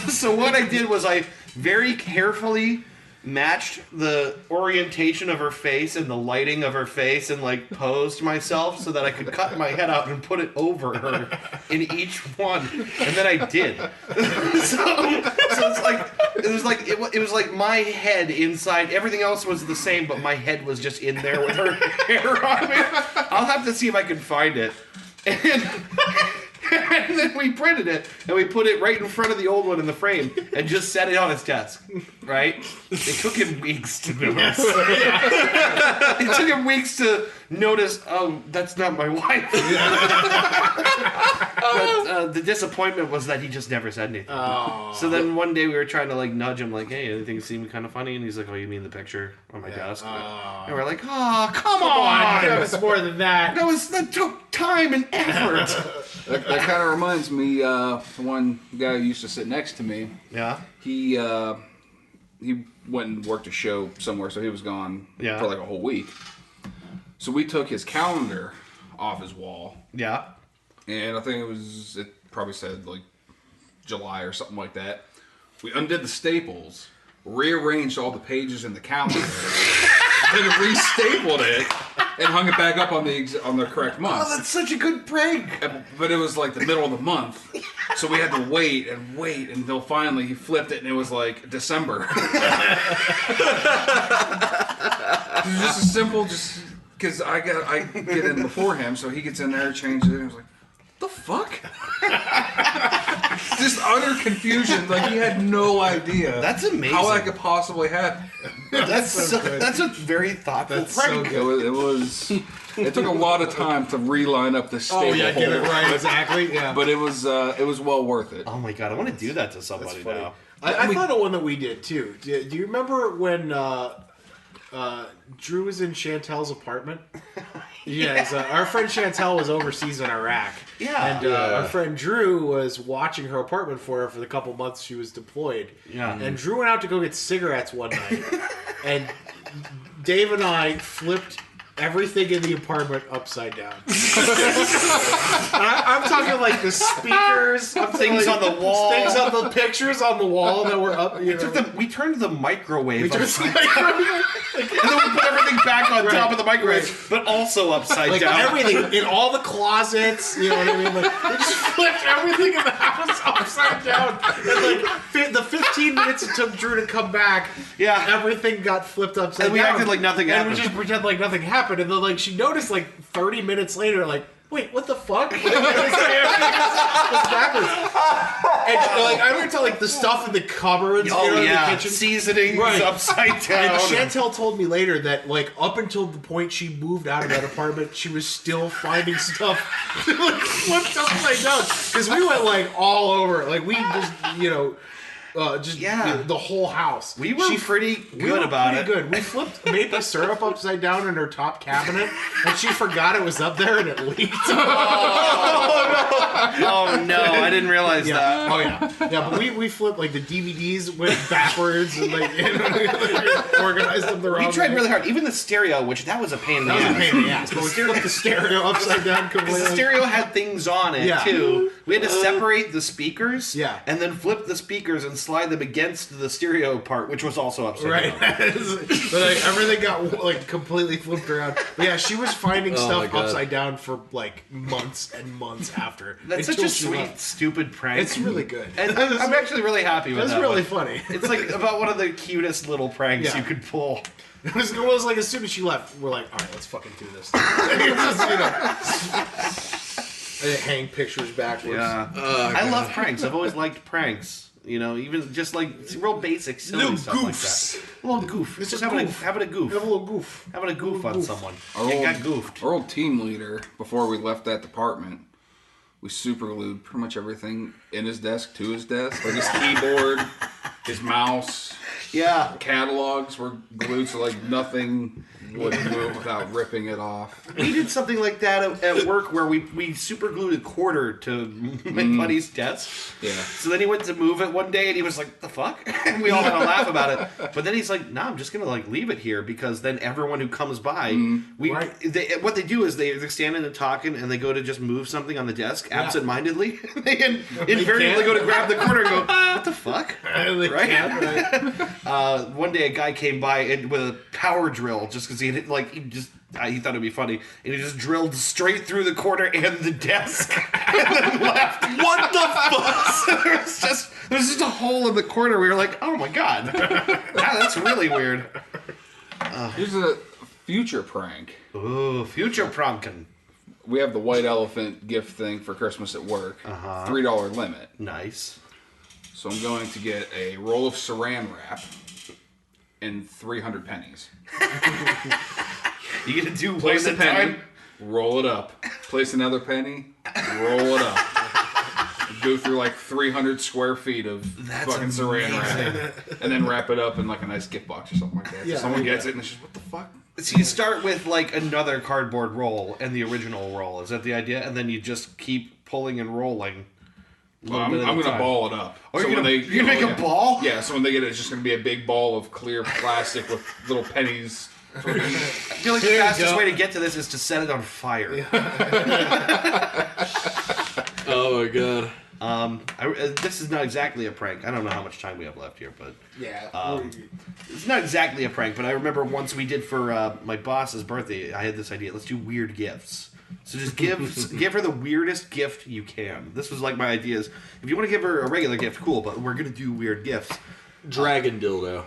So what I did was I very carefully matched the orientation of her face and the lighting of her face and like posed myself so that I could cut my head out and put it over her in each one, and then I did. so it's like it was like my head inside. Everything else was the same, but my head was just in there with her hair on it. I'll have to see if I can find it. And then we printed it, and we put it right in front of the old one in the frame, and just set it on his desk, right? It took him weeks to notice. It took him weeks to notice, oh, that's not my wife. But the disappointment was that he just never said anything. Oh. So then one day we were trying to like nudge him, like, hey, anything seemed kind of funny? And he's like, oh, you mean the picture on my desk? And we're like, oh, come on! That was more than that. That took time and effort. That kind of reminds me, the one guy who used to sit next to me. Yeah. He went and worked a show somewhere, so he was gone for like a whole week. So we took his calendar off his wall. Yeah. And I think it probably said like July or something like that. We undid the staples, rearranged all the pages in the calendar, then restapled it, and hung it back up on the correct month. Oh, that's such a good prank. But it was like the middle of the month, so we had to wait until finally he flipped it, and it was like December. Just a simple, because I get in before him, so he gets in there, changes it, and I was like, the fuck? Just utter confusion. Like, he had no idea. That's amazing. How that could possibly happen. That's a very thoughtful prank. So good. It took a lot of time to reline up the staple Get it hole. right, exactly. Yeah. But it was well worth it. Oh my god, I want to do that to somebody now. I thought of one that we did too. Do you remember when Drew was in Chantel's apartment? Yes, our friend Chantel was overseas in Iraq. Yeah. And our friend Drew was watching her apartment for her for the couple months she was deployed. Yeah. And Drew went out to go get cigarettes one night. And Dave and I flipped everything in the apartment upside down. I'm talking like the speakers, Things on the wall. things on the pictures on the wall that were up. We turned the microwave upside down. And then we put everything back on top of the microwave, but also upside like down. everything in all the closets, you know what I mean? Like they just flipped everything in the house upside down. And like the 15 minutes it took Drew to come back, everything got flipped upside And we down. acted like nothing and happened. we just pretend like nothing happened. And then like she noticed like 30 minutes later, like, wait, what the fuck? Like, everything was backwards. And like I remember like the stuff in the cupboards, in the kitchen, seasonings upside down. And Chantel told me later that, like, up until the point she moved out of that apartment, she was still finding stuff like, flipped upside down. Because we went, like, all over. Like, we just, the whole house. We were pretty good about it. Good. We flipped maple syrup upside down in her top cabinet, and she forgot it was up there, and it leaked. Oh no, I didn't realize that. Oh yeah, but we flipped like the DVDs went backwards and like organized them the wrong way. We tried really hard. Even the stereo, which that was a pain in the ass. But we flipped the stereo upside down completely. The stereo had things on it too. We had to separate the speakers, and then flip the speakers and slide them against the stereo part, which was also upside down. But like, everything got like completely flipped around. But yeah, she was finding stuff upside down for like months and months after. That's such a sweet, stupid prank. It's really good. And I'm actually really happy with that. It's really funny. It's like about one of the cutest little pranks you could pull. It was like as soon as she left, we're like, all right, let's fucking do this. And hang pictures backwards. Yeah. I love pranks. I've always liked pranks. You know, even just like real basic, silly little stuff goofs. like that. A little goof. It's just having a goof. Have a little goof. Having a goof on someone. Our You got goofed. Our old team leader, before we left that department, we super glued pretty much everything in his desk to his desk. Like his keyboard, his mouse. Yeah. Catalogs were glued, so like nothing wouldn't move without ripping it off. We did something like that at work where we super glued a quarter to my buddy's desk. Yeah. So then he went to move it one day and he was like, "The fuck?" And we all had a laugh about it. But then he's like, "No, I'm just gonna like leave it here because then everyone who comes by, what they do is they're standing and talking and they go to just move something on the desk absentmindedly. They invariably go to grab the quarter and go, "What the fuck?" Right? One day a guy came by with a power drill just because he thought it'd be funny, and he just drilled straight through the corner and the desk, and then left. What the fuck? So there's just a hole in the corner. We were like, oh my god, that's really weird. Here's a future prank. Ooh, future pranking. We have the white elephant gift thing for Christmas at work. $3 limit. Nice. So I'm going to get a roll of saran wrap and 300 pennies. You gonna do Place one a at a penny, time? roll it up. Place another penny, roll it up. Go through like 300 square feet of fucking saran wrap, and then wrap it up in like a nice gift box or something like that. So someone gets it and it's just, what the fuck? So you start with like another cardboard roll and the original roll. Is that the idea? And then you just keep pulling and rolling. Well, I'm going to ball it up. Oh, you're going to make a ball? Yeah, so when they get it, it's just going to be a big ball of clear plastic with little pennies. I feel like the fastest way to get to this is to set it on fire. Oh my god. This is not exactly a prank. I don't know how much time we have left here, but Yeah. it's not exactly a prank. But I remember once we did for my boss's birthday, I had this idea. Let's do weird gifts. So just give her the weirdest gift you can. This was like my idea is, if you want to give her a regular gift, cool, but we're going to do weird gifts. Dragon dildo.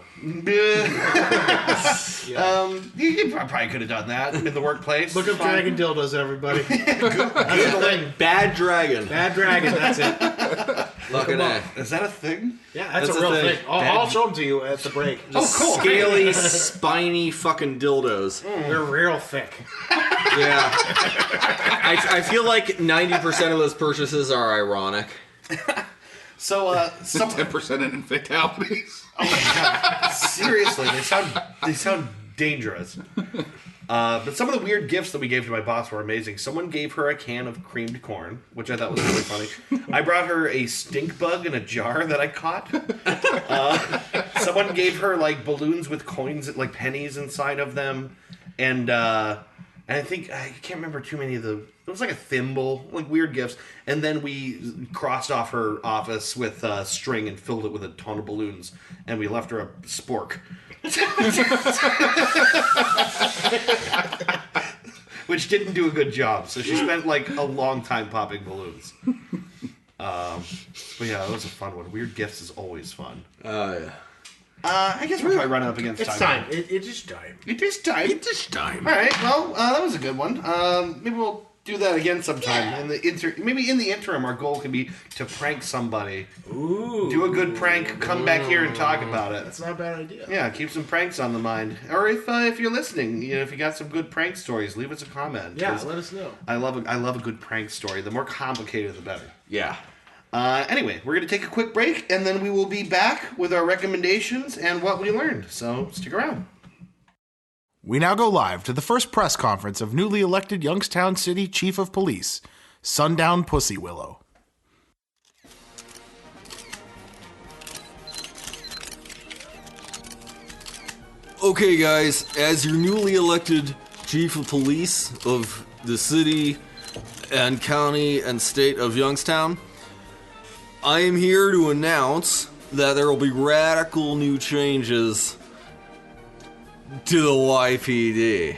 You probably could have done that in the workplace. Look up dragon dildos, everybody. That's the thing. Bad dragon. Bad dragon, that's it. Fucking A. Is that a thing? Yeah, that's That's a real the thing. thing. I'll show them to you at the break. Oh, cool. Scaly, spiny fucking dildos. They're real thick. Yeah. I feel like 90% of those purchases are ironic. So, 10% in fatalities. Oh my god! Seriously, they sound dangerous. But some of the weird gifts that we gave to my boss were amazing. Someone gave her a can of creamed corn, which I thought was really funny. I brought her a stink bug in a jar that I caught. Someone gave her like balloons with coins, like pennies inside of them, and I think I can't remember too many of the. It was like a thimble, like weird gifts. And then we crossed off her office with string and filled it with a ton of balloons. And we left her a spork. Which didn't do a good job. So she spent like a long time popping balloons. But yeah, it was a fun one. Weird gifts is always fun. Oh, yeah. I guess we're probably running up against It's time. time. It is time. It is time. It's just time. All right. Well, that was a good one. Maybe we'll do that again sometime. Yeah. Maybe in the interim, our goal can be to prank somebody. Ooh. Do a good prank. Come back here and talk about it. That's not a bad idea. Yeah, keep some pranks on the mind. Or if you're listening, if you got some good prank stories, leave us a comment. Yeah, let us know. I love a good prank story. The more complicated, the better. Yeah. Anyway, we're going to take a quick break, and then we will be back with our recommendations and what we learned. So stick around. We now go live to the first press conference of newly elected Youngstown City Chief of Police, Sundown Pussy Willow. Okay, guys, as your newly elected Chief of Police of the city and county and state of Youngstown, I am here to announce that there will be radical new changes to the YPD.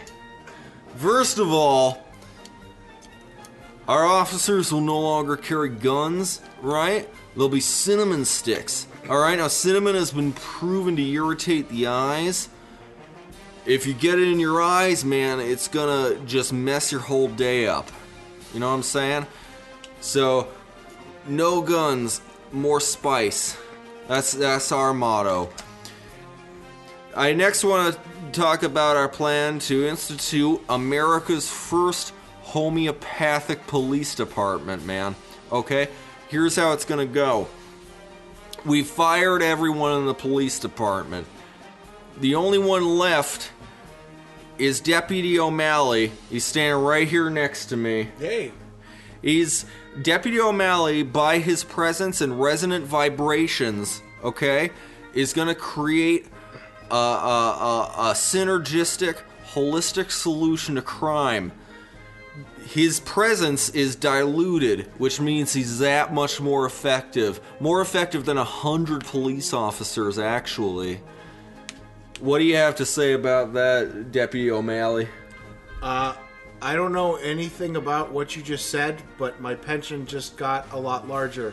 First of all, our officers will no longer carry guns, right? There'll be cinnamon sticks. Alright, now cinnamon has been proven to irritate the eyes. If you get it in your eyes, man, it's gonna just mess your whole day up. You know what I'm saying? So, no guns, more spice. That's our motto. I next want to talk about our plan to institute America's first homeopathic police department, man. Okay? Here's how it's gonna go. We fired everyone in the police department. The only one left is Deputy O'Malley. He's standing right here next to me. Hey. He's Deputy O'Malley, by his presence and resonant vibrations, okay, is going to create a synergistic, holistic solution to crime. His presence is diluted, which means he's that much more effective than 100 police officers, actually. What do you have to say about that, Deputy O'Malley? I don't know anything about what you just said, but my pension just got a lot larger.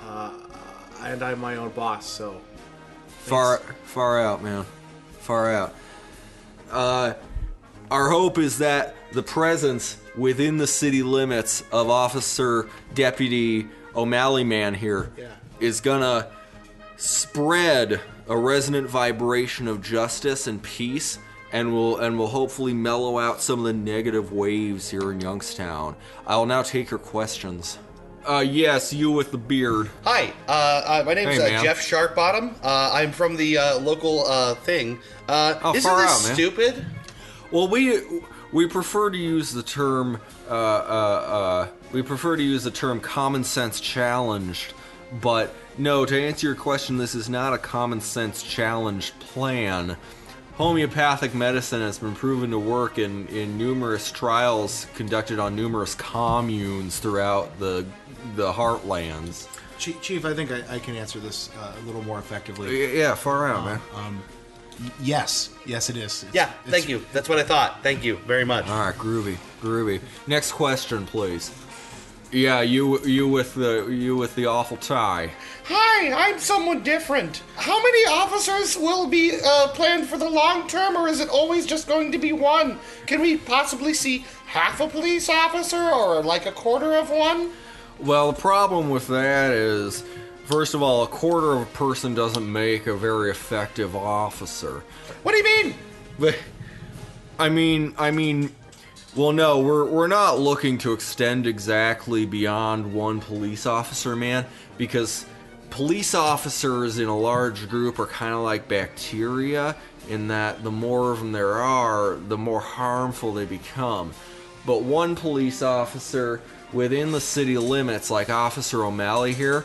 And I'm my own boss, so... Far out, man. Far out. Our hope is that the presence within the city limits of Officer Deputy O'Malley man here is gonna spread a resonant vibration of justice and peace, and will hopefully mellow out some of the negative waves here in Youngstown. I will now take your questions. Yes, you with the beard. Hi, my name's Jeff Sharpbottom. I'm from the local thing. Isn't this stupid? Well, we prefer to use the term common sense challenged, but no, to answer your question, this is not a common sense challenged plan. Homeopathic medicine has been proven to work in numerous trials conducted on numerous communes throughout the heartlands. Chief, I think I can answer this a little more effectively. Yeah, far out, man. Yes, it is. Thank you. That's what I thought. Thank you very much. All right, groovy. Next question, please. Yeah, you with the awful tie. Hi, I'm someone different. How many officers will be planned for the long term, or is it always just going to be one? Can we possibly see half a police officer, or like a quarter of one? Well, the problem with that is, first of all, a quarter of a person doesn't make a very effective officer. What do you mean? But I mean, well, no, we're not looking to extend exactly beyond one police officer, man, because police officers in a large group are kind of like bacteria in that the more of them there are, the more harmful they become. But one police officer within the city limits, like Officer O'Malley here,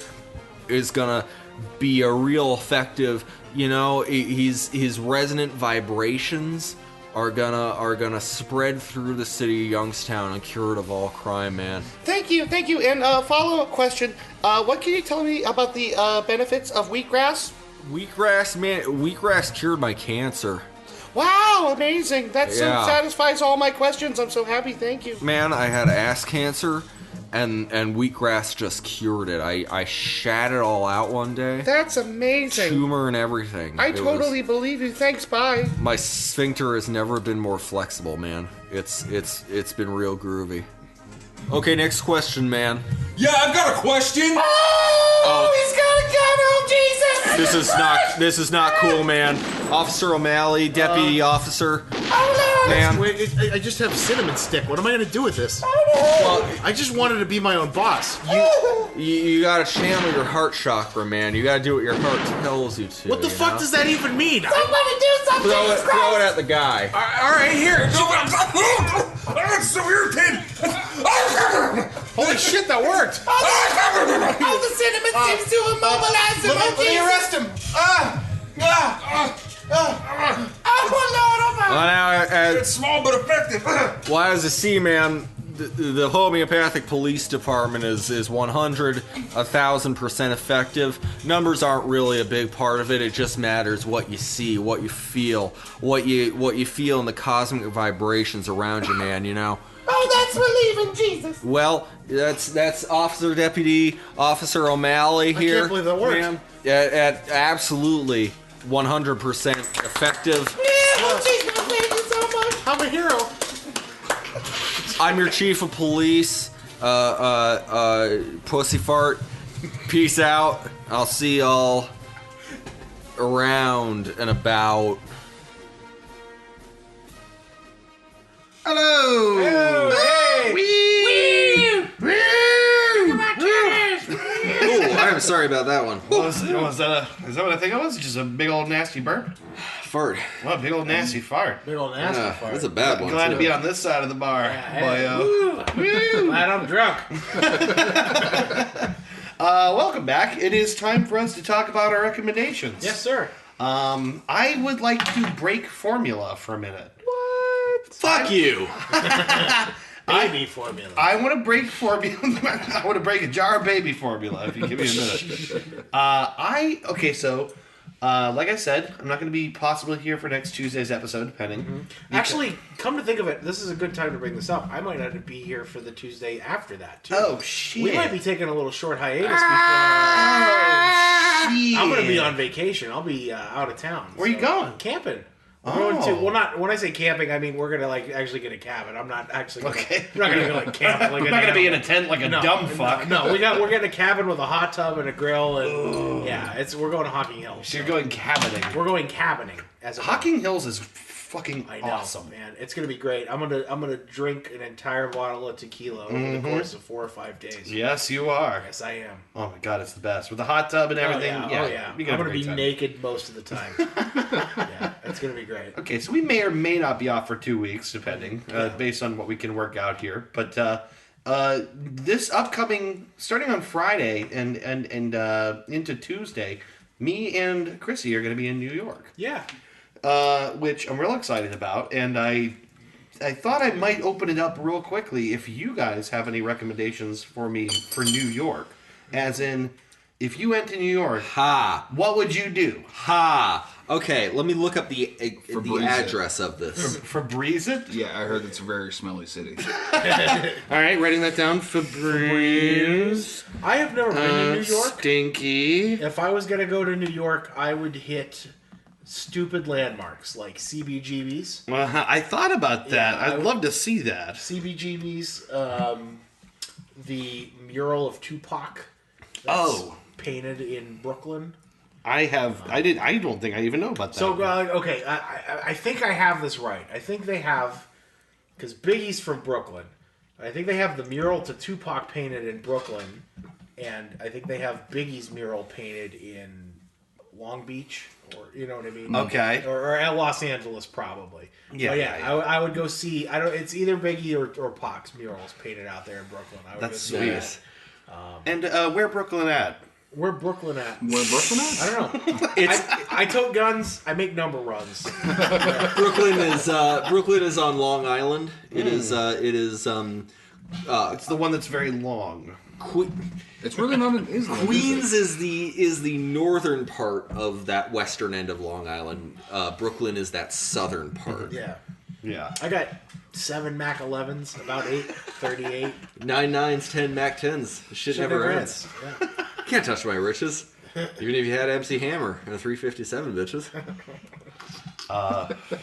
is gonna be a real effective, his resonant vibrations are gonna spread through the city of Youngstown and cure it of all crime, man. Thank you. And follow-up question: what can you tell me about the benefits of wheatgrass? Wheatgrass, man. Wheatgrass cured my cancer. Wow, amazing! That satisfies all my questions. I'm so happy. Thank you. Man, I had ass cancer, and wheatgrass just cured it. I shat it all out one day. That's amazing. Tumor and everything. I totally believe you. Thanks. Bye. My sphincter has never been more flexible, man. It's been real groovy. Okay, next question, man. Yeah, I've got a question. Oh, he's got a gun! Oh, Jesus! This is not cool, man. Officer O'Malley, deputy officer. Oh, no! Man. Wait, I just have cinnamon stick. What am I going to do with this? Oh, Well, I just wanted to be my own boss. You gotta channel your heart chakra, man. You gotta do what your heart tells you to. What the fuck does that even mean? somebody do something! Throw it at the guy. All right, here. I got so irritated. Holy shit, that worked! Oh, the cinnamon seems to immobilize him! Let me arrest him! Oh, Lord, Well, now, It's small but effective. well, as you see, man, the homeopathic police department is 1,000% effective. Numbers aren't really a big part of it. It just matters what you see, what you feel, what you feel in the cosmic vibrations around you, man. Oh, that's relieving, Jesus. Well, that's Officer O'Malley here. I can't believe that worked. Man. At absolutely 100% effective. Yeah, oh, Jesus, thank you so much. I'm a hero. I'm your chief of police, pussy fart. Peace out. I'll see y'all around and about. Hello. Hey. Oh, I'm sorry about that one. Is that what I think it was? Just a big old nasty burp? fart. What a big old nasty fart. Big old nasty fart. That's a bad one. Glad to too. be on this side of the bar, boyo. Glad I'm drunk. Welcome back. It is time for us to talk about our recommendations. Yes, sir. I would like to break formula for a minute. Fuck you. Baby formula. I want to break formula. I want to break a jar of baby formula. If you give me a minute. So like I said, I'm not going to be possibly here for next Tuesday's episode, depending. Mm-hmm. Actually, come to think of it, this is a good time to bring this up. I might not be here for the Tuesday after that, too. Oh, shit. We might be taking a little short hiatus before... shit. I'm going to be on vacation. I'll be out of town. Where you going? Camping. We're going to, well, not when I say camping, I mean we're gonna actually get a cabin. I'm not actually gonna, we're not gonna go camp. I'm not gonna be in a tent like a dumb fuck. No, we're getting a cabin with a hot tub and a grill, and we're going to Hocking Hills. So you're going cabining. We're going cabining Hocking Hills is fucking I know, awesome, man. It's gonna be great. I'm gonna drink an entire bottle of tequila over the course of 4 or 5 days. Yes, you are. Yes, I am. Oh my god, it's the best with the hot tub and everything. I'm gonna be naked most of the time. Yeah, it's gonna be great. Okay, so we may or may not be off for 2 weeks, depending, based on what we can work out here. But this upcoming, starting on Friday and into Tuesday, me and Chrissy are going to be in New York. Yeah. Which I'm real excited about, and I thought I might open it up real quickly if you guys have any recommendations for me for New York. As in, if you went to New York, what would you do? Okay, let me look up the address of this. Febreze it? Yeah, I heard it's a very smelly city. All right, writing that down. Febreze. I have never been to New York. Stinky. If I was gonna go to New York, I would hit stupid landmarks like CBGB's. I thought about that. Yeah, I'd love to see that. CBGB's, the mural of Tupac. Painted in Brooklyn. I don't think I even know about that. So, okay, I think I have this right. I think they have, because Biggie's from Brooklyn. I think they have the mural to Tupac painted in Brooklyn, and I think they have Biggie's mural painted in Long Beach, or you know what I mean? Okay. Or at Los Angeles, probably. Yeah, yeah. I would go see. It's either Biggie or Pac's murals painted out there in Brooklyn. That's sweet. And where Brooklyn at? Where Brooklyn at? Where Brooklyn at? I don't know. I tote guns. I make number runs. Brooklyn is on Long Island. It is. It's the one that's very long. It's really not an Island. Queens is the northern part of that western end of Long Island. Brooklyn is that southern part. Yeah. Yeah. I got 7 Mac 11s, about 838. 9 9s, 10 Mac 10s. The shit never ends. Yeah. Can't touch my riches. Even if you had MC Hammer and a 357, bitches.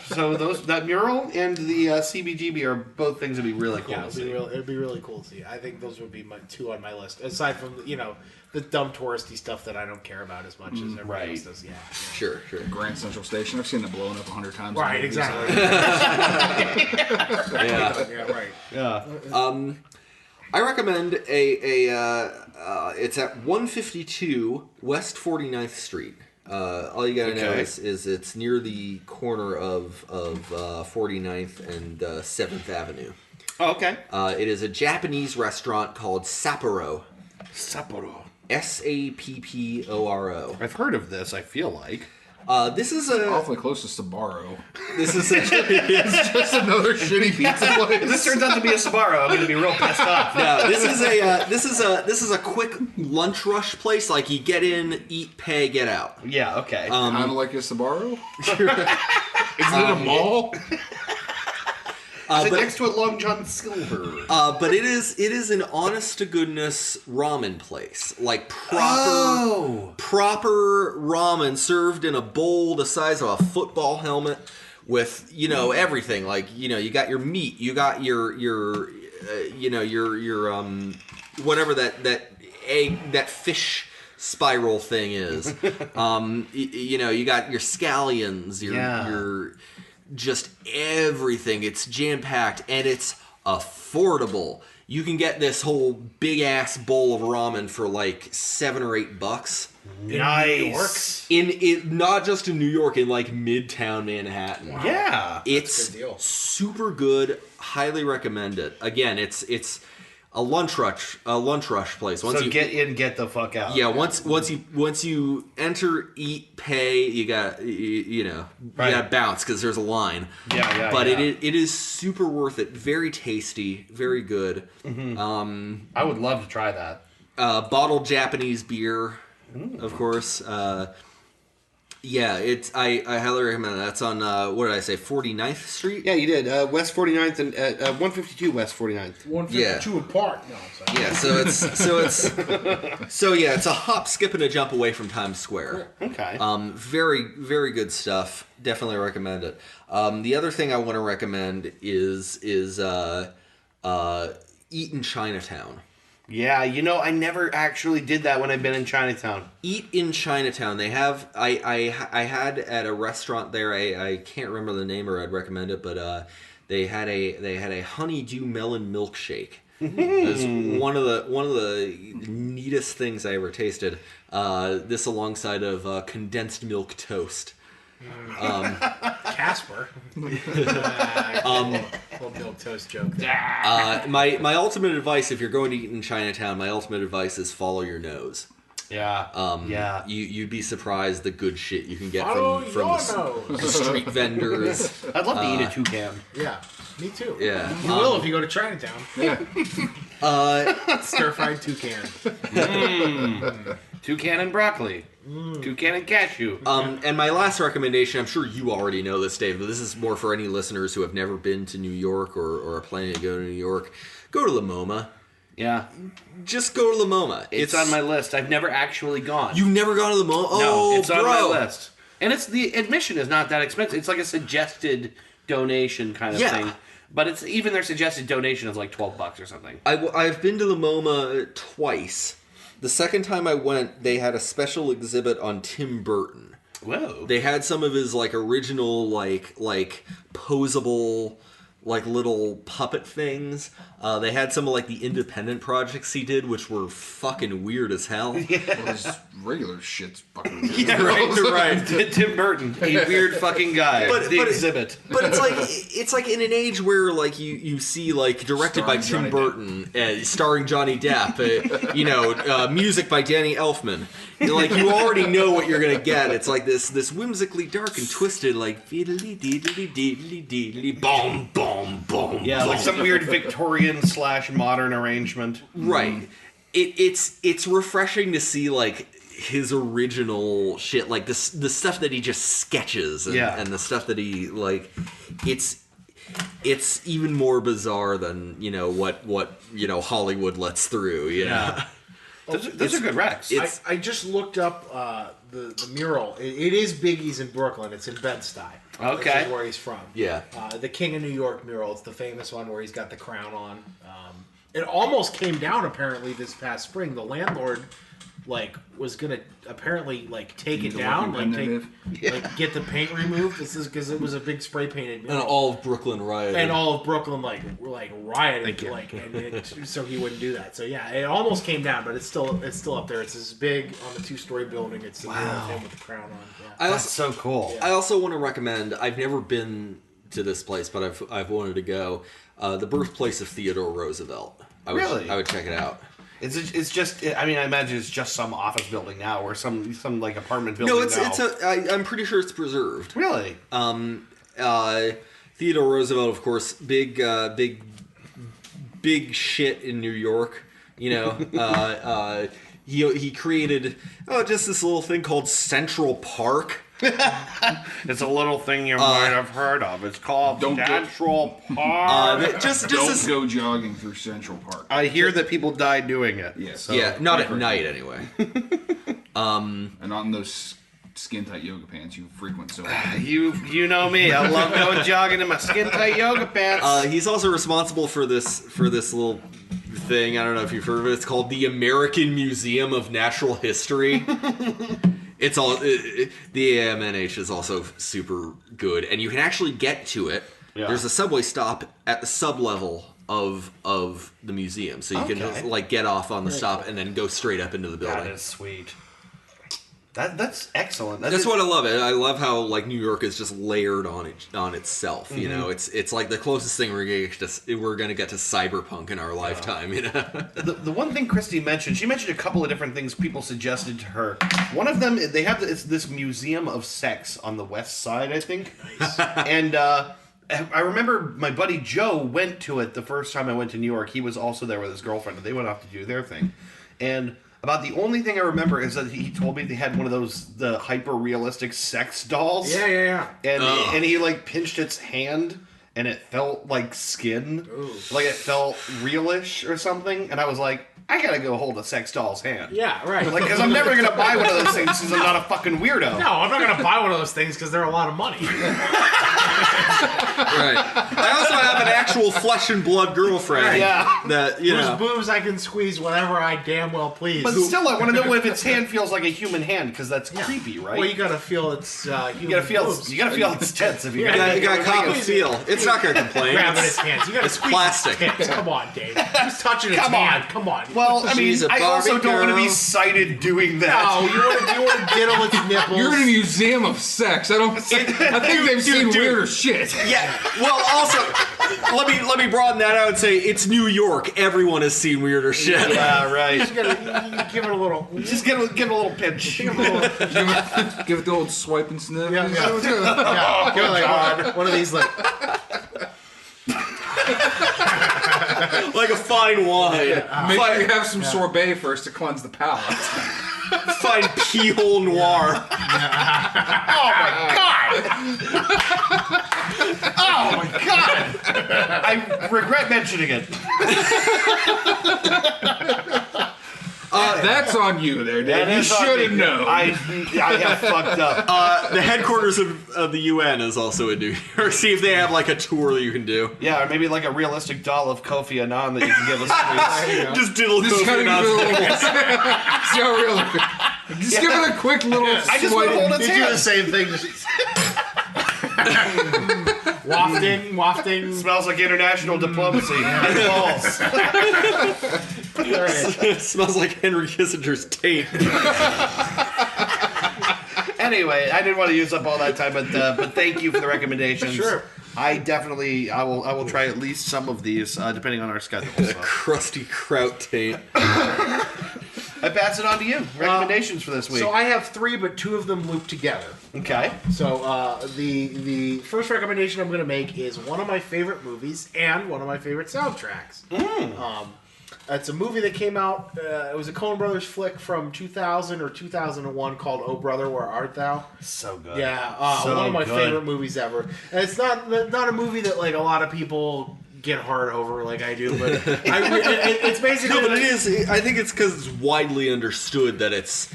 So that mural and the CBGB are both things that'd be really cool to see. It'd be really cool to see. I think those would be my 2 on my list. Aside from, the dumb touristy stuff that I don't care about as much as everybody else does. Yeah. Sure. Grand Central Station. I've seen it blowing up 100 times. Right, exactly. Yeah. Right. Yeah. I recommend it's at 152 West 49th Street. All you gotta know is it's near the corner of 49th and 7th Avenue. Oh, okay. It is a Japanese restaurant called Sapporo. Sapporo. Sapporo. I've heard of this, I feel like. This is awfully close to Sbarro. This is it's just another shitty pizza place. If this turns out to be a Sbarro, I'm going to be real pissed off. No, this is a quick lunch rush place. Like you get in, eat, pay, get out. Yeah. Okay. Kind of like a Sbarro. Is it a mall? Is it next to a Long John Silver? But it is an honest to goodness ramen place, like proper ramen served in a bowl the size of a football helmet, with everything. Like you got your meat, you got your whatever that egg, that fish spiral thing is. You got your scallions, your just everything. It's jam-packed and it's affordable. You can get this whole big-ass bowl of ramen for like $7 or $8. Nice. In not just in New York, in like Midtown Manhattan. Wow. Yeah, it's a good deal. super good. Highly recommend it. Again, it's a lunch rush place. So get in, get the fuck out. Yeah, once you enter, eat, pay, you got you got bounce because there's a line. Yeah. But it is super worth it. Very tasty, very good. Mm-hmm. I would love to try that. Bottled Japanese beer, of course. Yeah, I highly recommend it. That's on, what did I say, 49th Street? Yeah, you did. West 49th and 152 West 49th. 152 apart. No, I'm sorry. Yeah, it's a hop, skip, and a jump away from Times Square. Okay. Very, very good stuff. Definitely recommend it. The other thing I want to recommend is Eat in Chinatown. Yeah, I never actually did that when I've been in Chinatown. Eat in Chinatown. They have I had at a restaurant there. I can't remember the name, or I'd recommend it, but they had a honeydew melon milkshake. It was one of the neatest things I ever tasted. This alongside of condensed milk toast. Casper. Little milk toast joke there. My ultimate advice, if you're going to eat in Chinatown, my ultimate advice is follow your nose. Yeah. Yeah. You'd be surprised the good shit you can get Follow from your the street vendors. I'd love to eat a toucan. Yeah, me too. Yeah. You will if you go to Chinatown. Stir-fried toucan. Toucan and broccoli. Toucan and cashew. And my last recommendation, I'm sure you already know this, Dave, but this is more for any listeners who have never been to New York or are planning to go to New York. Go to La MoMA. Yeah. Just go to La MoMA. It's on my list. I've never actually gone. You've never gone to La MoMA? Oh, no, it's bro. on my list. And the admission is not that expensive. It's like a suggested donation kind of thing. But it's even their suggested donation is like $12 or something. I've been to La MoMA twice. The second time I went, they had a special exhibit on Tim Burton. Whoa. They had some of his original posable little puppet things. They had some of the independent projects he did, which were fucking weird as hell. Yeah. Well, his regular shit's fucking weird. Yeah, right. Tim Burton, a weird fucking guy. But exhibit. But it's like in an age where you see directed by Tim Burton, starring Johnny Depp, music by Danny Elfman. You already know what you're gonna get. It's like this whimsically dark and twisted fiddly deedly deedly deedly boom boom boom. Yeah, boom. like some weird Victorian / modern arrangement. Right. It's refreshing to see his original shit, the stuff that he just sketches, and the stuff that he it's even more bizarre than what Hollywood lets through. Yeah. Those are good recs. I just looked up the mural. It is Biggie's in Brooklyn. It's in Bed-Stuy. Okay. Which is where he's from. Yeah. The King of New York mural. It's the famous one where he's got the crown on. It almost came down apparently this past spring. The landlord was gonna apparently take it down, get the paint removed. This is because it was a big spray painted mural. And all of Brooklyn rioted. And all of Brooklyn rioted, so he wouldn't do that. So yeah, it almost came down, but it's still up there. It's this big on the 2-story building. It's the mural of him with the crown on. Yeah. That's so cool. I also want to recommend. I've never been to this place, but I've wanted to go. The birthplace of Theodore Roosevelt. I would check it out. It's just. I imagine it's just some office building now, or some apartment building. No, I'm pretty sure it's preserved. Really? Theodore Roosevelt, of course, big shit in New York. He created just this little thing called Central Park. It's a little thing you might have heard of. It's called Central Park. Don't go jogging through Central Park. I hear that people die doing it. Yeah, so not at night anyway. And not in those skin-tight yoga pants you frequent so often. You know me. I love going jogging in my skin-tight yoga pants. He's also responsible for this little thing. I don't know if you've heard of it. It's called the American Museum of Natural History. It's all the AMNH is also super good, and you can actually get to it. Yeah. There's a subway stop at the sub-level of the museum, so you can get off on the stop and then go straight up into the building. That is sweet. That's excellent. That's what I love. I love how like New York is just layered on itself. You know, it's like the closest thing we're gonna get to cyberpunk in our lifetime. You know, the one thing Christy mentioned, she mentioned a couple of different things people suggested to her. One of them, they have it's this museum of sex on the West Side, I think. Nice. And I remember my buddy Joe went to it the first time I went to New York. He was also there with his girlfriend, and they went off to do their thing. And about the only thing I remember is that he told me they had one of the hyper-realistic sex dolls. Yeah. And he, like, pinched its hand, and it felt like skin. Ooh. Like, it felt realish or something. And I was like, I gotta go hold a sex doll's hand. Yeah, right. Like, because I'm never gonna buy one of those things because I'm not a fucking weirdo. No, I'm not gonna buy one of those things because they're a lot of money. Right. I also have an actual flesh and blood girlfriend. Yeah. That whose boobs I can squeeze whenever I damn well please. But still, I want to know if its hand feels like a human hand because that's creepy, right? Well, you gotta feel its. You gotta feel its tits if you. You gotta cop a feel. It's not gonna complain. Grabbing its hands. You gotta squeeze plastic. its tits. Come on, Dave. Who's touching its hand? Come on. Well, I mean, I also don't want to be girl. cited doing that. No, you want to diddle its nipples. You're in a museum of sex. I think they've seen weirder shit. Yeah. Well, also, let me broaden that out and say it's New York. Everyone has seen weirder shit. Yeah, right. You give it a little. Just give it a little pinch. Give it the old swipe and sniff. Yeah. Give it like one of these like. Like a fine wine. Make sure you have some sorbet first to cleanse the palate. Fine peel noir. Oh my god! Oh my god! I regret mentioning it. That's on you there, Dave. You should have known. I have fucked up. The headquarters of the UN is also in New York. See if they have like a tour that you can do. Yeah, or maybe like a realistic doll of Kofi Annan that you can give us. Just diddle Kofi Annan's nipples. See how real. Just give it a quick little I just want to hold its You do the hand. same thing. Wafting. Smells like international diplomacy and balls. It smells like Henry Kissinger's tape. Anyway, I didn't want to use up all that time, but thank you for the recommendations. Sure. I will try at least some of these, depending on our schedule. So. Crusty kraut tape. I pass it on to you. Recommendations for this week. So I have 3, but 2 of them loop together. Okay. So the first recommendation I'm going to make is one of my favorite movies and one of my favorite soundtracks. It's a movie that came out. It was a Coen Brothers flick from 2000 or 2001 called "Oh Brother, Where Art Thou?" So good. Yeah, So one of my good. favorite movies ever. And it's not a movie that like a lot of people get hard over like I do, but it's basically. No, but it is. I think it's because it's widely understood that it's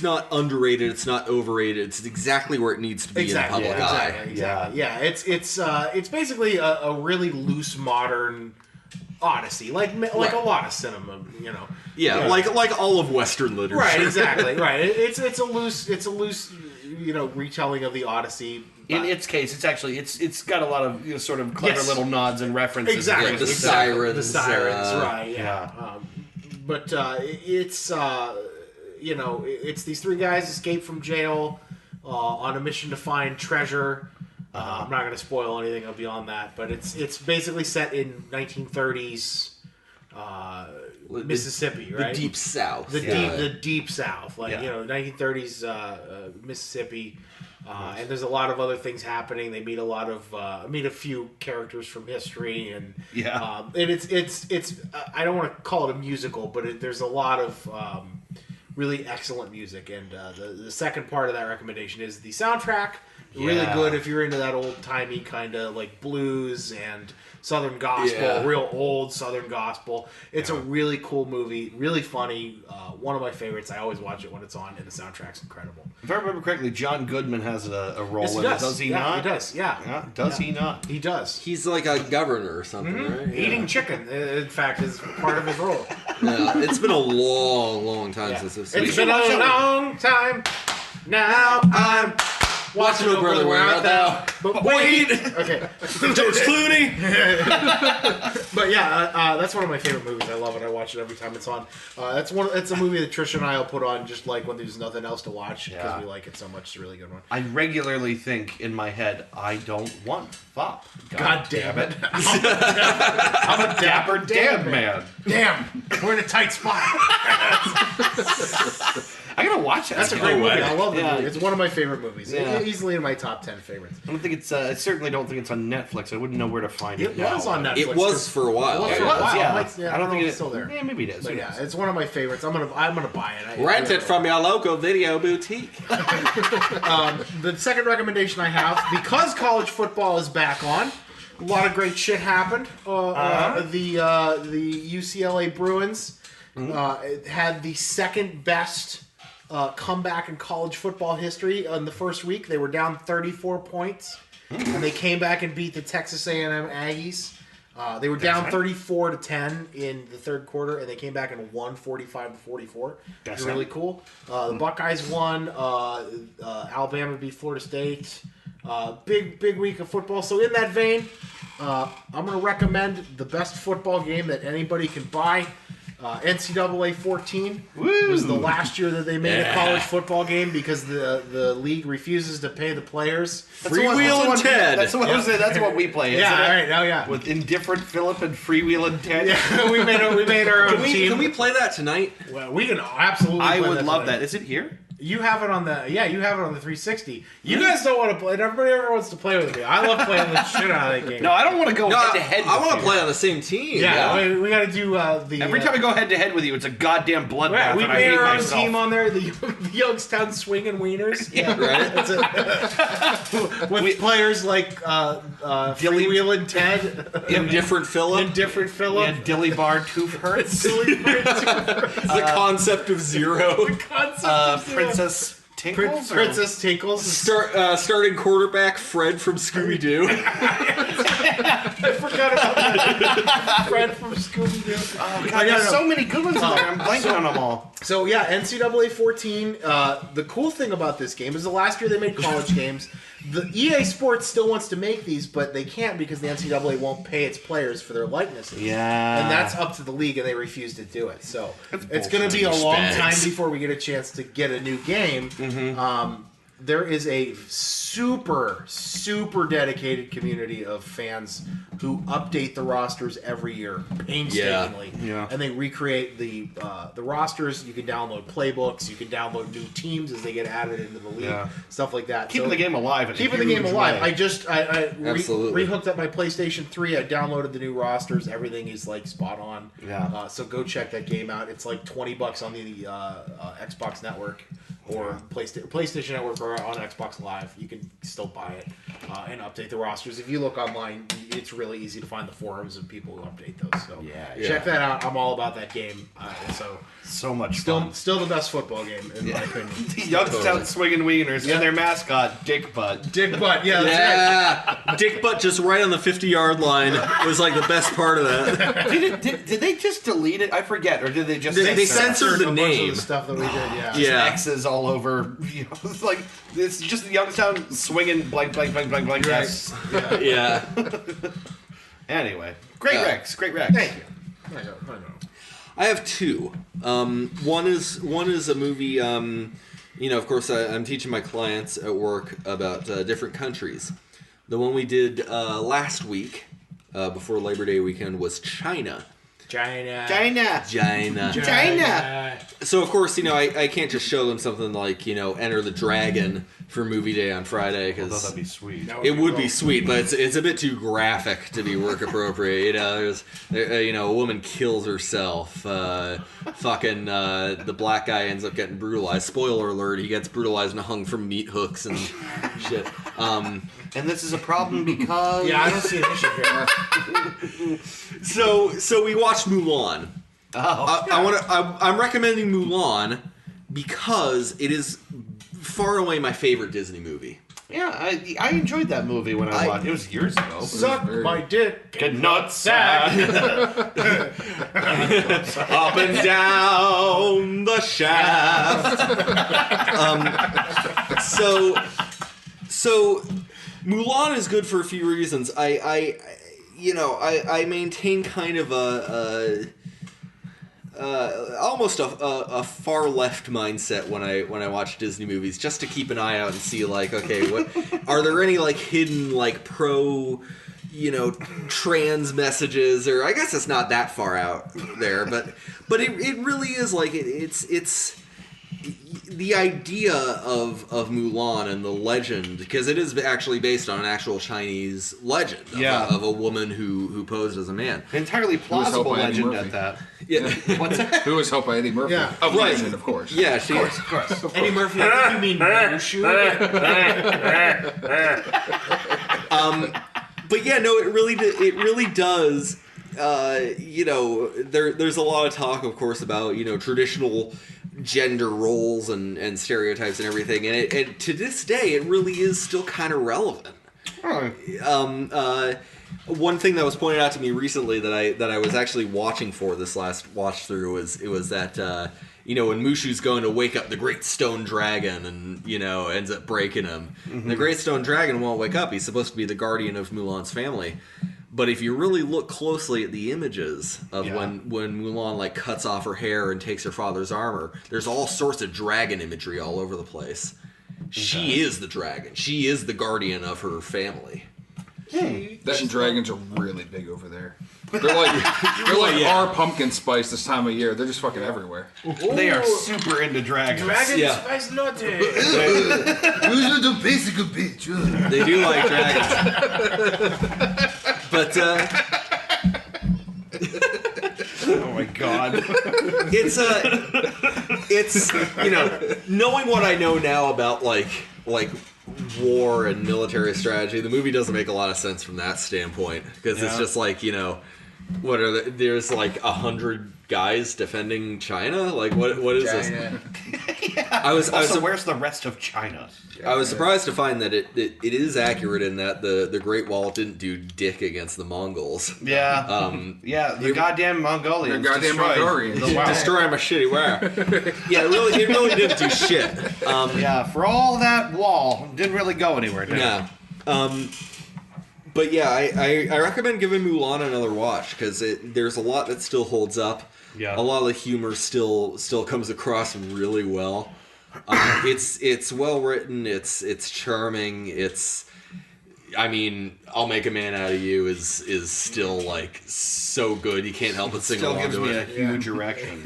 not underrated. It's not overrated. It's exactly where it needs to be in the public eye. Exactly. Yeah, it's basically a really loose modern Odyssey, like a lot of cinema, you know. Yeah, like all of Western literature. Right, exactly. Right. It's a loose retelling of the Odyssey. In its case, it's got a lot of sort of clever little nods and references. Exactly. Yeah, the sirens. Right. Yeah. But it's these 3 guys escape from jail on a mission to find treasure. I'm not going to spoil anything beyond that, but it's basically set in 1930s Mississippi, right? The Deep South. The deep South, 1930s Mississippi, and there's a lot of other things happening. They meet a few characters from history, and and it's I don't want to call it a musical, but there's a lot of really excellent music, and the second part of that recommendation is the soundtrack. Really good if you're into that old-timey kind of like blues and Southern gospel, real old Southern gospel. It's a really cool movie, really funny, one of my favorites. I always watch it when it's on, and the soundtrack's incredible. If I remember correctly, John Goodman has a role Yes, in it. Does he not? He does, yeah. Does he not? He does. He's like a governor or something, right? Eating chicken, in fact, is part of his role. Yeah, it's been a long, long time since I've seen It's been a long time. Now I'm Watch No Brother, Where Art Thou? But wait! Okay. George Clooney. But yeah, that's one of my favorite movies. I love it. I watch it every time it's on. It's a movie that Trisha and I will put on just like when there's nothing else to watch because we like it so much. It's a really good one. I regularly think in my head, I don't want FOP. God damn it. I'm a dapper damn man. Damn, we're in a tight spot. I gotta watch it. That's a great movie. I love the movie. It's one of my favorite movies. Yeah. Easily in my top 10 favorites. I don't think it's. I certainly don't think it's on Netflix. I wouldn't know where to find it. It was on Netflix. It was for a while. It was, Yeah. I I don't think it's still there. Yeah, maybe it is. But yeah, it's one of my favorites. I'm gonna buy it. Rent it from your local video boutique. The second recommendation I have, because college football is back on, a lot of great shit happened. The UCLA Bruins had the second best comeback in college football history. In the first week, they were down 34 points, and they came back and beat the Texas A&M Aggies. They were down 34-10 in the third quarter, and they came back and won 45-44. That's really cool. The Buckeyes won. Alabama beat Florida State. Big week of football. So in that vein, I'm going to recommend the best football game that anybody can buy. NCAA 14 was the last year that they made a college football game because the league refuses to pay the players. Freewheelin' Ted. That's what we play. Yeah, isn't it? right. Oh, yeah. With Indifferent Philip and Freewheelin' Ted. Yeah, we made our own team. Can we play that tonight? Well, we can absolutely. I play would love tonight. that. Is it here? You have it on the 360. You guys don't want to play. Everybody ever wants to play with me. I love playing the shit out of that game. No, I don't want to go head to head. I want to play on the same team. Yeah, we got to do the. Every time I go head to head with you, it's a goddamn bloodbath. Yeah, we and I made hate our own myself. team on there, the Youngstown Swinging Wieners. Yeah, right. That's it. With players like Freewheelin' Ted, Indifferent Philip. Indifferent Philip, And Dilly Bar Tooth Hurts. The concept of zero. Princess Tinkles? Princess Tinkles. Starting quarterback Fred from Scooby Doo. I forgot about that. Fred from Scooby Doo. Oh, God, there's so many good ones in there. I'm blanking on them all. So yeah, NCAA 14. The cool thing about this game is the last year they made college games. The EA Sports still wants to make these, but they can't because the NCAA won't pay its players for their likenesses. Yeah. And that's up to the league, and they refuse to do it. So it's going to be a bullshit. long time Spags. before we get a chance to get a new game. There is a super dedicated community of fans who update the rosters every year painstakingly. Yeah. And they recreate the rosters. You can download playbooks. You can download new teams as they get added into the league. Yeah. Stuff like that. Keeping the game alive. In Keeping a the game huge alive. way. I Absolutely. rehooked up my PlayStation 3. I downloaded the new rosters. Everything is like spot on. Yeah. So go check that game out. It's like $20 on the Xbox Network or PlayStation Network or on Xbox Live. You can still buy it and update the rosters. If you look online, it's really easy to find the forums of people who update those. So check that out. I'm all about that game. So much fun. Still the best football game in my opinion. The Youngstown Swinging Wieners and their mascot, Dick Butt. Dick Butt, yeah, that's right. Yeah. Dick Butt just right on the 50-yard line was like the best part of that. Did they just delete it? I forget. Or did they just... They censor it? censored the a bunch name. of the stuff that we did, yeah. Yeah. X's all over. You know, it's like it's just Youngstown swinging blank. Yes. Yeah. Anyway, great Rex. Thank you. I know. I have two. One is a movie. Of course, I'm teaching my clients at work about different countries. The one we did last week, before Labor Day weekend, was China. China. So of course, I can't just show them something like Enter the Dragon for movie day on Friday because That'd be sweet. it would be sweet, but it's a bit too graphic to be work appropriate. There's a woman kills herself. The black guy ends up getting brutalized. Spoiler alert: he gets brutalized and hung from meat hooks and shit. And this is a problem because Yeah, I don't see an issue here. So we watched Mulan. Oh. I'm recommending Mulan because it is far away my favorite Disney movie. Yeah, I enjoyed that movie when I watched it. It was years ago. Suck my dick. Get nutsack. Up and down the shaft. So, Mulan is good for a few reasons. I maintain kind of almost a far left mindset when I watch Disney movies, just to keep an eye out and see like, okay, what are there any like hidden like pro, trans messages, or I guess it's not that far out there, but it really is like it's the idea of Mulan and the legend, because it is actually based on an actual Chinese legend of a woman who posed as a man. An entirely plausible legend at that. Yeah. What's that? Who was helped by Eddie Murphy? Yeah. Of Right. legend, of course. Yeah, she Of course. Eddie Murphy, I think you mean Mushu. But yeah, no, it really does. There's a lot of talk, of course, about traditional gender roles and stereotypes and everything, and it to this day it really is still kind of relevant. One thing that was pointed out to me recently that I was actually watching for this last watch through was that when Mushu's going to wake up the Great Stone Dragon and ends up breaking him. Mm-hmm. The Great Stone Dragon won't wake up. He's supposed to be the guardian of Mulan's family. But if you really look closely at the images of when Mulan like cuts off her hair and takes her father's armor, there's all sorts of dragon imagery all over the place. Okay. She is the dragon. She is the guardian of her family. That and dragons are really big over there. They're like our pumpkin spice this time of year. They're just fucking everywhere. They are super into dragons. Dragon spice latte. Those are the basic bitch. They do like dragons. But Oh my god. it's knowing what I know now about like war and military strategy, the movie doesn't make a lot of sense from that standpoint, because it's just like what are there's like 100 guys defending China, like what is this? I was where's the rest of China? I was surprised to find that it is accurate in that the Great Wall didn't do dick against the Mongols. Yeah. The goddamn Mongolians. The goddamn Mongolians. Destroy my shitty wire. Yeah, it really didn't do shit. For all that wall, didn't really go anywhere, did it? Yeah. But yeah, I recommend giving Mulan another watch, because there's a lot that still holds up. Yeah. A lot of the humor still comes across really well. It's well written. It's charming. I'll Make a Man Out of You is still like so good. You can't help but sing Still along gives to me it. a huge erection.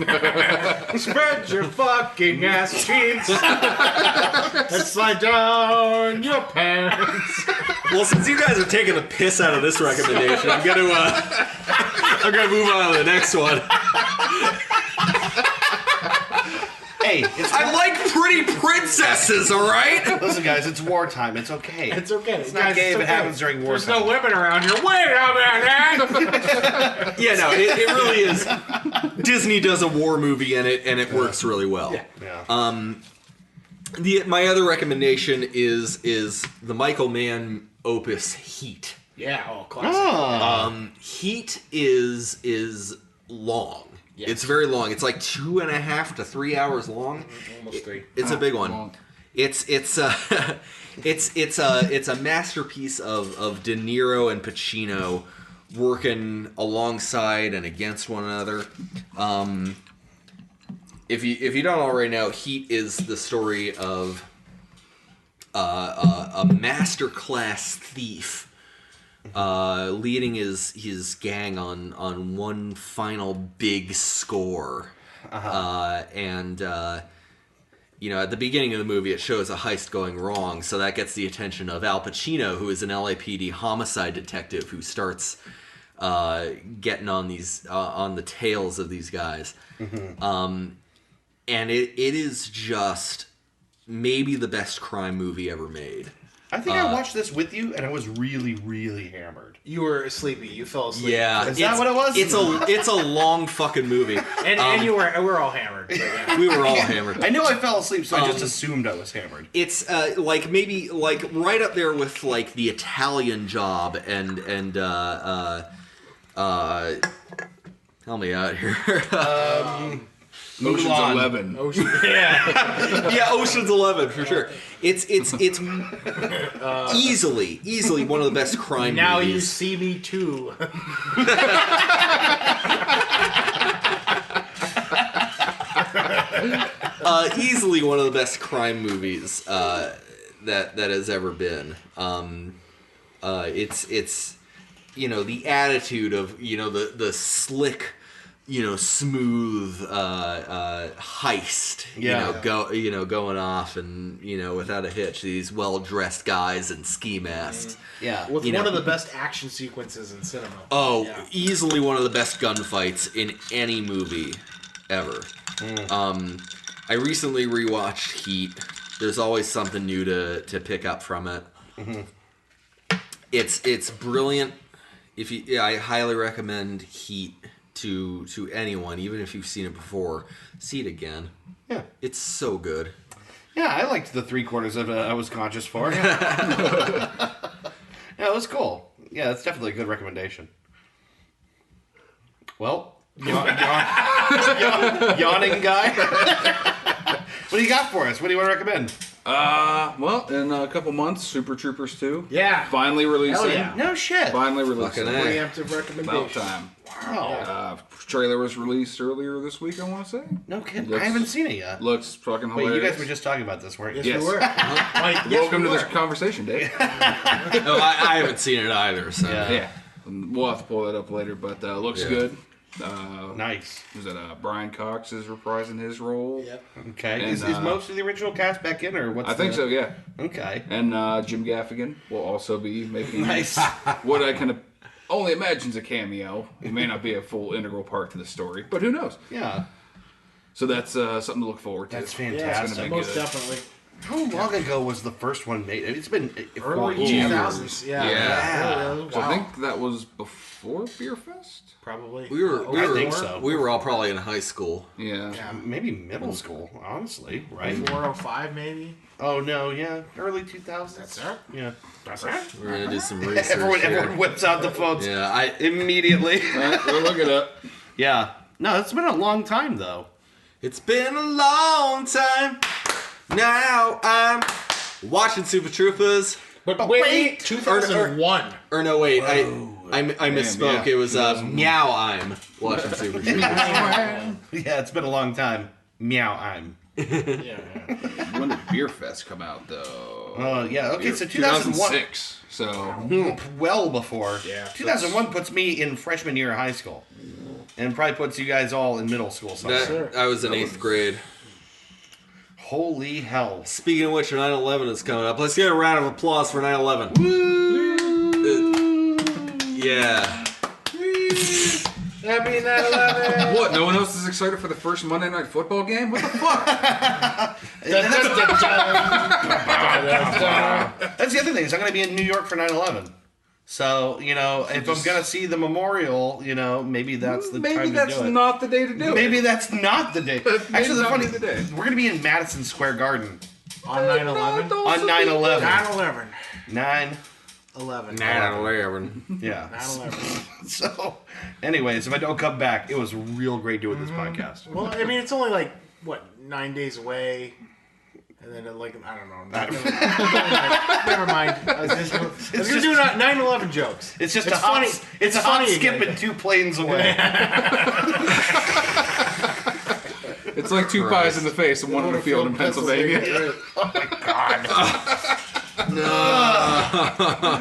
Spread your fucking ass cheeks and slide down your pants. Well, since you guys are taking the piss out of this recommendation, I'm gonna move on to the next one. Hey, I like pretty princesses, all right? Listen, guys, it's wartime. It's okay. It's okay. It's not gay if it happens during wartime. There's no women around here. Wait a minute! Yeah, no, it really is. Disney does a war movie and it works really well. Yeah. My other recommendation is the Michael Mann opus Heat. Yeah, classic. Heat is long. Yes. It's very long. It's like 2.5 to 3 hours long. Almost 3. It's a big one. Long. It's a masterpiece of De Niro and Pacino working alongside and against one another. If you don't already know, Heat is the story of a masterclass thief leading his gang on one final big score. And at the beginning of the movie, it shows a heist going wrong, so that gets the attention of Al Pacino, who is an LAPD homicide detective who starts getting on the tails of these guys. Mm-hmm. And it is just maybe the best crime movie ever made. I think I watched this with you, and I was really, really hammered. You were sleepy. You fell asleep. Yeah, is that what it was? It's a long fucking movie, and we're all hammered. Yeah. We were all hammered. I knew I fell asleep, so I just assumed I was hammered. It's maybe right up there with like The Italian Job and help me out here. Ocean's Mulan. 11. Yeah, Ocean's 11 for sure. It's easily one of the best crime Now movies. you see me too. Easily one of the best crime movies that has ever been. It's the attitude of the slick, smooth heist. Going off and without a hitch. These well-dressed guys in ski masks. Yeah. With one of the best action sequences in cinema. Easily one of the best gunfights in any movie ever. I recently rewatched Heat. There's always something new to pick up from it. Mm-hmm. It's brilliant. I highly recommend Heat to anyone, even if you've seen it before. See it again. Yeah, it's so good. Yeah, I liked the 3/4 of it. I was conscious for. Yeah, it was cool. Yeah, it's definitely a good recommendation. Well, yawning guy. What do you got for us? What do you want to recommend? Well, in a couple months, Super Troopers 2. Yeah. Finally releasing. Hell yeah. No shit. Finally releasing. Preemptive recommendation. About time. Wow. Trailer was released earlier this week, I want to say. No kidding. I haven't seen it yet. Looks fucking Wait, hilarious. you guys were just talking about this, weren't you? Yes. We were. Welcome to this conversation, Dave. No, I haven't seen it either. So Yeah. We'll have to pull that up later, but looks good. Nice. Was that Brian Cox is reprising his role? Yep. Okay. And, Is most of the original cast back in, or what's I think so, yeah. Okay. And Jim Gaffigan will also be making Nice. what I can only imagine is a cameo. It may not be a full integral part to the story, but who knows? Yeah. So that's something to look forward to. That's Yeah, fantastic. be most good. definitely. How long ago was the first one made? It's been Early 14 2000s. Yeah. Yeah. So Wow. I think that was before Beer Fest? Probably. we were I think so. we were all probably in high school. Yeah. Maybe middle school, honestly, right? 405 maybe. Oh no, yeah, early 2000s. That's it. Yeah, that's right. We're gonna do some research. Everyone here. whips out the phones Yeah, immediately. We'll look it up. Yeah, no, it's been a long time though. It's been a long time. Now I'm watching Super Troopers. But wait, 2001. Or no, wait, I misspoke. yeah. It was Meow. I'm watching Super Troopers. Yeah, it's been a long time. Meow, I'm. Yeah. When did Beer Fest come out, though? Oh yeah, okay, so 2001. 2006. So Well before. Yeah. 2001 puts me in freshman year of high school, and probably puts you guys all in middle school. Somewhere. I was in 8th grade. Holy hell! Speaking of which, 9/11 is coming up. Let's get a round of applause for 9/11. Yeah. Happy 9/11. what? No one else is excited for the first Monday Night Football game? What the fuck? That's the other thing. Is I'm going to be in New York for 9/11. So if I'm going to see the memorial, maybe that's the time Maybe to that's do it. not the day to do it. Maybe that's not the day. Actually, the not funny be the day. we're going to be in Madison Square Garden On 9/11. on 9/11. 9/11. 9/11. 9/11. Yeah. 9/11. So, anyways, if I don't come back, it was real great doing this podcast. Well, I mean, it's only like 9 days away, and then I don't know. Never mind. I was gonna do 9/11 jokes. It's just It's a hop, funny. It's a funny hop, skip, again. and 2 planes away. It's like 2 pies in the face and one in the field in Pennsylvania. Oh my god.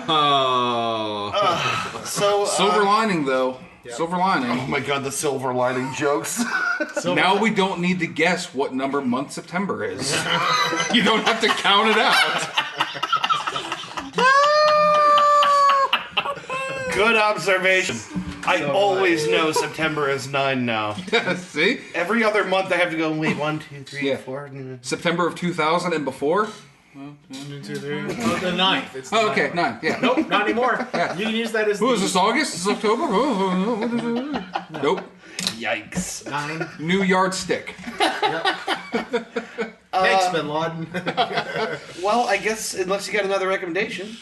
Oh. So Silver lining, though. Silver lining. oh my god, the silver lining jokes. Now we don't need to guess what number month September is. You don't have to count it out. Good observation. I always know September is 9 now. See? Every other month I have to go, wait, 1, 2, 3, Yeah. 4. September of 2000 and before? Oh, the 9th. It's the Oh, okay, 9th. 9. Yeah. Nope, not anymore. You can use that as Who is this, August? Is this October? Nope. Yikes. 9. New yardstick. Thanks, Bin Laden. Well, I guess, unless you got another recommendation.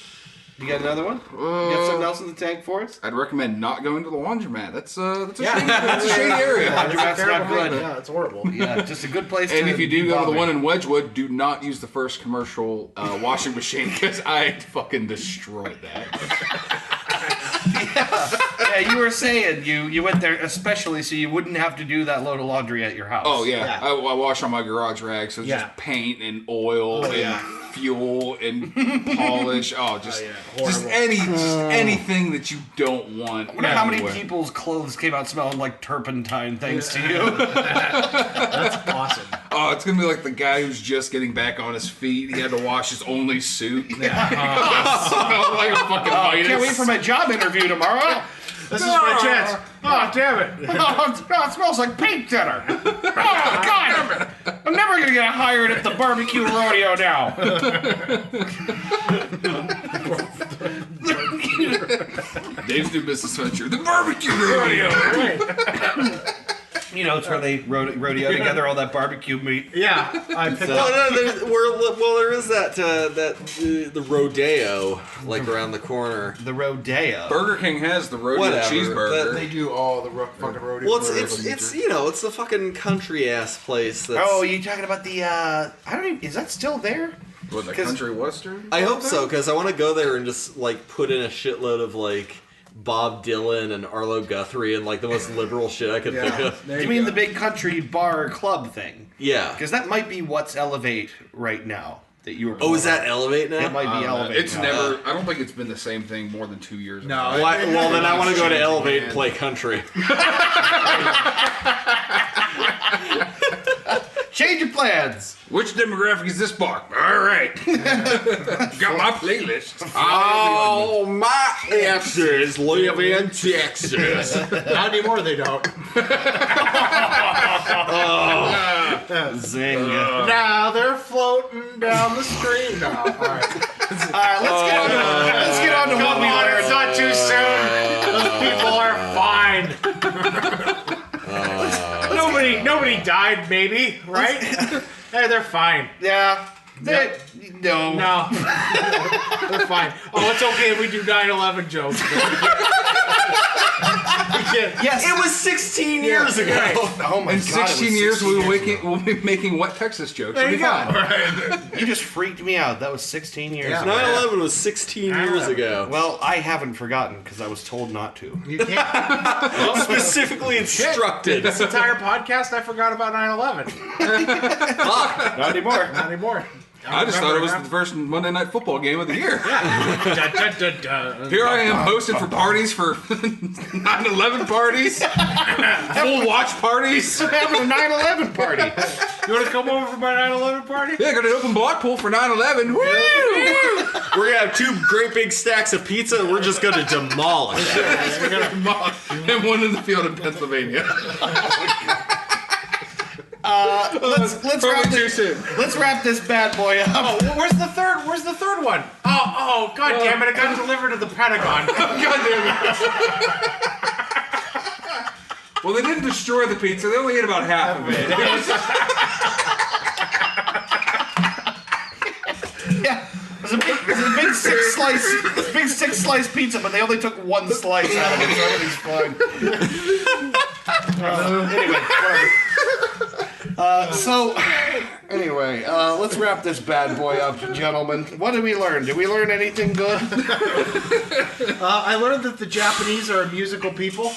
You got another one? You got something else in the tank for us? I'd recommend not going to the laundromat. That's a That's shady area. Laundromat's not good. Yeah, it's horrible. Yeah, just a good place And to if you do be go to the bothered. one in Wedgwood, do not use the first commercial washing machine because I fucking destroyed that. Yeah, you were saying you went there especially so you wouldn't have to do that load of laundry at your house. Oh yeah, Yeah. I wash on my garage rag, so it's Yeah. just paint and oil and fuel and polish. Oh, just anything that you don't want. I wonder how many anywhere. people's clothes came out smelling like turpentine thanks to you. That's awesome. Oh, it's gonna be like the guy who's just getting back on his feet. He had to wash his only suit. Smelled like a fucking Midas. Can't wait for my job interview tomorrow. This is my chance. Oh, damn it. It smells like paint thinner. Oh, God. I'm never going to get hired at the barbecue rodeo now. Dave's new business venture, the barbecue rodeo. You know, it's where they rodeo together all that barbecue meat. Yeah, I picked Well, up. no, there is the rodeo like around the corner. The rodeo. Burger King has the rodeo Whatever. cheeseburger. They do all the fucking rodeo. Well, it's it's the fucking country ass place. That's, Oh, you talking about the, I don't even, is that still there? What, the 'Cause- country western? I hope so because I want to go there and just like put in a shitload of like Bob Dylan and Arlo Guthrie and like the most liberal shit I could think of. Do you mean the big country bar club thing? Yeah. Because that might be what's Elevate right now that you were. Oh, is that Elevate now? It might be Elevate. It's now. never. I don't think it's been the same thing more than 2 years. No, ago. Well, then I want to go to Changing, Elevate man. and play country. Change your plans. Which demographic is this bar? All right, got my playlist. Oh, my exes live in Texas. Not anymore, they don't. Zing. Now they're floating down the stream. No, all right. All right, let's get on to what we learned. It's not too soon. Those people are fine. Nobody died, maybe, right? Hey, they're fine. Yeah. No. No. They're fine. Oh, it's okay if we do 9/11 jokes. Yes. It was 16 years ago. Oh my In God. 16 years, we'll be making wet Texas jokes. There It'll you be go. fine. You just freaked me out. That was 16 years ago. 9/11 was 16 years ago. Well, I haven't forgotten because I was told not to. You can't. Specifically instructed. This entire podcast, I forgot about 9/11. Not anymore. Not anymore. I just thought it was the first Monday Night Football game of the year. Dun, dun, dun, dun. Here I am hosting for parties for 9/11 parties, full watch parties. We're having a 9/11 party. You want to come over for my 9/11 party? Yeah, got an open block pool for 9/11. Woo! We're gonna have 2 great big stacks of pizza and we're just gonna demolish it. And one in the field in Pennsylvania. Let's wrap this bad boy up. Oh, where's the third? Where's the third one? Oh, god damn it! It got delivered to the Pentagon. God damn it! Well, they didn't destroy the pizza. They only ate about half of it. Yeah. It was a big 6-slice pizza, but they only took 1 slice out of it, so everything's fine. Anyway, whatever. Anyway, let's wrap this bad boy up, gentlemen. What did we learn? Did we learn anything good? I learned that the Japanese are a musical people.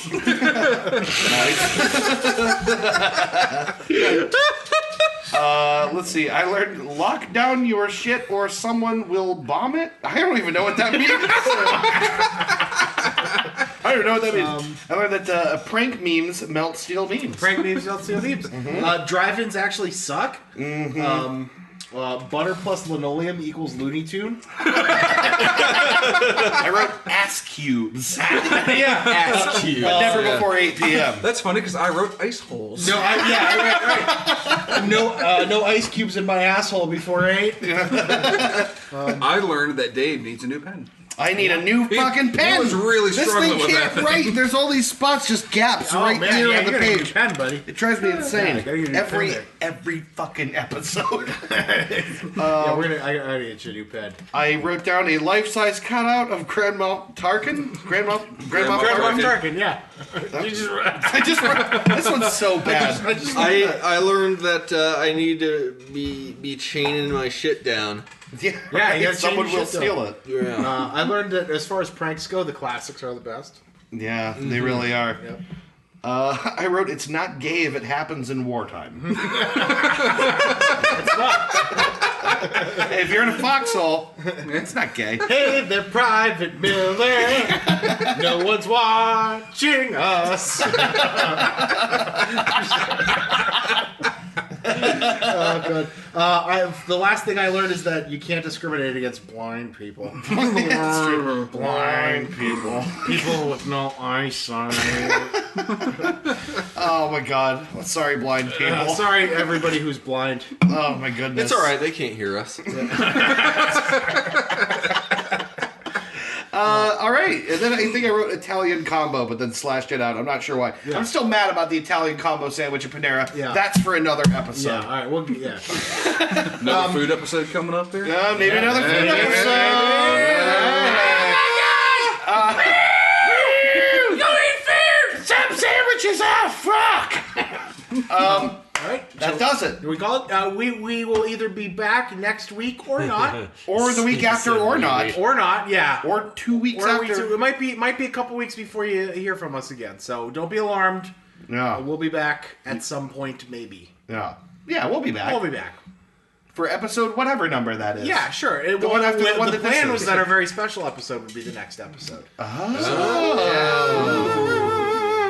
Let's see. I learned lock down your shit or someone will bomb it. I don't even know what that means. I don't even know what that means. I learned that prank memes melt steel beams. Prank memes don't steal memes. Drive-ins actually suck. Butter plus linoleum equals Looney Tune. I wrote ass cubes. Ass cube. But never before 8 p.m. That's funny because I wrote ice holes. No, right. No ice cubes in my asshole before 8. I learned that Dave needs a new pen. I need a new fucking pen. He was really this struggling thing with can't that. write. There's all these spots, just gaps Oh, right man, here yeah, on the you gotta get a page. pen, buddy. It drives me insane. Yeah, gotta get a new pen Every fucking episode. Yeah, I gotta get you a new pen. I wrote down a life-size cutout of Grandma Tarkin. Grandma Grandma Tarkin, yeah. I just wrote, this one's so bad. I learned that I need to be chaining my shit down. Yeah, you gotta someone change will shit, steal it. Yeah. I learned that as far as pranks go, the classics are the best. Yeah, they really are. Yep. I wrote, it's not gay if it happens in wartime. It's not. If you're in a foxhole, it's not gay. Hey, they're Private Miller. No one's watching us. Oh, good. The last thing I learned is that you can't discriminate against blind people. That's true. Blind people. People with no eyesight. Oh my god. Sorry, blind people. Sorry, everybody who's blind. Oh my goodness. It's all right. They can't hear us. All right. And then I think I wrote Italian combo, but then slashed it out. I'm not sure why. Yeah. I'm still mad about the Italian combo sandwich at Panera. Yeah. That's for another episode. Yeah, all right. Well, yeah. Another food episode coming up there? Maybe another food episode. Some sandwiches are fuck. All right. That does it. We call it. We will either be back next week or not, Or the week after, or not. or not. Yeah. Or 2 weeks Or after. it might be a couple weeks before you hear from us again. So don't be alarmed. Yeah. We'll be back at some point, maybe. Yeah. Yeah, we'll be back. We'll be back. For episode whatever number that is. Yeah, sure. The one after the one the that this plan is. was that our very special episode would be the next episode.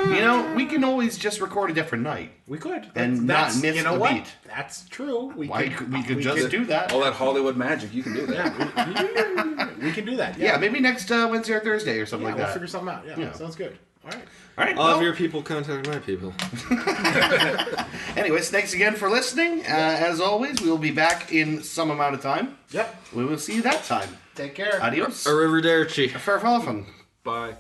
You know, we can always just record a different night. We could. And not miss you know the what? beat. That's true. We We could just do that. All that Hollywood magic, you can do that. Yeah, we can do that. Yeah, maybe next Wednesday or Thursday or something Yeah, like we'll that. figure something out. Yeah, Yeah. sounds good. All right. All right. All of Well, your people contact my people. anyways, thanks again for listening. As always, we will be back in some amount of time. Yep. We will see you that time. Take care. Adios. Arrivederci. Farewell. Bye.